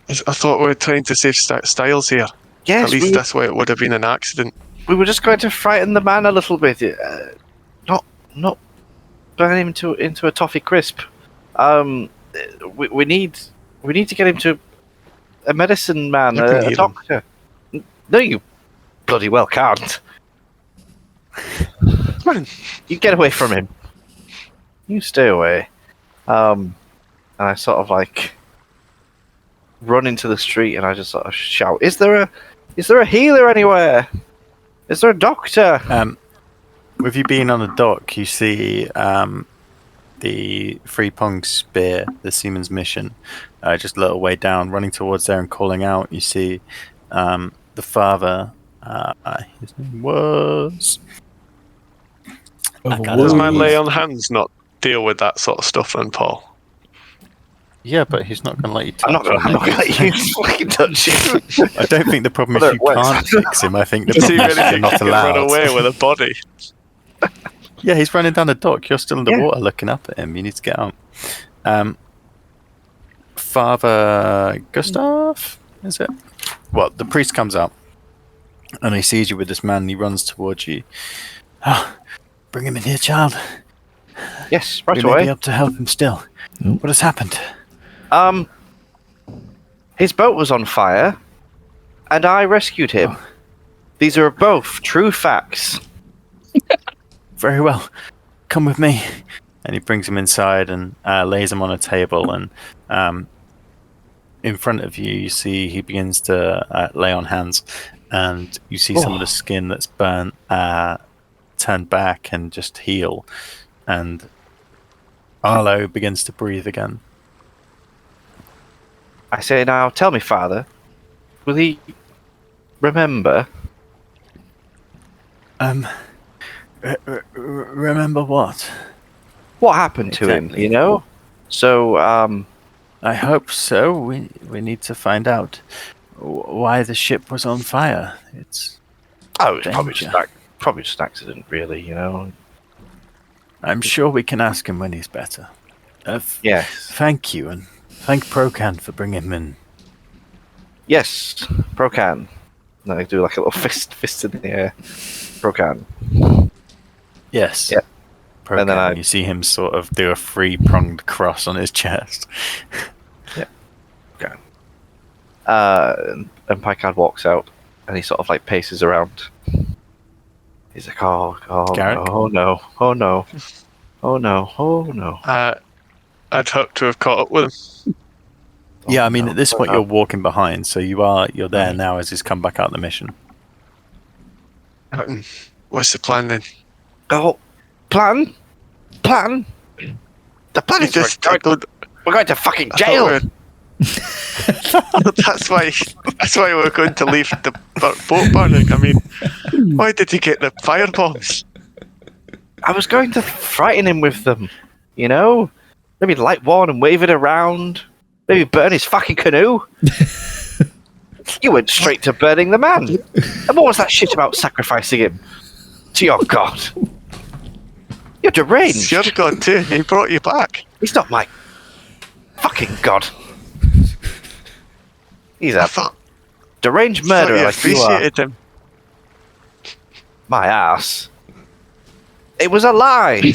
I thought we were trying to save Styles here.
Yes,
At least this way it would have been an accident.
we were just going to frighten the man a little bit. Not burn him into a toffee crisp. We need to get him to a medicine man,
You can
a
heal him.
doctor. No, you bloody well can't.
Come on.
You get away from him. You stay away. And I sort of like run into the street and I just sort of shout, Is there a healer anywhere? Is there a doctor?
With you being on the dock, you see the Three-Pronged Spear, the Seaman's Mission, just a little way down, running towards there and calling out. You see the father, his name was...
Does my lay on hands not deal with that sort of stuff then, Paul?
Yeah, but he's not going to let you touch
I'm not
him.
going to let you fucking touch him.
I don't think the problem is
Well,
you
it works.
can't fix him. I think the
Does he
problem
really
is you're
think he
not
can run
allowed.
away with a body?
Yeah, he's running down the dock. You're still in the
Yeah.
water looking up at him. You need to get out. Father Gustav, is it? Well, the priest comes out and he sees you with this man and he runs towards you. Oh, bring him in here, child.
Yes,
We
right
may be
away.
able to help him still.
Nope.
What has happened?
His boat was on fire, and I rescued him. These are both true facts.
Very well. Come with me. And he brings him inside and lays him on a table. And in front of you, you see he begins to lay on hands. and you see some of the skin that's burnt turn back and just heal, and Arlo begins to breathe again.
I say, now tell me, Father, will he remember?
Remember what?
What happened to him,
Exactly.
you know? So,
I hope so. We need to find out why the ship was on fire. It's
oh, it's
danger.
probably just an accident, really, you know?
I'm sure we can ask him when he's better.
Yes.
Thank you, and thank Procan for bringing him in.
Yes, Procan. No, I do like a little fist in the air. Procan.
Yes.
Yeah.
Procan.
And then
You see him sort of do a three-pronged cross on his chest.
Okay. And Picard walks out, and he sort of like paces around. He's like, oh
Garrick?
no, oh no, oh no, oh no.
I'd hope to have caught up with him.
Yeah,
Oh,
I mean,
no.
at this point
Oh,
you're walking behind, so you're there now as he's come back out of the mission.
What's the plan then?
oh, plan. The plan
You
is
just
we're going to fucking
I thought
jail.
that's why we're going to leave the boat burning. I mean, why did you get the firebombs?
I was going to frighten him with them, you know? Maybe light one and wave it around. Maybe burn his fucking canoe. You went straight to burning the man. And what was that shit about sacrificing him to your god? You're deranged.
It's your god too. He brought you back.
He's not my fucking god. He's
I
a
thought
deranged
you
murderer like you are.
appreciated him.
My ass. It was a lie.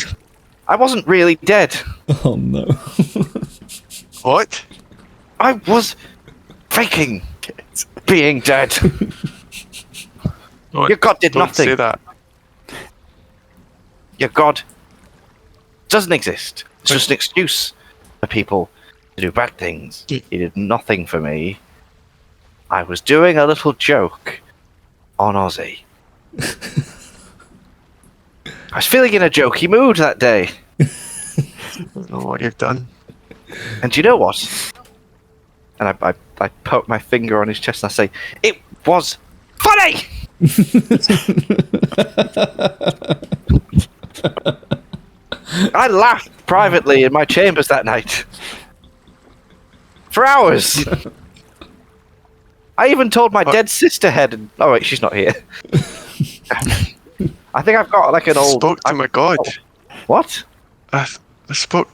I wasn't really dead.
Oh no.
What?
I was faking being dead.
Don't-
Your god did
don't
nothing.
say that.
Your god doesn't exist. It's just an excuse for people to do bad things. He did nothing for me. I was doing a little joke on Ozzy. I was feeling in a jokey mood that day.
I don't know what you've done.
And do you know what? And I poke my finger on his chest and I say, it was funny! I laughed privately in my chambers that night. For hours. I even told my dead sister head. And, oh wait, she's not here. I think I've got like an old.
Spoke to my god.
What?
I spoke.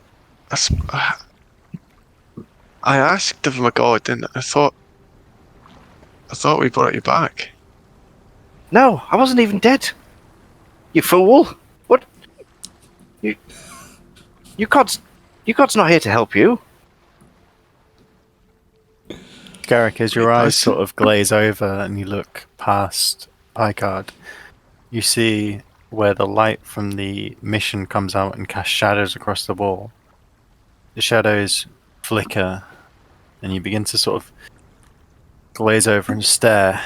I asked of my god, and I thought we brought you back.
No, I wasn't even dead. You fool! What? Your god's not here to help you.
Garrick, as your
It
eyes
does.
sort of glaze over and you look past Picard, you see where the light from the mission comes out and casts shadows across the wall. The shadows flicker, and you begin to sort of glaze over and stare.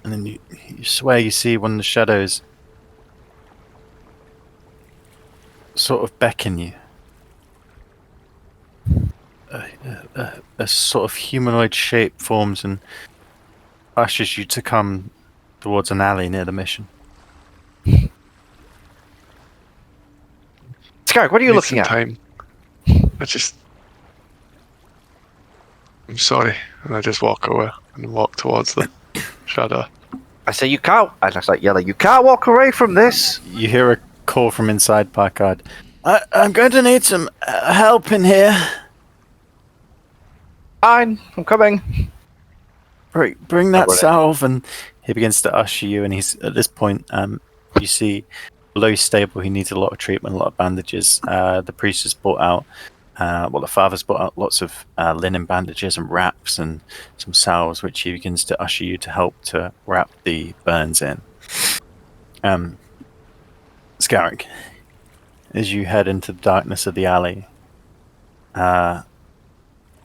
And then you swear you see one of the shadows sort of beckon you. A sort of humanoid shape forms and ushers you to come towards an alley near the mission.
Scarrick, what are you
Need
looking
some
at?
time. I'm sorry, and I just walk away and walk towards the shadow.
I say you can't. And I start yelling, you can't walk away from this.
You hear a call from inside Picard. I'm going to need some help in here.
Fine, I'm coming.
Bring that
I'll run it.
salve, and he begins to usher you. And he's at this point, you see below his stable. He needs a lot of treatment, a lot of bandages. The priest has brought out, the father's brought out lots of linen bandages and wraps and some salves, which he begins to usher you to help to wrap the burns in. Scarrick, as you head into the darkness of the alley,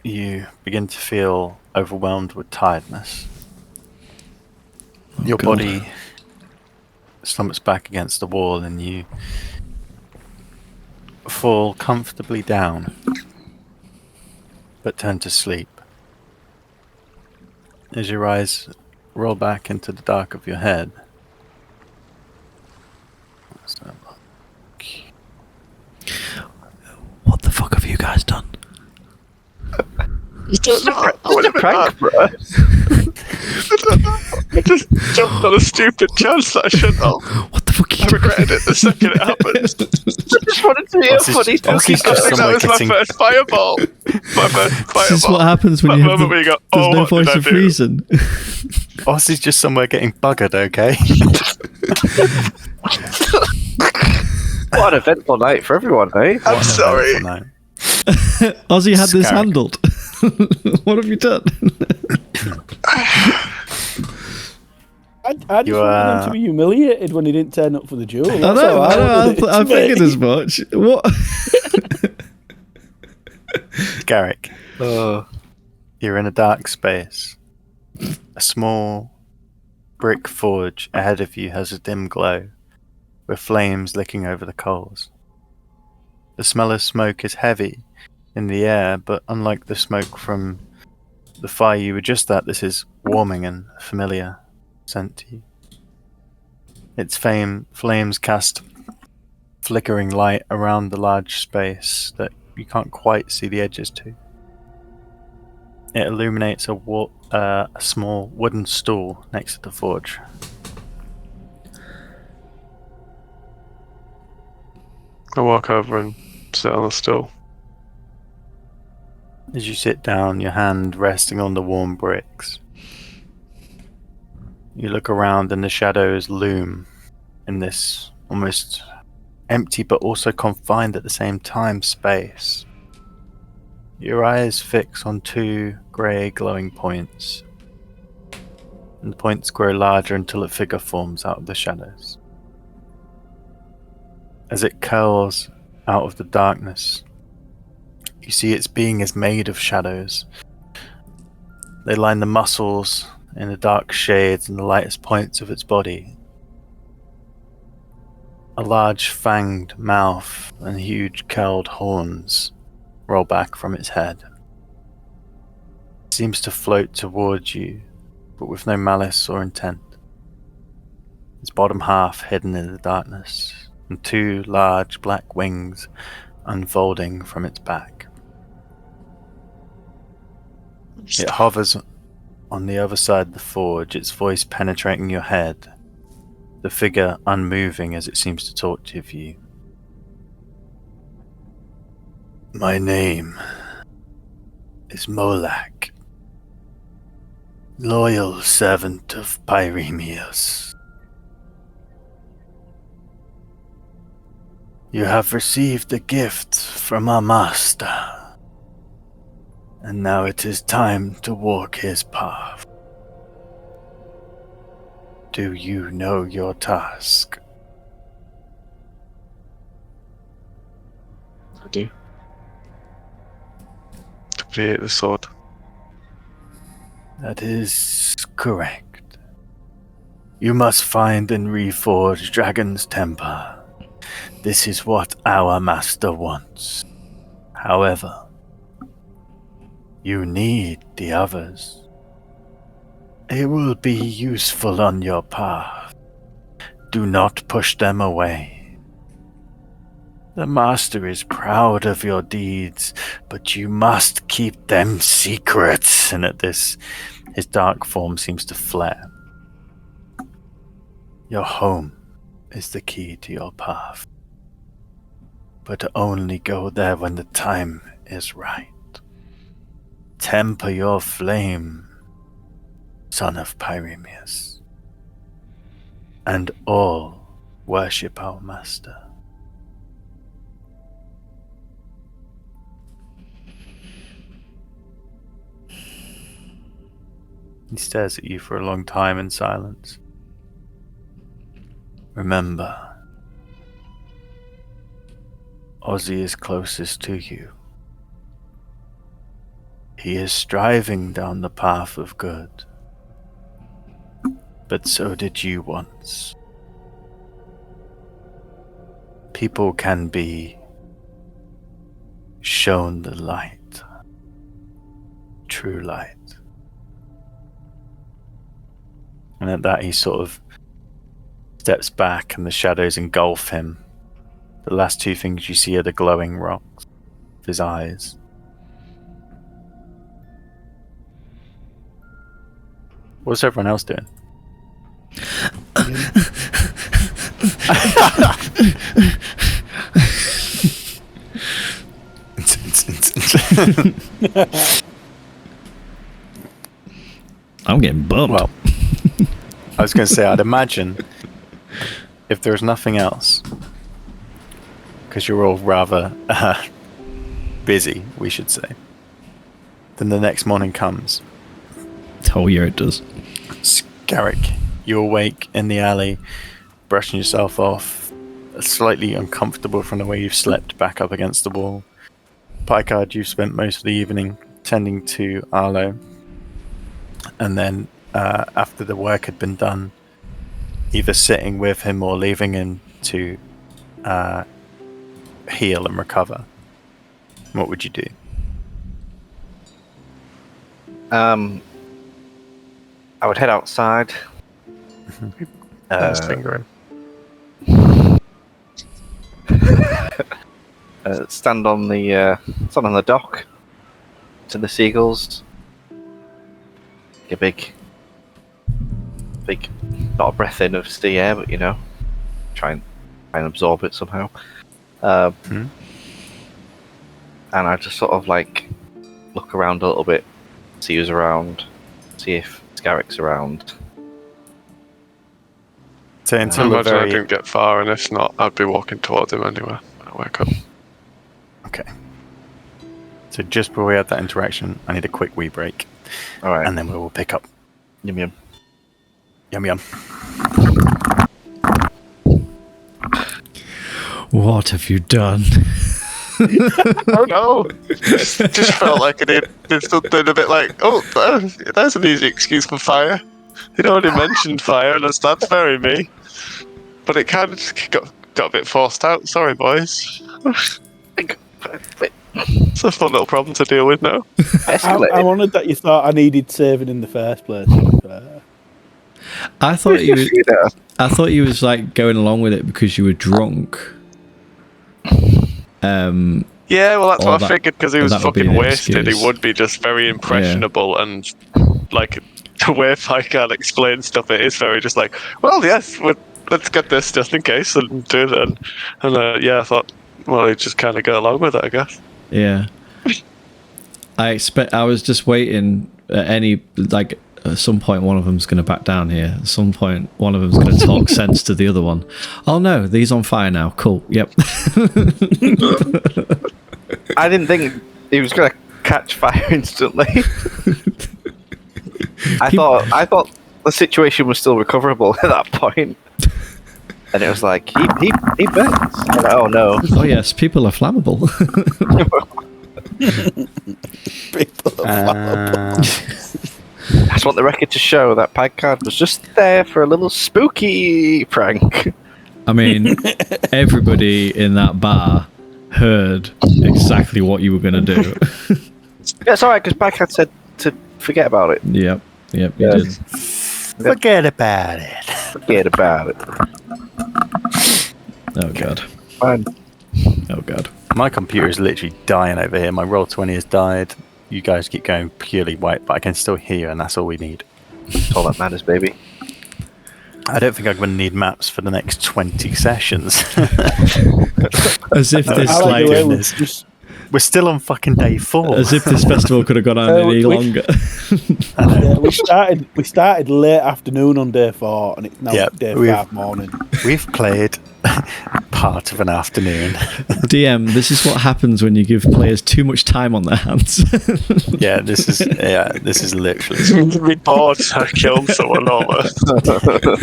you begin to feel overwhelmed with tiredness. Your
God.
body slumps back against the wall and you fall comfortably down, but turn to sleep. As your eyes roll back into the dark of your head,
What the fuck have you guys done?
Just
Just a prank, bro.
I just jumped on a stupid chance that I shouldn't have.
What the fuck are you
I
doing?
regretted it the second it happened.
I just wanted to hear
Ozzy's-
funny
Ozzy's
talking.
just
I think that
somewhere
was my
getting-
first fireball. My first fireball.
This is what happens when
That
you have
moment where you go,
there's
oh,
no
what
voice
did I
of
do?
reason.
Ozzy's just somewhere getting buggered, okay?
What an eventful night for everyone, eh?
I'm sorry.
No.
Ozzy had this
Scarrick.
handled. What have you done?
I just
You,
wanted him to be humiliated when he didn't turn up for the duel.
I
That's
know,
all
I
wanted it to
figured
be.
as much. What?
Garrick,
Oh,
you're in a dark space. A small brick forge ahead of you has a dim glow, with flames licking over the coals. The smell of smoke is heavy in the air, but unlike the smoke from the fire you were just at, this is warming and familiar scent to you. Its flames cast flickering light around the large space that you can't quite see the edges to. It illuminates a small wooden stool next to the forge.
I walk over and sit on the stool.
As you sit down, your hand resting on the warm bricks, you look around and the shadows loom in this almost empty but also confined at the same time space. Your eyes fix on two grey glowing points, and the points grow larger until a figure forms out of the shadows. As it curls out of the darkness, you see its being is made of shadows. They line the muscles in the dark shades and the lightest points of its body. A large fanged mouth and huge curled horns roll back from its head. It seems to float towards you, but with no malice or intent. Its bottom half hidden in the darkness, and two large black wings unfolding from its back. It hovers on the other side of the forge, its voice penetrating your head, the figure unmoving as it seems to talk to you. My name is Molak, loyal servant of Pyremius. You have received a gift from our master, and now it is time to walk his path. Do you know your task?
I do. To create the sword.
That is correct. You must find and reforge Dragon's Temper. This is what our master wants. However, you need the others. It will be useful on your path. Do not push them away. The master is proud of your deeds, but you must keep them secret. And at this, his dark form seems to flare. Your home is the key to your path, but only go there when the time is right. Temper your flame, son of Pyremius, and all worship our master. He stares at you for a long time in silence. Remember, Ozzy is closest to you. He is striving down the path of good, but so did you once. People can be shown the light, true light. And at that, he sort of steps back and the shadows engulf him. The last two things you see are the glowing rocks of his eyes. What's everyone else doing?
I'm getting bumped.
Well, I was going to say, I'd imagine if there's nothing else, because you're all rather busy, we should say, then the next morning comes.
Oh, yeah, it does.
Scarrick, you awake in the alley, brushing yourself off, slightly uncomfortable from the way you've slept back up against the wall. Picard, you've spent most of the evening tending to Arlo, and then after the work had been done, either sitting with him or leaving him to heal and recover. What would you do?
I would head outside.
Nice fingering.
Stand on the dock to the seagulls. A big, not a breath in of sea air, but try and absorb it somehow. And I just sort of look around a little bit, see who's around, see if Scarrick's around.
So
I
until the
imagine I
very...
didn't get far, and if not, I'd be walking towards him anyway when I wake up.
Okay. So just before we have that interaction, I need a quick wee break.
All right.
And then we will pick up.
Yum yum.
Yum yum.
What have you done?
Oh no! Just felt like I did something a bit like, there's an easy excuse for fire. He'd already mentioned fire, and that's very me. But it kind of just got a bit forced out. Sorry, boys. It's a fun little problem to deal with now.
I wondered that you thought I needed saving in the first place.
I thought you was going along with it because you were drunk.
Yeah, well, that's what I figured, because he was
that would be
fucking
the
wasted.
excuse.
He would be just very impressionable, and the way Picard explains stuff, it is very just well, yes, let's get this just in case and do that. And I thought, well, he'd just kind of go along with it, I guess.
Yeah. I was just waiting at at some point one of them's going to back down here. At some point one of them's going to talk sense to the other one. Oh no, these on fire now. Cool. Yep.
I didn't think he was going to catch fire instantly. I thought the situation was still recoverable at that point. And it was like, he burns. Oh no.
Oh yes, people are flammable.
People are flammable.
I just want the record to show that Picard was just there for a little spooky prank.
I mean, everybody in that bar heard exactly what you were going to do.
Yeah, it's alright, because Picard said to forget about it.
Yep, you
Yeah.
did.
Forget about it.
Forget about it.
Oh god.
Fine.
Oh god.
My computer is literally dying over here. My Roll20 has died. You guys keep going purely white, but I can still hear you, and that's all we need.
That's all that matters, baby.
I don't think I'm going to need maps for the next 20 sessions.
As if this
I like the way we've
just... We're still on fucking day 4.
as if this festival could have gone on any longer.
Yeah, we started late afternoon on day 4, and it's now day 5 morning.
We've played part of an afternoon.
DM, this is what happens when you give players too much time on their hands.
This is literally.
Report, I killed someone almost.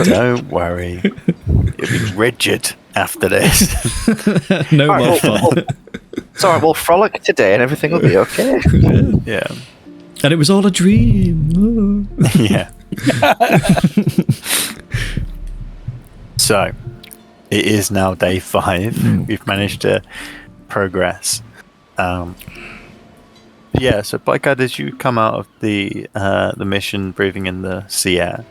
Don't worry. You'll be rigid after this.
No more fun.
It's alright, we'll frolic today and everything will be okay.
Yeah.
And it was all a dream.
Yeah. So, it is now day 5. We've managed to progress. Yeah, so Bykard, as you come out of the mission, breathing in the sea air,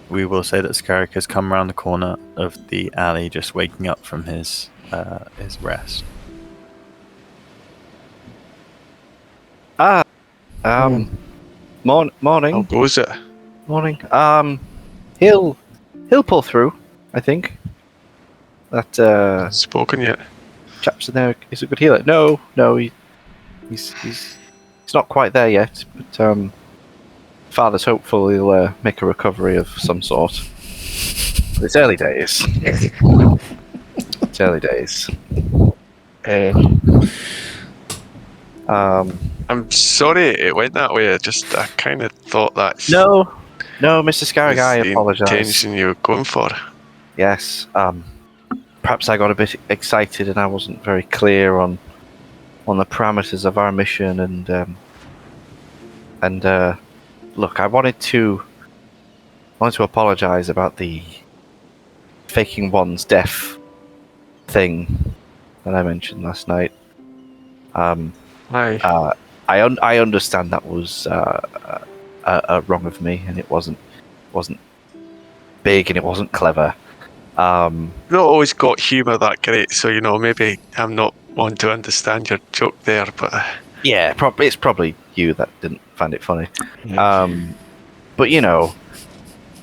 we will say that Scarrick has come around the corner of the alley, just waking up from his rest.
Morning.
How goes it?
Morning. He'll pull through, I think. That
Spoken yet?
chap's in there is a good healer. No, he's not quite there yet, but Father's hopeful he'll make a recovery of some sort. But it's early days. It's early days.
I'm sorry it went that way. I kind of thought that's
No, Mr. Scarrick, I
the
apologise.
intention you were going for.
Yes, perhaps I got a bit excited and I wasn't very clear on the parameters of our mission, and look, I wanted to apologise about the faking one's death thing that I mentioned last night.
Aye.
I understand that was wrong of me, and it wasn't big and it wasn't clever.
Not always got humour that great, so maybe I'm not one to understand your joke there, but
Yeah, it's probably you that didn't find it funny.
Yeah.
But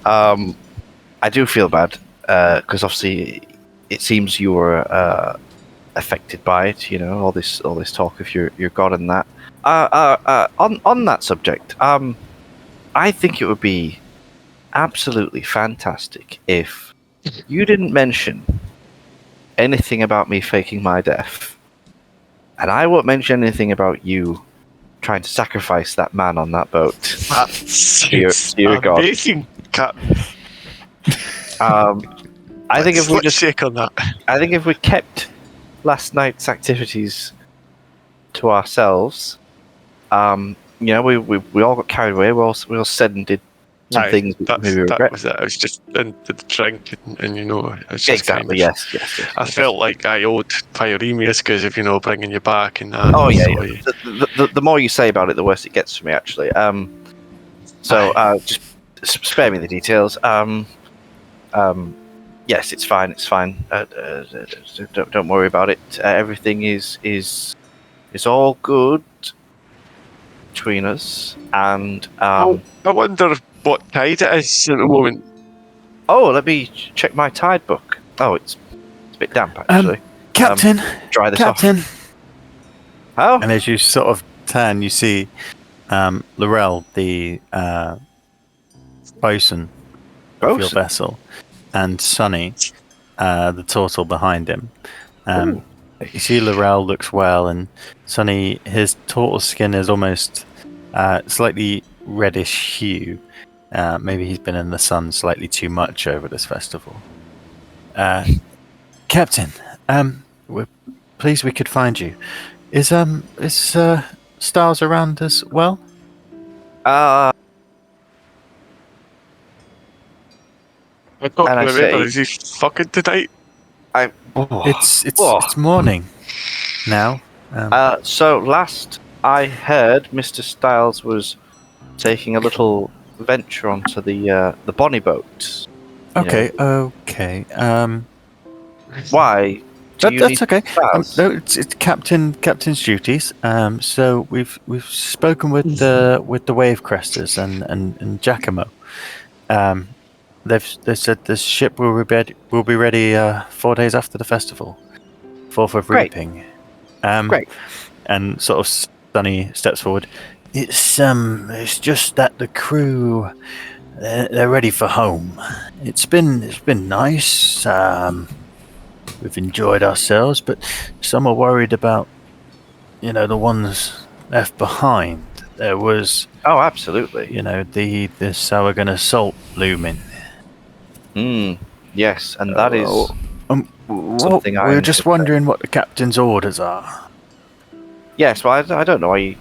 I do feel bad because obviously it seems you were affected by it. All this talk of your god and that. On that subject, I think it would be absolutely fantastic if you didn't mention anything about me faking my death, and I won't mention anything about you trying to sacrifice that man on that boat to your god.
Amazing, Cap.
I think if we
Let's
just
shake on that.
I think if we kept last night's activities to ourselves, we all got carried away. We all said and did some things we maybe
that
regret.
was it. I was just in the drink, and I was just
Exactly. Yes.
I felt like I owed Pyremius because of bringing you back and that.
Oh yeah.
So,
The more you say about it, the worse it gets for me. Actually. Just spare me the details. Yes, it's fine. It's fine. Don't worry about it. Everything is all good between us. And
I wonder what tide it is at the moment.
oh, let me check my tide book. Oh, it's a bit damp actually.
Captain,
Dry this
Captain.
off. Oh,
And as you sort of turn, you see Laurel, the bosun of your vessel, and Sonny, the turtle behind him. You see Laurel looks well, and Sonny, his turtle skin is almost slightly reddish hue. Maybe he's been in the sun slightly too much over this festival. Captain, we're pleased we could find you. Is Styles around as well?
I can't
And I
remember.
say-
Is he fucking tonight?
It's morning now.
So last I heard, Mr. Styles was taking a little venture onto the bonny boat.
Okay.
Why?
That's okay.
Styles?
No, it's captain's duties. So we've spoken with the wave cresters and Giacomo. They said the ship will be ready 4 days after the festival, 4th of
Great.
Reaping.
Great.
And sort of Sunny steps forward. It's just that the crew they're ready for home. It's been nice. We've enjoyed ourselves, but some are worried about the ones left behind. There was
Oh, absolutely.
the Sourgan assault looming.
Yes, and that is something I
we were just
anticipate.
wondering what the captain's orders are.
Yes. Well, I don't know why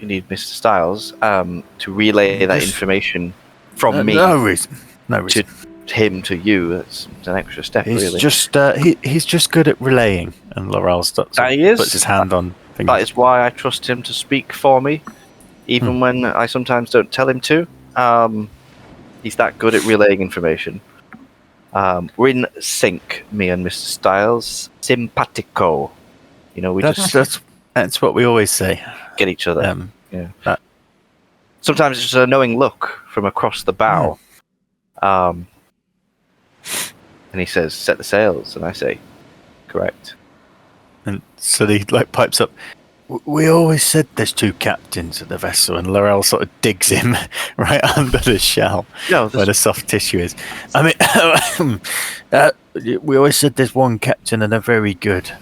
you need Mr. Styles to relay that information from me
No reason. No reason.
to him to you. That's an extra step,
He's
really.
just he's just good at relaying. And Laurel
He is.
puts his hand on things.
That is why I trust him to speak for me, even when I sometimes don't tell him to. He's that good at relaying information. We're in sync, me and Mr. Styles. Simpatico. You know, we
That's what we always say.
get each other.
Yeah.
Sometimes it's just a knowing look from across the bow. And he says, "Set the sails," and I say, "Correct."
And so he like pipes up. We always said there's two captains at the vessel, and Laurel sort of digs him right under the shell where the soft tissue is. I mean, we always said there's one captain and a very good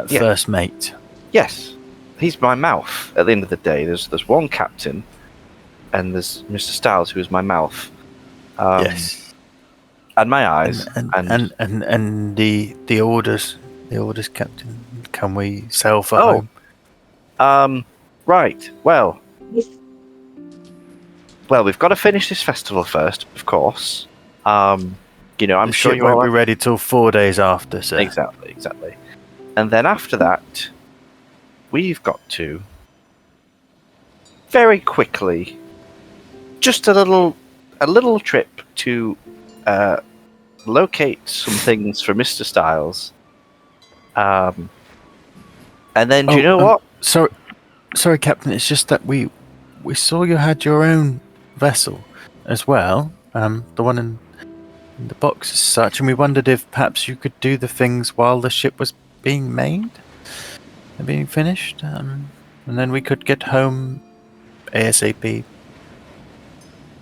first mate.
Yes, he's my mouth. At the end of the day, there's one captain, and there's Mr. Styles, who is my mouth.
Yes,
and my eyes,
and the orders, captain. Can we sail for home?
Right. Well, we've got to finish this festival first, of course. I'm sure you
won't
won't
be ready till 4 days after, sir.
Exactly. And then after that, we've got to very quickly, just a little trip to locate some things for Mr. Styles. And then, do you know what?
Sorry, Captain. It's just that we saw you had your own vessel as well, the one in the box as such, and we wondered if perhaps you could do the things while the ship was being made and being finished, and then we could get home ASAP.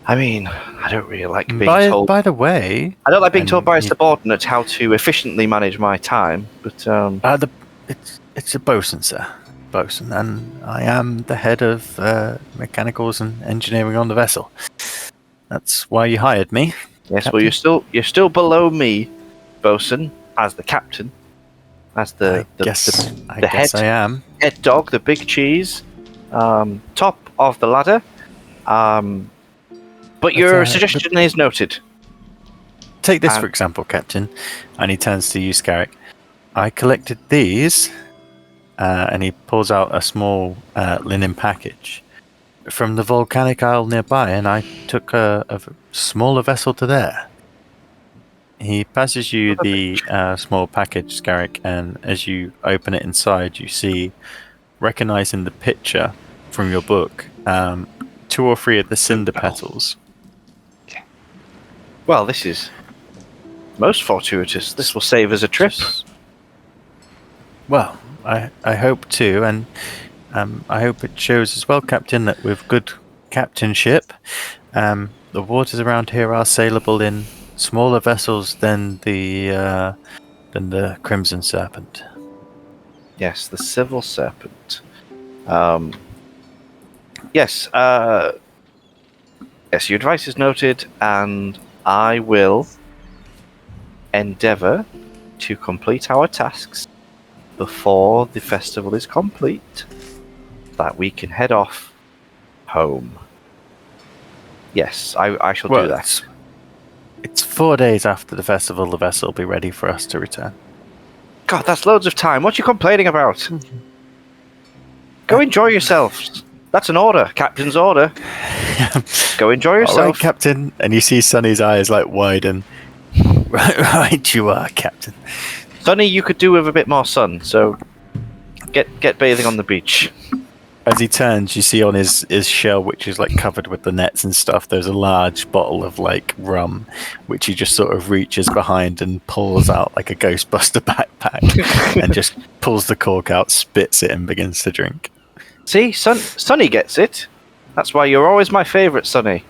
I mean, I don't really like being told.
By the way,
I don't like being told by a subordinate how to efficiently manage my time, but
it's a bosun, sir. Bosun, and I am the head of mechanicals and engineering on the vessel. That's why you hired me.
Yes,
Captain.
well, you're still below me, bosun, as the captain, as the
I guess I am
head dog, the big cheese, top of the ladder. But your suggestion is noted.
Take this for example, Captain, and he turns to you, Scarrick. I collected these. And he pulls out a small linen package from the volcanic isle nearby, and I took a smaller vessel to there. He passes you the small package, Scarrick, and as you open it inside, you see, recognizing the picture from your book, 2 or 3 of the cinder petals.
Well, this is most fortuitous. This will save us a trip.
Well, I hope too, and I hope it shows as well, Captain, that with good captainship, the waters around here are sailable in smaller vessels than the Crimson Serpent.
Yes, the Civil Serpent. Yes, your advice is noted, and I will endeavour to complete our tasks before the festival is complete, that we can head off home. Yes, I shall do that.
It's 4 days after the festival, the vessel will be ready for us to return.
God, that's loads of time. What are you complaining about? Go enjoy yourselves. That's an order, captain's order. Go enjoy yourself.
All right, Captain. And you see Sonny's eyes like widen. Right, you are, Captain.
Sonny, you could do with a bit more sun, so get bathing on the beach.
As he turns, you see on his shell, which is like covered with the nets and stuff, there's a large bottle of like rum, which he just sort of reaches behind and pulls out like a Ghostbuster backpack and just pulls the cork out, spits it, and begins to drink.
See, Sonny gets it. That's why you're always my favourite, Sonny.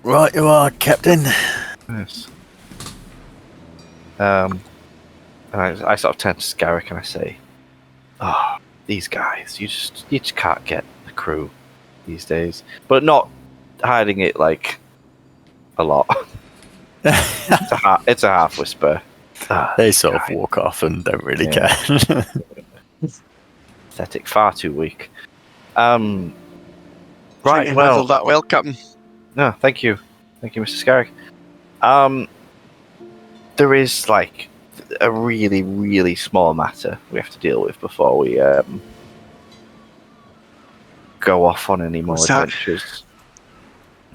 Right, you are, Captain.
Yes. And I sort of turn to Scarrick and I say, these guys, you just can't get the crew these days. But not hiding it like a lot. It's a half whisper.
They sort of walk off and don't really care.
Pathetic, far too weak.
Think
Right.
you
Well.
handled that well, Captain.
No, thank you, Mr. Scarrick. There is like a really, really small matter we have to deal with before we go off on any more
What's that?
adventures.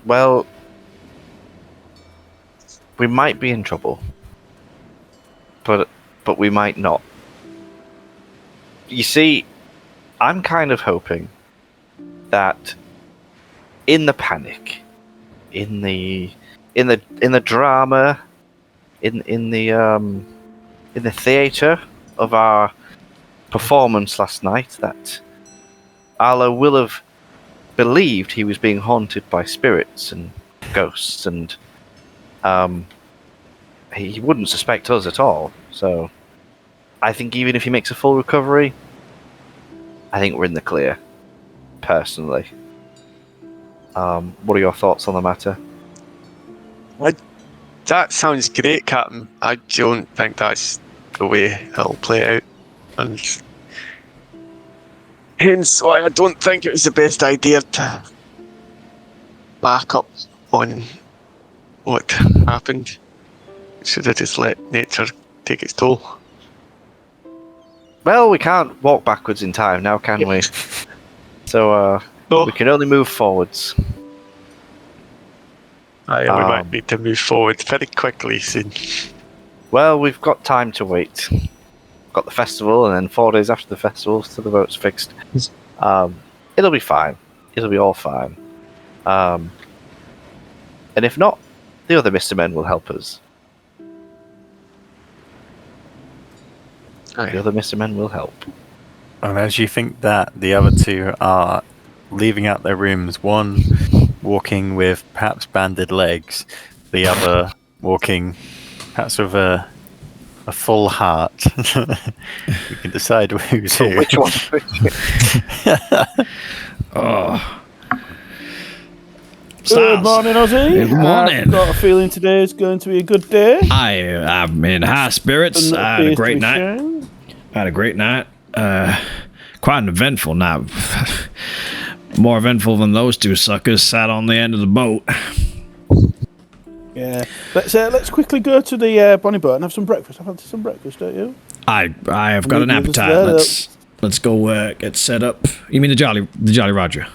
Well, we might be in trouble, but we might not. You see, I'm kind of hoping that in the panic, in the drama, in the theatre of our performance last night, that Arlo will have believed he was being haunted by spirits and ghosts, and he wouldn't suspect us at all. So I think even if he makes a full recovery, I think we're in the clear, personally. What are your thoughts on the matter?
That sounds great, Captain. I don't think that's the way it'll play out. And hence why I don't think it was the best idea to back up on what happened. Should have just let nature take its toll.
Well, we can't walk backwards in time now, can we? So
No.
we can only move forwards.
We might need to move forward very quickly soon.
Well, we've got time to wait. Got the festival, and then 4 days after the festival, till the vote's fixed. It'll be fine. It'll be all fine. And if not, the other Mr. Men will help us. The other Mr. Men will help.
And as you think that, the other two are leaving out their rooms, one walking with perhaps banded legs, the other walking perhaps with a full heart. You can decide who's who.
Which one?
Oh.
Good
Styles.
morning, Ozzy.
Good morning.
I've got a feeling today is going to be a good day.
I'm in high spirits.
Doesn't
I had a
appear to
great
be
night.
sharing.
I had a great night. Quite an eventful night. More eventful than those two suckers sat on the end of the boat.
Yeah. Let's quickly go to the Bonnie Boat and have some breakfast. I've had some breakfast, don't you?
I have got an
Meet us
appetite.
there.
Let's go get set up. You mean the Jolly Roger?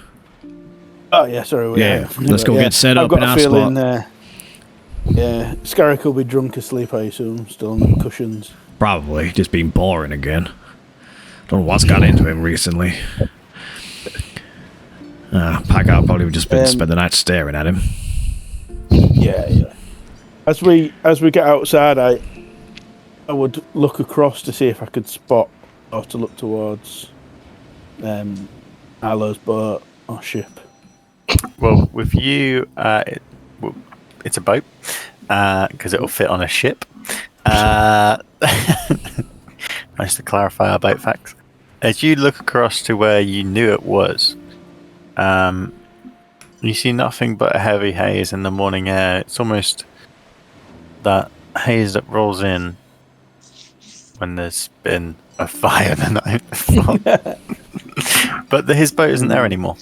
Oh yeah, sorry.
Yeah, let's go get set up
I've got
in
a
our
feeling,
spot.
Yeah, Scarrick will be drunk asleep, I assume, still on the cushions.
Probably just being boring again. Don't know what's got into him recently. Packard probably just been spend the night staring at him.
Yeah. As we get outside, I would look across to see if I could spot or to look towards Arlo's boat or ship.
Well, with you, it's a boat because it'll fit on a ship. Nice to clarify our boat facts. As you look across to where you knew it was, you see nothing but a heavy haze in the morning air. It's almost that haze that rolls in when there's been a fire the night before. But his boat isn't there anymore.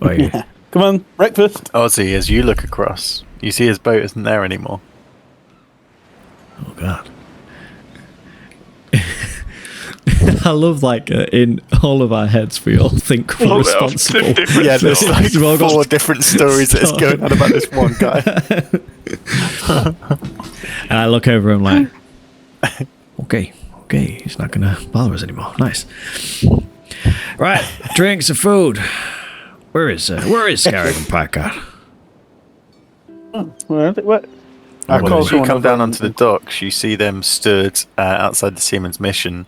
Wait,
Come on, breakfast.
Ozzy, as you look across, you see his boat isn't there anymore.
oh god. I love in all of our heads we all think we're responsible.
Yeah, there's like
We've all got
4 different stories that's going on about this one guy.
And I look over and I'm like, okay, he's not gonna bother us anymore. Nice. Right, drinks and food. Where is Scarrick and Packard?
What?
Well, as you come down onto the docks, you see them stood outside the Seaman's Mission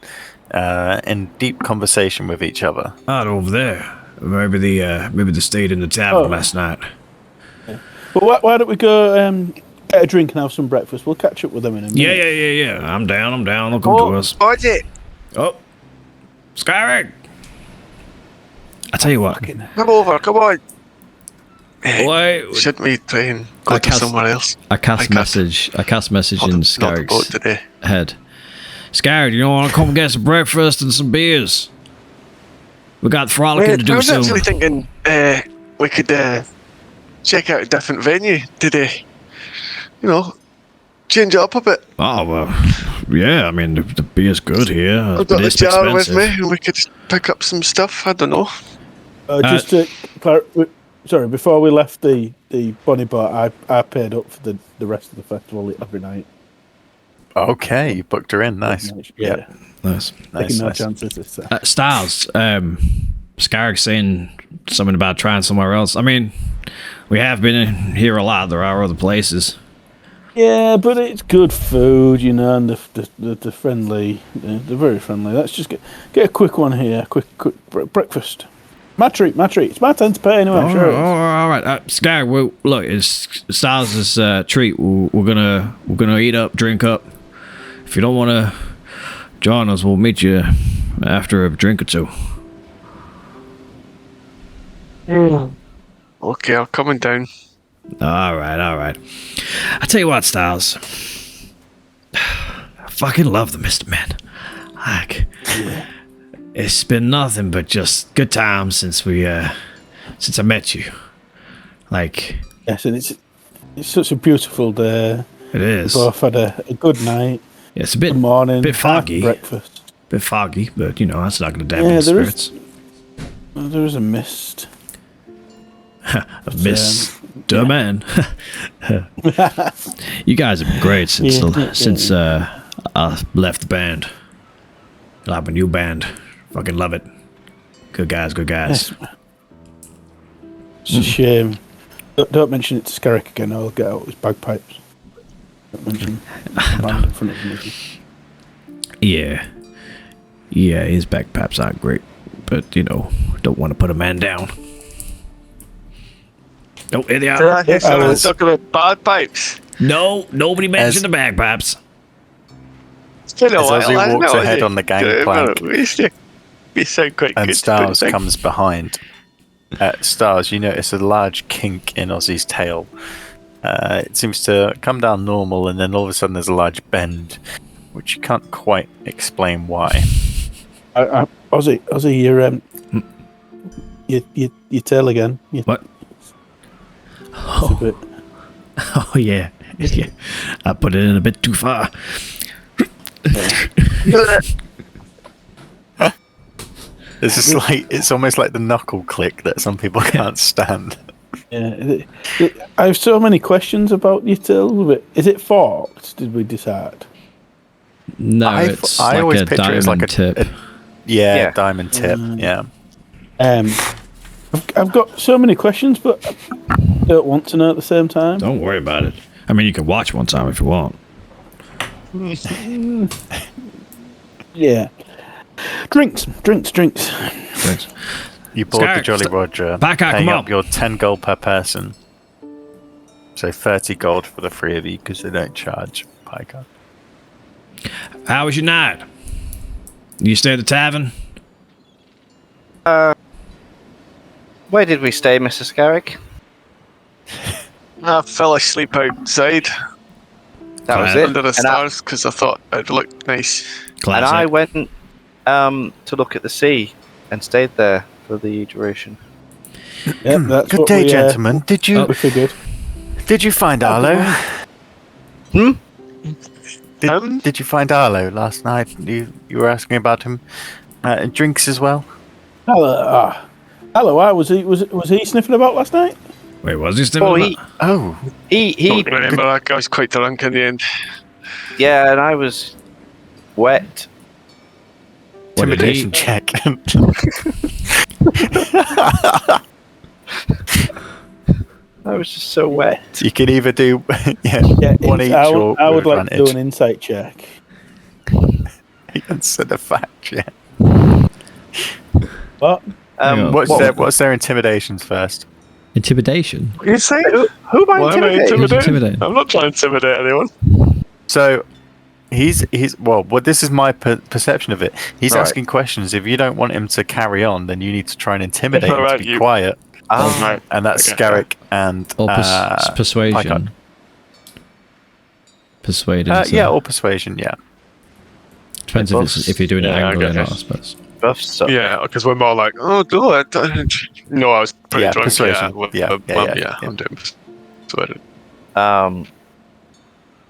in deep conversation with each other.
Out over there. Maybe they stayed in the tavern last night.
Well, why don't we go get a drink and have some breakfast? We'll catch up with them in a minute.
Yeah. I'm down. They'll come to us.
What's it?
Oh, Skyrick! I tell you what.
Come over, come on.
Wait.
Shouldn't we try and go to somewhere else?
I cast message in
Not the boat
Scarrick's
today.
head. Scared, you don't want to come get some breakfast and some beers? We got frolicking to
I
do
was
soon.
actually thinking we could check out a different venue today. Change it up a bit.
Oh, well, yeah, I mean, the beer's good here.
I've got
It
the
is
jar
expensive.
with me, and we could pick up some stuff. I don't know.
Just to sorry, before we left the bunny boat, I paid up for the rest of the festival every night.
Okay, you booked her in. Nice.
Yeah.
Yep.
Nice.
Taking no
nice.
chances this time.
Styles, Scarrick's saying something about trying somewhere else. I mean, we have been in here a lot. There are other places.
Yeah, but it's good food, and they're friendly. They're very friendly. Let's just get a quick one here. Quick breakfast. My treat. It's my turn to pay anyway. I'm sure.
All right. Scarrick, look, it's Styles' treat. We're gonna eat up, drink up. If you don't want to join us, we'll meet you after a drink or two.
Okay, I'm coming down.
All right. I tell you what, Styles. I fucking love the Mr. Man. Like, it's been nothing but just good times since I met you. Like,
Yes, and it's such a beautiful day.
it is.
Both had a good night.
Yeah, it's a bit
Good morning.
bit foggy.
Breakfast.
Bit foggy, but that's not going to dampen
Yeah,
the
there is-
spirits.
There is a mist.
Of Mr. Man. You guys have been great since I left the band. I have a new band. Fucking love it. Good guys.
It's a shame. Don't mention it to Scarrick again. I'll get out his bagpipes. Don't mention the band in front of him.
Yeah, his bagpipes aren't great, but don't want to put a man down. Oh, here they
Did
are.
I hear someone talking about bagpipes?
No, nobody mentioned the bagpipes.
It's been a
As
while,
Ozzy
hasn't
walks
it,
ahead
Ozzy?
on the gangplank.
We sound quite
And
good.
Stars
don't you think?
comes behind. Stars, you notice a large kink in Ozzy's tail. It seems to come down normal, and then all of a sudden there's a large bend, which you can't quite explain why.
Ozzy, your tail again.
What?
It's a bit.
Oh yeah. I put it in a bit too far.
It's almost like the knuckle click that some people can't stand.
Yeah, I have so many questions about your tail. Is it forked? Did we decide?
No,
I
it's
always
like a
picture it as
diamond
like
tip.
Yeah, diamond tip. Yeah.
I've got so many questions, but I don't want to know at the same time.
Don't worry about it. I mean, you can watch one time if you want.
Yeah. Drinks.
Thanks.
You bought the
Scarrick,
Jolly Roger,
back out,
paying
come
up
on.
your 10 gold per person. So 30 gold for the three of you because they don't charge pie card.
How was your night? You stay at the tavern?
Where did we stay, Mr. Scarrick?
I fell asleep outside
That was
Classic.
it.
under the
And
stars because I thought it looked nice.
Classic.
I went to look at the sea and stayed there for the duration.
Yeah, that's
Good
what
day,
we,
gentlemen. Did you
we figured.
find Arlo?
Hmm?
Did you find Arlo last night? You were asking about him. Drinks as well.
Hello. Was he sniffing about last night?
Wait, was he still?
Oh,
in
he
Don't remember. I was quite drunk in the end.
yeah, and I was wet.
What did he-
Intimidation check.
I was just so wet.
You can either do one each or
I would
with
like to do an insight check.
Against the fact, yeah.
What?
Yeah.
What's their intimidations first?
Intimidation.
You say?
Who am I
Why am I
intimidating?
Intimidating.
I'm not trying to intimidate anyone.
So he's this is my perception of it. He's
Right.
asking questions. If you don't want him to carry on, then you need to try and intimidate him to
Alright,
be
you-
quiet.
Oh,
Right.
And that's
Okay.
Scarrick and
Or
Pycon.
persuasion. Persuade him. to-
Yeah, or persuasion. Yeah.
Depends if you're doing it
Yeah, I
angrily or not, I
guess.
suppose.
Buff stuff.
Yeah, because we're more like, oh, do it. No, I was pretty
Yeah,
drunk.
persuasion.
Yeah,
Yeah.
I'm doing persuasion.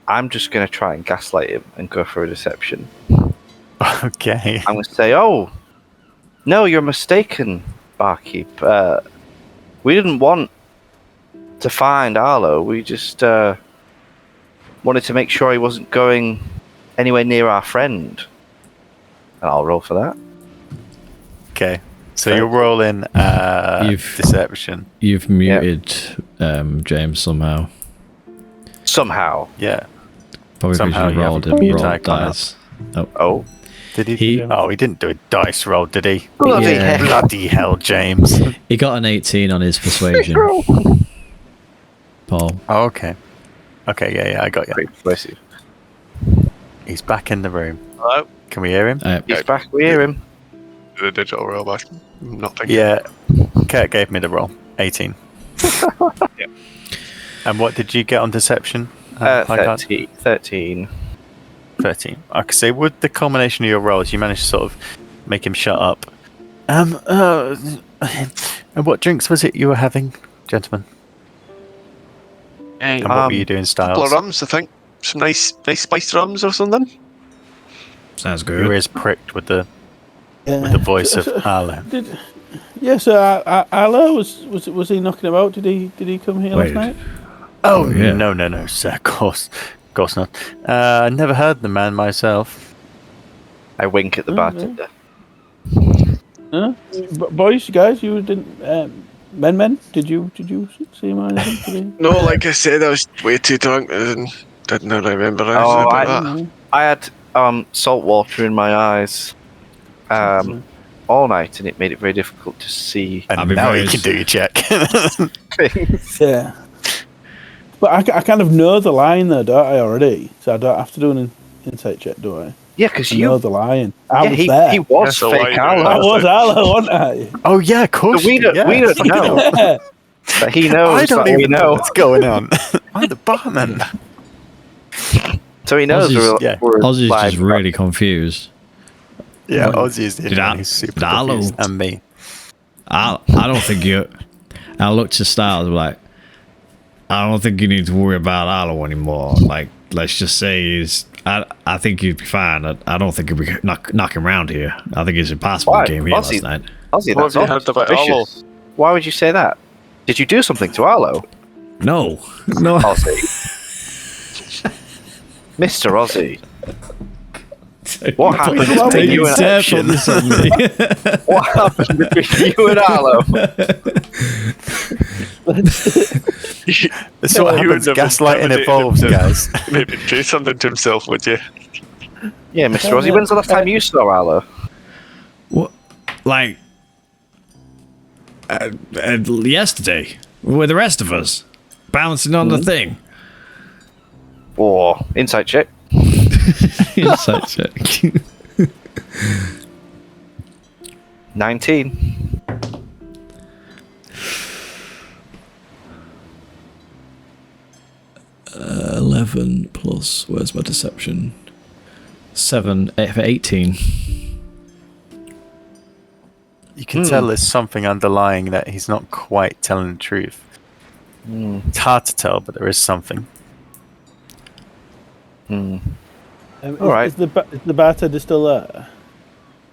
I'm just going to try and gaslight him and go for a deception.
Okay.
I'm going to say, oh, no, you're mistaken, barkeep. We didn't want to find Arlo. We just wanted to make sure he wasn't going anywhere near our friend. And I'll roll for that.
Okay. So you're rolling deception.
You've muted James somehow.
Somehow.
Yeah.
Probably
Somehow
because
you
you rolled
haven't mute
rolled
icon up.
dice. Oh.
Oh.
Did he? Oh, he didn't do a dice roll, did he?
Bloody
Yeah.
hell.
Bloody hell, James.
He got an 18 on his persuasion. Paul.
Oh, okay. Okay, yeah, I got you.
Pretty persuasive.
He's back in the room.
Hello?
Can we hear him?
He's back. We hear him.
The digital roll back. Nothing.
Yeah. Kurt gave me the roll. 18.
Yeah.
And what did you get on deception? Picard?
13.
13. I could say, with the culmination of your rolls, you managed to sort of make him shut up. And what drinks was it you were having, gentlemen? And what were you doing,
Couple of
Styles?
rums, I think. Some nice spiced rums or something.
Sounds
Your
good.
ears pricked with the voice of Arlo.
Arlo was he knocking about? Did he come here last
Wait.
night?
Oh,
yeah.
no, sir. Of course not. Never heard the man myself.
I wink at the
Oh,
bartender.
Huh? Boys, guys, you didn't. Men, did you see him or anything?
No, like I said, I was way too drunk and didn't remember anything
Oh,
about that.
I had salt water in my eyes all night, and it made it very difficult to see
And
I'll be
now
very
you can do your check.
things.
Yeah. But I kind of know the line though, don't I, already? So I don't have to do an insight check, do I?
Yeah, because
I know
you.
the line. I
Yeah,
was
he
there.
was
That's a
fake
lie,
Arlo.
I was Arlo, wasn't I?
Oh, yeah, of course.
So we don't know.
Yeah.
But he knows
I don't
that we
even know
know.
what's going on. I'm the barman.
So he knows
Ozzy's-
yeah.
we're
Ozzy's
live.
just really confused.
Yeah,
Well,
Ozzy is the
did
one
I-
who's super
did Arlo-
confused. And me.
I don't think you. I looked at Styles like, I don't think you need to worry about Arlo anymore. Like, let's just say I think you'd be fine. I don't think you'd be knocking around here. I think it's impossible
Why?
you came here
Ozzy-
last night.
Ozzy,
What
that's
have you
all
heard about Arlo?
suspicious. Why would you say that? Did you do something to Arlo?
No.
Ozzy. Mr. Ozzy. What happened between you and
Inception.
What happened between you and Arlo?
That's what
He
happens.
would never
Gaslighting
intimidate
evolves,
himself.
guys.
Maybe do something to himself, would you?
Yeah, Mr. Ozzy, when's the last time you saw Arlo?
What? Like yesterday, with the rest of us, bouncing on the thing.
Or insight check?
Insight check.
19.
Uh, 11 plus. Where's my deception? 7 for 18.
You can tell there's something underlying that he's not quite telling the truth. It's hard to tell, but there is something.
Hmm.
All
right.
Is the bartender still there?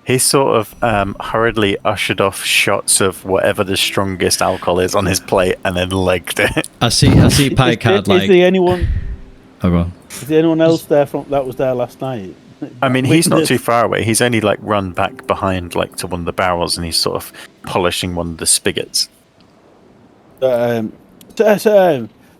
He sort of hurriedly ushered off shots of whatever the strongest alcohol is on his plate and then legged it.
I see pie card
Is
like.
there anyone?
Oh, go on.
Is there anyone else there that was there last night?
I mean, he's not
Witness-
too far away. He's only like run back behind like to one of the barrels and he's sort of polishing one of the spigots.
I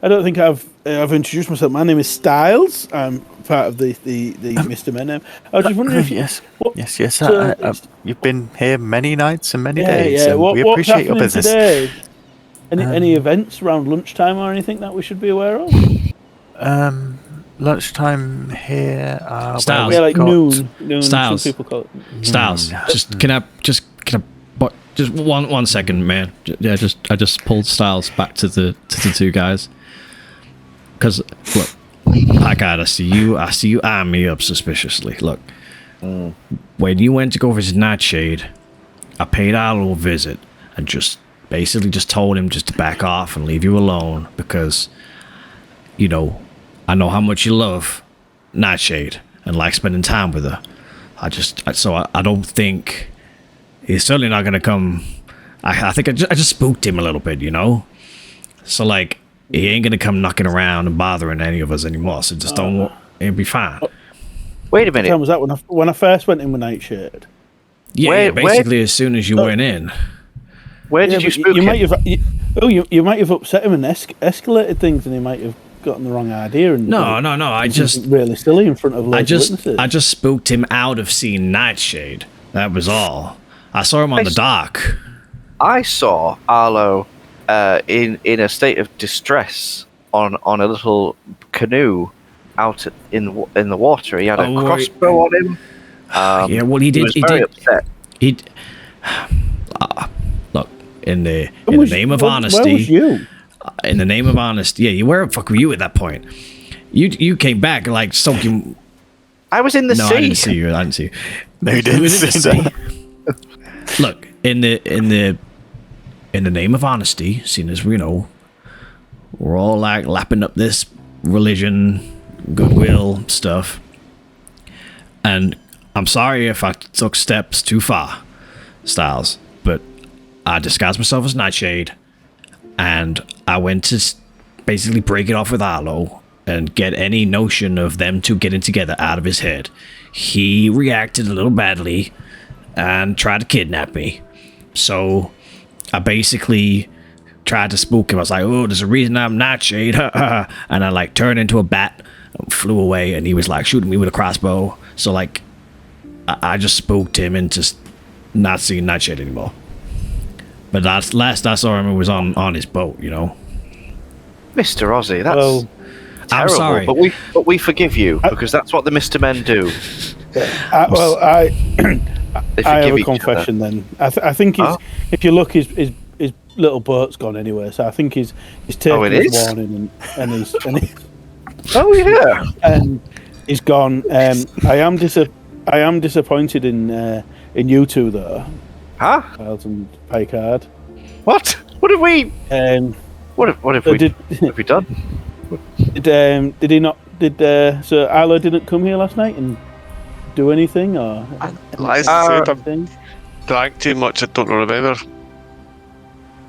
don't think I've introduced myself. My name is Styles. I'm part of the Mr. Menem. I was just wondering if
Yes.
what-
Yes, yes.
so-
You've been here many nights and many
yeah,
days.
yeah.
And
What,
we
what's
appreciate your
happening
business.
today? Any events around lunchtime or anything that we should be aware of?
Lunchtime here.
Styles.
Yeah, like
got-
noon.
Styles.
Some people call it.
Styles, can I but just one second, man. I just pulled Styles back to the two guys. Because look, Packard, I see you eyeing me up suspiciously. Look, When you went to go visit Nightshade, I paid Arlo a visit and just basically just told him just to back off and leave you alone because, you know, I know how much you love Nightshade and like spending time with her. I don't think he's certainly not gonna come. I think I just spooked him a little bit, you know. So like he ain't gonna come knocking around and bothering any of us anymore. So just don't. It'll be fine.
Wait a
What time
minute.
was that when I first went in with Nightshade?
Yeah, basically as soon as you went in.
Where did
Yeah,
you
but
spook
you
him?
might have you might have upset him and escalated things, and he might have gotten the wrong idea. And
No. I
did
just
something really silly in front of loads of witnesses.
I just spooked him out of seeing Nightshade. That was all. I saw him on the dock.
I saw Arlo in a state of distress on a little canoe out in the water. He had a crossbow on him.
Yeah, well, he
was very upset.
Look, in the name of honesty.
Where was you?
In the name of honesty, yeah, where the fuck were you at that point? You came back like soaking.
I was in the
No,
sea.
I didn't see you. I didn't see you.
No, you didn't see that.
Look, in the name of honesty, seeing as we know, we're all like lapping up this religion, goodwill stuff, and I'm sorry if I took steps too far, Styles, but I disguised myself as Nightshade, and I went to basically break it off with Arlo and get any notion of them two getting together out of his head. He reacted a little badly and tried to kidnap me. So I basically tried to spook him. I was like, oh, there's a reason I'm Nightshade. And I like turned into a bat, flew away, and he was like shooting me with a crossbow. So like I just spooked him into not seeing Nightshade anymore. But last I saw him, it was on his boat, you know.
Mr. Ozzy, that's
Well,
I'm
terrible.
sorry.
But we forgive you because that's what the Mr. Men do.
I
They
have
forgive
a
each
confession
other.
then. I think he's, if you look, his little boat's gone anyway. So I think he's taken
it
his
is?
warning and
Oh yeah.
he's gone. I am disappointed in you two though,
Huh?
Giles and Picard.
What? What have we? What have we?
Did
What have we done?
did he not? So Arlo didn't come here last night and do anything or
Like I said, I
anything?
drank too much. I don't remember.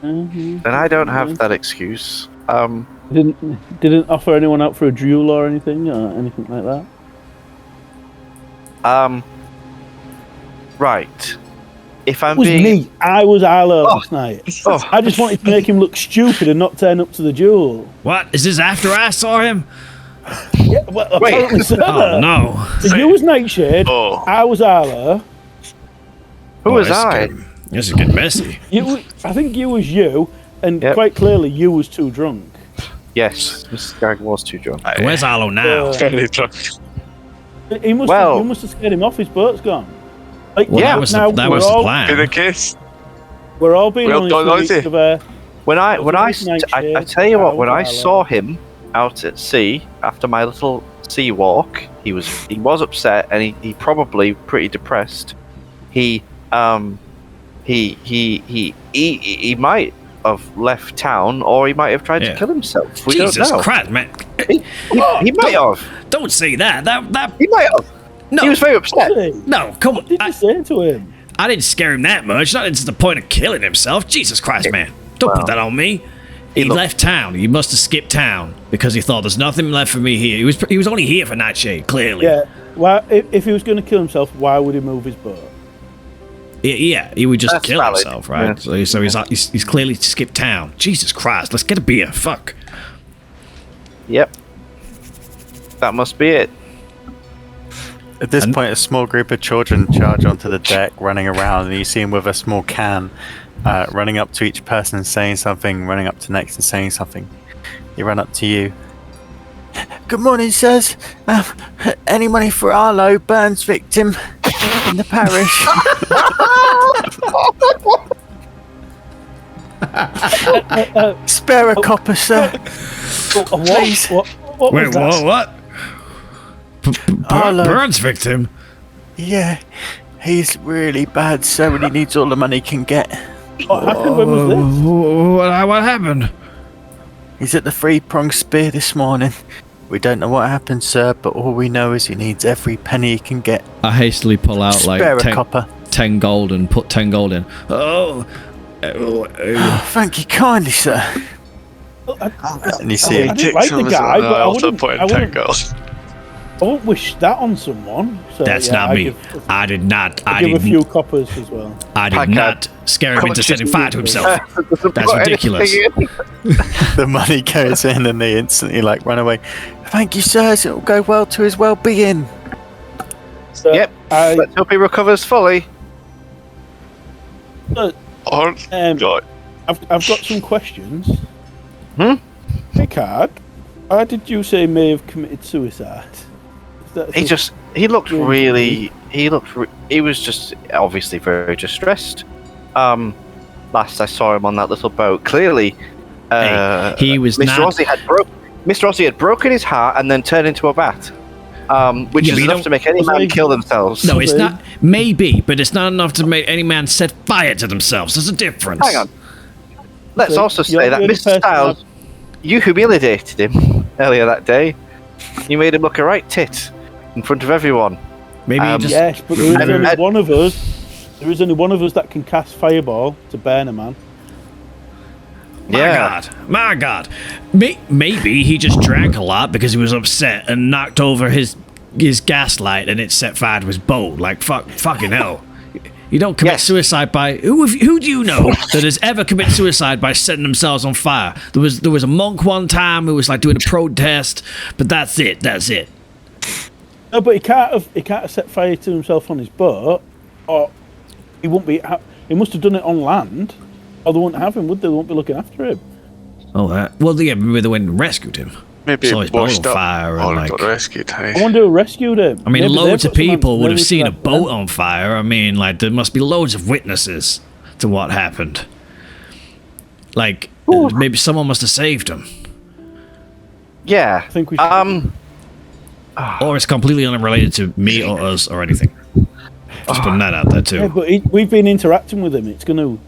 Mhm.
Then I don't have that excuse.
Didn't offer anyone out for a duel or anything like that.
Right. If I'm
It was
being
me. I was Arlo last night.
Oh.
I just wanted to make him look stupid and not turn up to the duel.
What? Is this after I saw him?
Yeah, well, apparently so.
Oh no.
So you was Nightshade.
Oh.
I was Arlo.
who was
this is
I?
getting- This is getting messy.
I think you was you, and
Yep.
quite clearly you was too drunk.
Yes, Mr. Skag was too drunk.
Where's Arlo now?
Very drunk.
You must have scared him off. His boat's gone. Like,
Well,
Yeah,
that was
now
the
we're all-
In
plan.
the case,
We're all being
Well
honest
done,
with each
Ozzy.
other.
When I
Nightshade,
tell you what, when I
Arlo.
saw him out at sea after my little sea walk, he was upset and he probably pretty depressed. He might have left town or he might have tried
Yeah.
to kill himself. We
Jesus
don't know.
Christ, man!
He might have.
Don't say that. That
He might have.
no.
He was very upset.
Hey,
No, come
what
on.
did you say to him?
I didn't scare him that much. Not to the point of killing himself. Jesus Christ, man! Don't put that on me. He
looked-
left town. He must have skipped town because he thought there's nothing left for me here. He was only here for Nightshade, clearly.
Yeah. Why? If he was going to kill himself, why would he move his boat?
Yeah, he would just
That's
kill
valid.
himself, right?
Yeah.
So he's clearly skipped town. Jesus Christ! Let's get a beer. Fuck.
Yep. That must be it.
At this point, a small group of children charge onto the deck, running around, and you see them with a small can, running up to each person and saying something, running up to next and saying something. They run up to you. Good morning, sirs. Any money for Arlo, Burns victim in the parish? Spare a copper, sir. Please.
What was
Wait,
that?
what?
Arlo.
Burns victim?
Yeah, he's really bad, sir, and he needs all the money he can get.
What happened? When was this?
What happened?
He's at the three-pronged spear this morning. We don't know what happened, sir, but all we know is he needs every penny he can get.
I hastily pull out
Spare
like
a copper.
10 gold and put 10 gold in. Oh,
Oh, thank you kindly, sir. And you see
I
him.
didn't like the guy, but I
also
wouldn't.
put
I
in 10
wouldn't.
goals.
I won't wish that on someone. So,
that's
yeah,
not
I
me.
give-
I did not.
I give a few coppers as well.
I did not scare him into setting fire to himself. That's ridiculous.
The money goes in and they instantly run away. Thank you, sirs. It will go well to his well-being.
So
Yep. Let's hope he recovers fully.
Or, God.
I've got some questions.
Hmm?
Picard, why did you say may have committed suicide?
He looked really. He was just obviously very distressed. Last I saw him on that little boat, clearly,
he was
Mr.
not.
Mr. Ozzy had broken his heart and then turned into a bat, which
Yeah,
is
but you
enough
don't-
to make any man kill themselves.
No, it's not. Maybe, but it's not enough to make any man set fire to themselves. There's a difference.
Hang on. Let's
So,
also
you're
say that
the only
Mr.
person
Styles, you humiliated him earlier that day. You made him look a right tit in front of everyone.
Maybe he just.
Yes, but there is
And-
only
and-
one of us. There is only one of us that can cast fireball to burn a man.
My God. Maybe he just drank a lot because he was upset and knocked over his gaslight and it set fire to his boat. Like fucking hell. You don't commit suicide by who do you know that has ever committed suicide by setting themselves on fire? There was a monk one time who was doing a protest, but that's it.
No, but he can't have set fire to himself on his boat, or he won't be. He must have done it on land, or they wouldn't have him, would they? They won't be looking after him.
Oh, maybe they went and rescued him.
Maybe
Saw
it
his boat
washed
on
up
fire
or
and
got rescued. Hey?
I wonder who rescued him.
I mean,
Maybe
loads
they've
of
got someone
people would have
ready
seen
to
a boat
them.
on fire. I mean, there must be loads of witnesses to what happened. Maybe someone must have saved him.
Yeah.
I think we should.
Or it's completely unrelated to me or us or anything. Just putting that out there too.
Yeah, but we've been interacting with him. It's going to.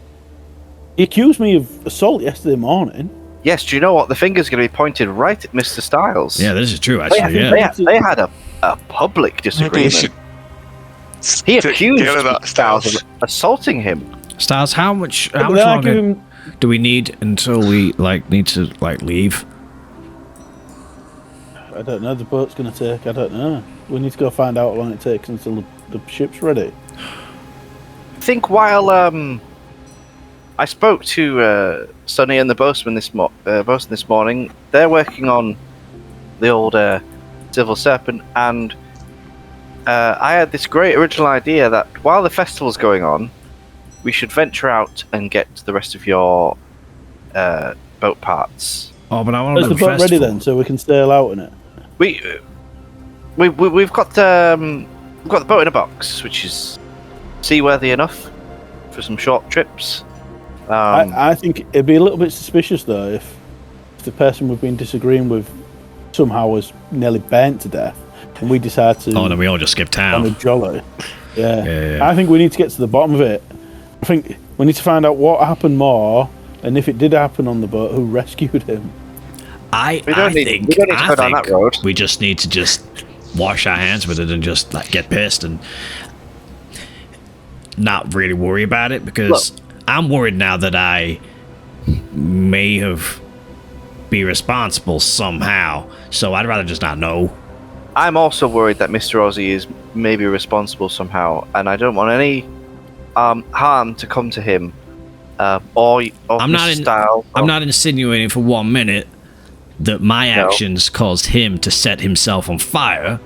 He accused me of assault yesterday morning.
Yes, do you know what? The finger's going to be pointed right at Mr. Styles.
Yeah, this is true,
They,
actually.
they had a public
Maybe you
disagreement.
should
He
stick
accused
together that
Mr. Styles
Styles.
of assaulting him.
Styles, how much
But then I give
longer
him.
do we need until we need to leave?
I don't know. The boat's going to take. I don't know. We need to go find out how long it takes until the ship's ready.
I think while I spoke to Sonny and the bosun this morning, they're working on the old Silver Serpent, and I had this great original idea that while the festival's going on, we should venture out and get the rest of your boat parts.
Oh, but I want
Is
to
the
do
boat ready then, so we can sail out in it?
We've got the boat in a box, which is seaworthy enough for some short trips.
I think it'd be a little bit suspicious though if the person we've been disagreeing with somehow was nearly burnt to death, and we decide to
Oh, no, we all just skip
on a
town.
jolly. Yeah.
Yeah.
I think we need to get to the bottom of it. I think we need to find out what happened more, and if it did happen on the boat, who rescued him.
We don't need to go down that road.
We just need to just wash our hands with it and just get pissed and not really worry about it, because I'm worried now that I may have be responsible somehow. So I'd rather just not know.
I'm also worried that Mr. Ozzy is maybe responsible somehow, and I don't want any harm to come to him or
I'm not
Mr. Styles.
I'm not insinuating for 1 minute that my actions caused him to set himself on fire,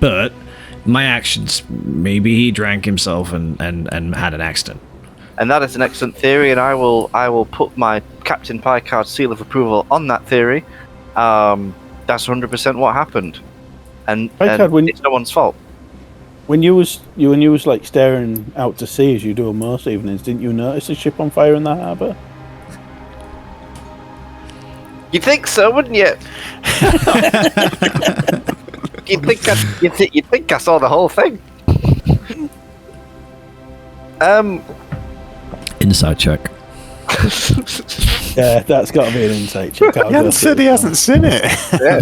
but my actions, maybe he drank himself and had an accident.
And that is an excellent theory, and I will put my Captain Picard seal of approval on that theory. That's 100% what happened, and
Picard,
it's no one's fault.
When you was staring out to sea as you do on most evenings, didn't you notice a ship on fire in the harbour?
You'd think so, wouldn't you? You'd think I saw the whole thing.
Inside check.
Yeah, that's got to be an insight check.
He hasn't said he hasn't seen it.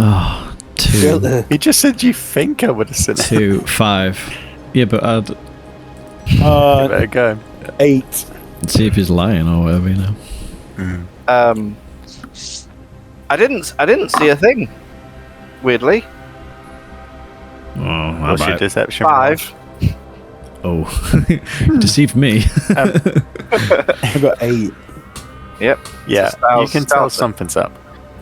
Oh, 2,
He just said you think I would have seen it.
2, 5. Yeah, but I'd
Give it a go.
8.
see if he's lying or whatever, you know.
I didn't see a thing. Weirdly,
Oh, how
What's your
about
deception?
5.
Oh, deceived me.
I got 8.
Yep.
Yeah,
Styles-
you can tell
Styles-
something's up.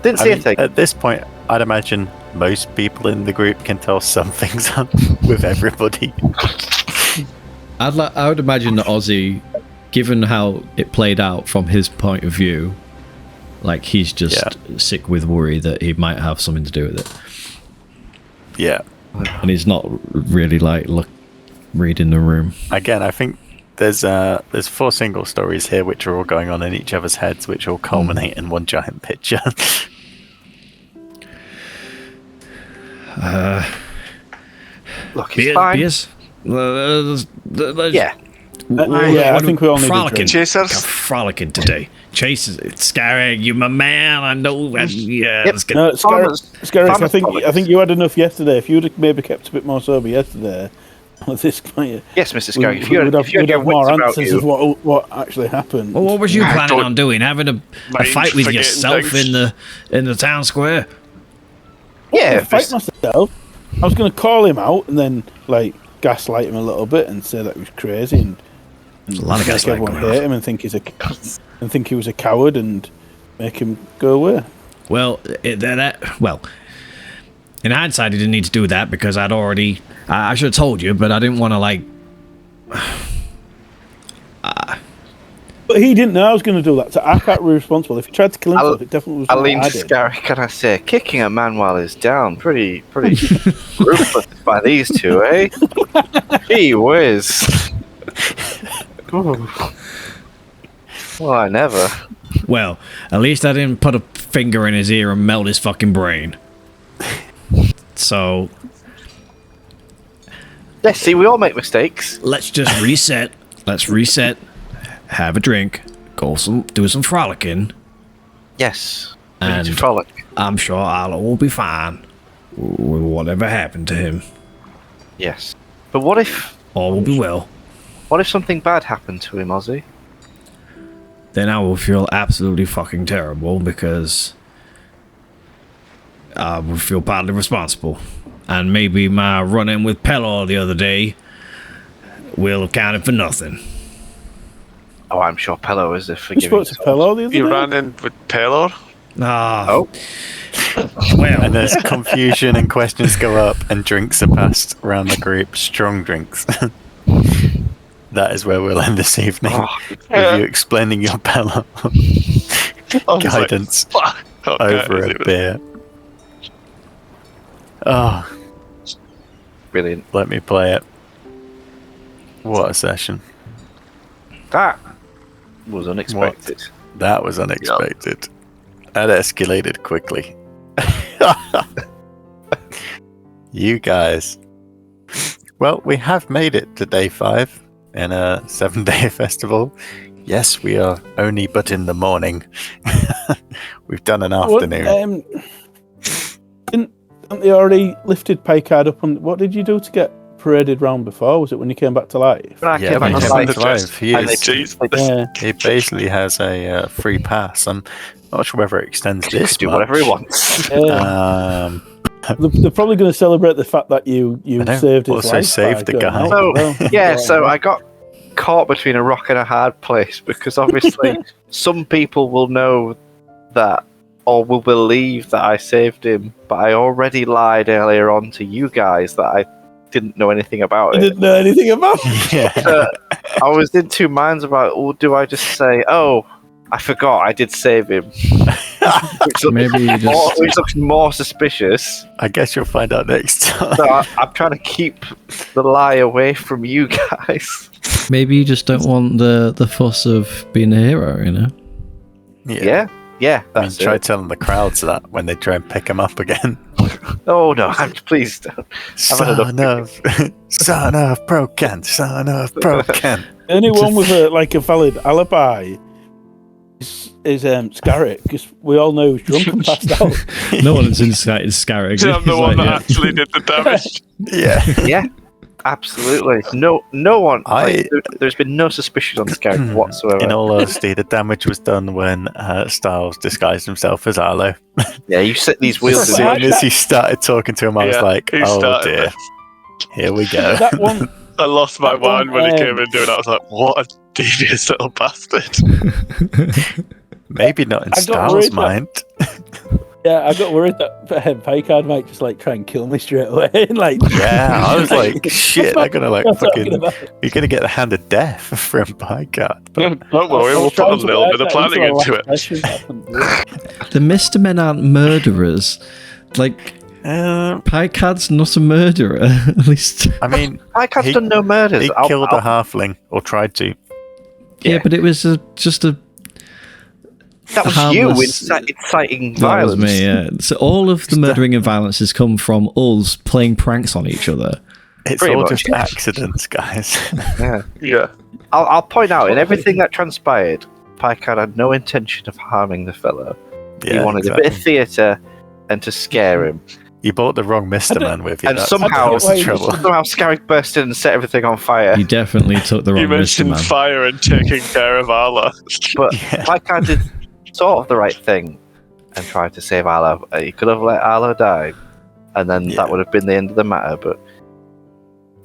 Didn't
I
see a
mean,
thing.
at this point, I'd imagine most people in the group can tell something's up with everybody.
I would imagine that Ozzy, given how it played out from his point of view, like he's just sick with worry that he might have something to do with it,
Yeah.
and he's not really like reading the room.
Again, I think there's 4 single stories here which are all going on in each other's heads, which all culminate in one giant picture.
Look, it's fine.
Beers?
Yeah.
I think we all need a
frolicking.
drink.
Chasers.
Frolicking today. Chase, it's scary. You my man. I know. Yeah, let's get.
No,
Farmers-
Scarif, I
farmers
think you had enough yesterday. If you'd have maybe kept a bit more sober yesterday, at this point,
Yes, Mr. Scary. If you
we'd
had your
have more
wits about
answers
you,
of what actually happened.
Well, what was you
I
planning
don't
on doing? Having a
mind
fight with
forgetting
yourself
things.
in the town square?
yeah,
Fight myself. I was going to call him out and then like gaslight him a little bit and say that he was crazy and
There's a lot of
make
gaslighting
everyone
going on.
hate him and think he was a coward and make him go away.
Well, well, in hindsight, he didn't need to do that because I'd already. I should have told you, but I didn't want to like.
But he didn't know I was going to do that, so I can't be responsible. If he tried to kill himself, it definitely was
I
something
leaned
I
to
did.
Scary. Can I say, kicking a man while he's down, pretty ruthless by these two, eh? Gee whiz. Ooh. Well, I never.
Well, at least I didn't put a finger in his ear and melt his fucking brain. So
Let's see, we all make mistakes.
let's just reset. Let's reset. Have a drink. Do some frolicking.
Yes. We need to
And
frolic.
I'm sure I'll all be fine with whatever happened to him.
Yes. But what if
All will be well.
something bad happened to him, Ozzy?
Then I will feel absolutely fucking terrible because I would feel partly responsible. And maybe my run-in with Pelor the other day will have counted for nothing.
Oh, I'm sure Pello is a
You
forgiving
spoke to
soul.
Pello the other
You
day?
ran in with Taylor.
Ah,
Oh,
well,
And there's confusion and questions go up and drinks are passed around the group. Strong drinks. That is where we'll end this evening. With you explaining your Pello guidance
Fuck. Okay,
over a beer. Oh,
brilliant.
let me play it. What a session.
That was unexpected.
That was unexpected. That escalated quickly. You guys. Well, we have made it to day 5 in a 7-day festival. Yes, we are only but in the morning. We've done an afternoon.
Haven't they already lifted Picard up on... What did you do to get paraded round before? Was it when you came back to life?
When I
Yeah,
came
when
back
he
to
came
life,
back to life, he
and
is-
Jeez.
Yeah.
He basically has a free pass. I'm not sure whether it extends
he
this
can do
much.
whatever he wants.
Yeah. They're probably going to celebrate the fact that you
I know.
saved his
Also
life.
saved
by
the
going
guy.
out
So,
as well.
yeah, so I got caught between a rock and a hard place because obviously some people will know that or will believe that I saved him, but I already lied earlier on to you guys that I didn't know anything about
I
it.
didn't know anything about it.
Yeah.
I was in two minds about, oh, do I just say, oh, I forgot I did save him? which, looks
maybe you just.
which looks more suspicious.
I guess you'll find out next time.
So I'm trying to keep the lie away from you guys.
Maybe you just don't want the fuss of being a hero, you know?
Yeah,
I mean,
that's
try
it.
telling the crowds that when they try and pick him up again.
Oh no! Please don't.
Son of broken.
The only one with a valid alibi is Scarrick, because we all know he's drunk and passed out.
No one's inside Scarrick.
I'm the one that actually did the damage.
Yeah.
Absolutely. No one. There's been no suspicion on Scarrick whatsoever.
In all honesty, the damage was done when Styles disguised himself as Arlo.
Yeah, you set these wheels.
As soon as he started talking to him, I was like, oh dear. Here we go.
That one,
I lost my mind when he came in doing it. I was like, what a devious little bastard.
Maybe not in
I got
Styles'
worried
mind.
I got worried that Picard might just try and kill me straight away.
Yeah, I was like, shit, they're gonna
What I'm talking
fucking.
about.
You're gonna get the hand of death from Picard.
Don't worry, we'll put a little bit of planning into it.
The Mr. Men aren't murderers. Picard's not a murderer, at least.
I mean,
Picard's done no murders.
he killed a halfling, or tried to.
Yeah, but it was just a.
That was
harmless-
you inciting
That
violence.
was me, yeah. So all of the murdering and violence has come from us playing pranks on each other.
It's
Pretty
all
much,
just
yeah.
accidents, guys.
Yeah.
Yeah.
I'll point out, in everything that transpired, Picard had no intention of harming the fellow. He wanted a bit of theatre and to scare him.
You bought the wrong Mr. Man with you.
And
that's
somehow
the trouble.
Scarrick burst in and set everything on fire.
You definitely took the
You
wrong Mr.
mentioned
Man.
fire and taking care of Arla.
But
Yeah.
Picard did sort of the right thing and tried to save Arlo. He could have let Arlo die, and then that would have been the end of the matter. But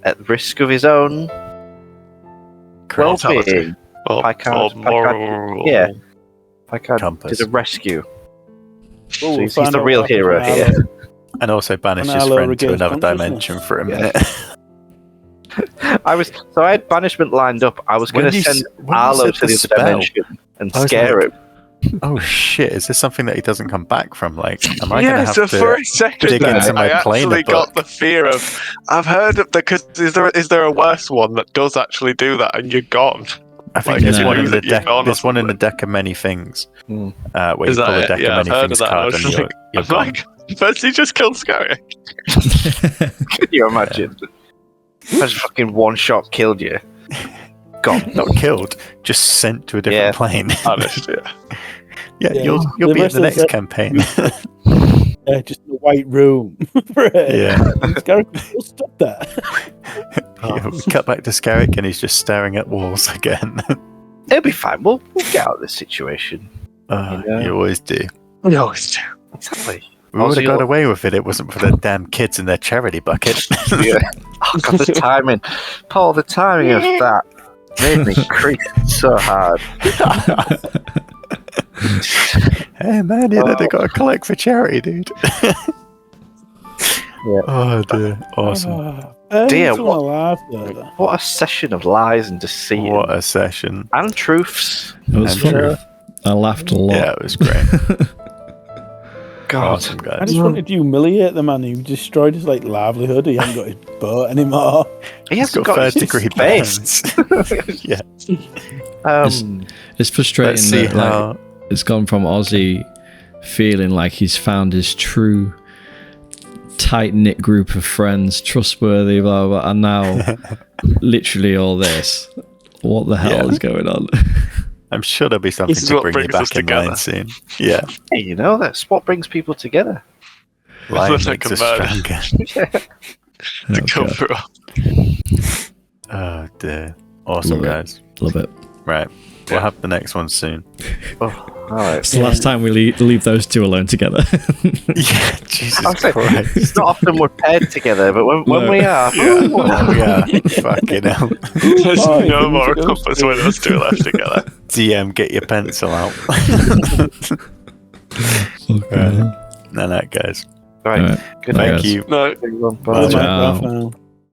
at risk of his own well-being, Picard
Compass.
did a rescue.
Oh,
So he's the real hero here.
And also banished
When
his
Arlo
friend to
regains
another
consciousness.
dimension for a
Yeah.
minute.
I had banishment lined up. I was going
When
to
you
send
s- when you
Arlo
said
to
the
the
spell,
dimension and
I was
scare him.
Oh shit! Is this something that he doesn't come back from? Like, am I
Yeah,
gonna have
so for
to
a second
dig
there,
into my
I
planar
actually got
book?
the fear of. I've heard of because is there a worse one that does actually do that and you're gone?
I think
Like,
there's
no.
one in the
that you're
deck.
gone or
There's one in the
something.
deck of many things,
Hmm.
where
Is
you pull
that
a deck
it? Yeah,
of
I've
many
heard
things
of that. I
card
was
and you're
I'm
gone.
like, first he just killed Scarrick.
Can you imagine? Just fucking one shot killed you. Gone.
Not killed, just sent to a different
Yeah.
plane.
Honest, yeah.
Yeah,
Yeah.
you'll
The
be in
rest
the
of
next
the-
campaign.
Just a white room.
Yeah.
Scarrick will stop that.
Yeah, we cut back to Scarrick and he's just staring at walls again.
It'll be fine. We'll get out of this situation.
Oh,
Yeah.
you always do.
No, it's true.
Exactly.
We would
Also,
have got away with it. It wasn't for the damn kids in their charity bucket.
Yeah. Oh god, the timing. Paul, the timing of that made me creep so hard.
Hey man, you know they got to collect for charity, dude.
Yeah.
Oh dear, awesome!
Dear,
Dear,
what-
alive, though.
What a session of lies and deceit
What a session!
and truths.
It was
And
fun.
true.
I laughed a lot.
Yeah, it was great.
God.
Awesome,
I
guys.
just wanted to humiliate the man who destroyed his livelihood. He hasn't got his boat anymore.
He
He's
hasn't
got
got his
first-degree
face.
burns. Yeah.
It's frustrating
Let's see
that
how.
it's gone from Ozzy feeling like he's found his true tight-knit group of friends, trustworthy, blah, blah, blah, and now literally all this. What the hell
Yeah.
is going on?
I'm sure there'll be something
This is
to
what
bring you
brings us
back in
together.
line soon. Yeah,
Hey, you know, that's what brings people together.
line
That's
makes us
like a
stronger.
Oh,
To come
God.
through.
Oh dear, awesome,
Love it.
guys.
Love it.
Right, we'll have the next one soon.
Oh, all right.
It's the last time we leave those two alone together.
Yeah, Jesus
I'm saying,
Christ.
it's not often we're paired together, but when
No.
we are,
Yeah.
Oh, yeah, fucking hell.
There's
Oh,
no
you
more
can use
compass when those two are left together.
DM, get your pencil out.
Okay.
No, guys.
right.
Alright.
Good
Bye,
night.
guys.
Thank you.
No,
Everyone,
Bye.
bye.
Ciao.
Bye for now.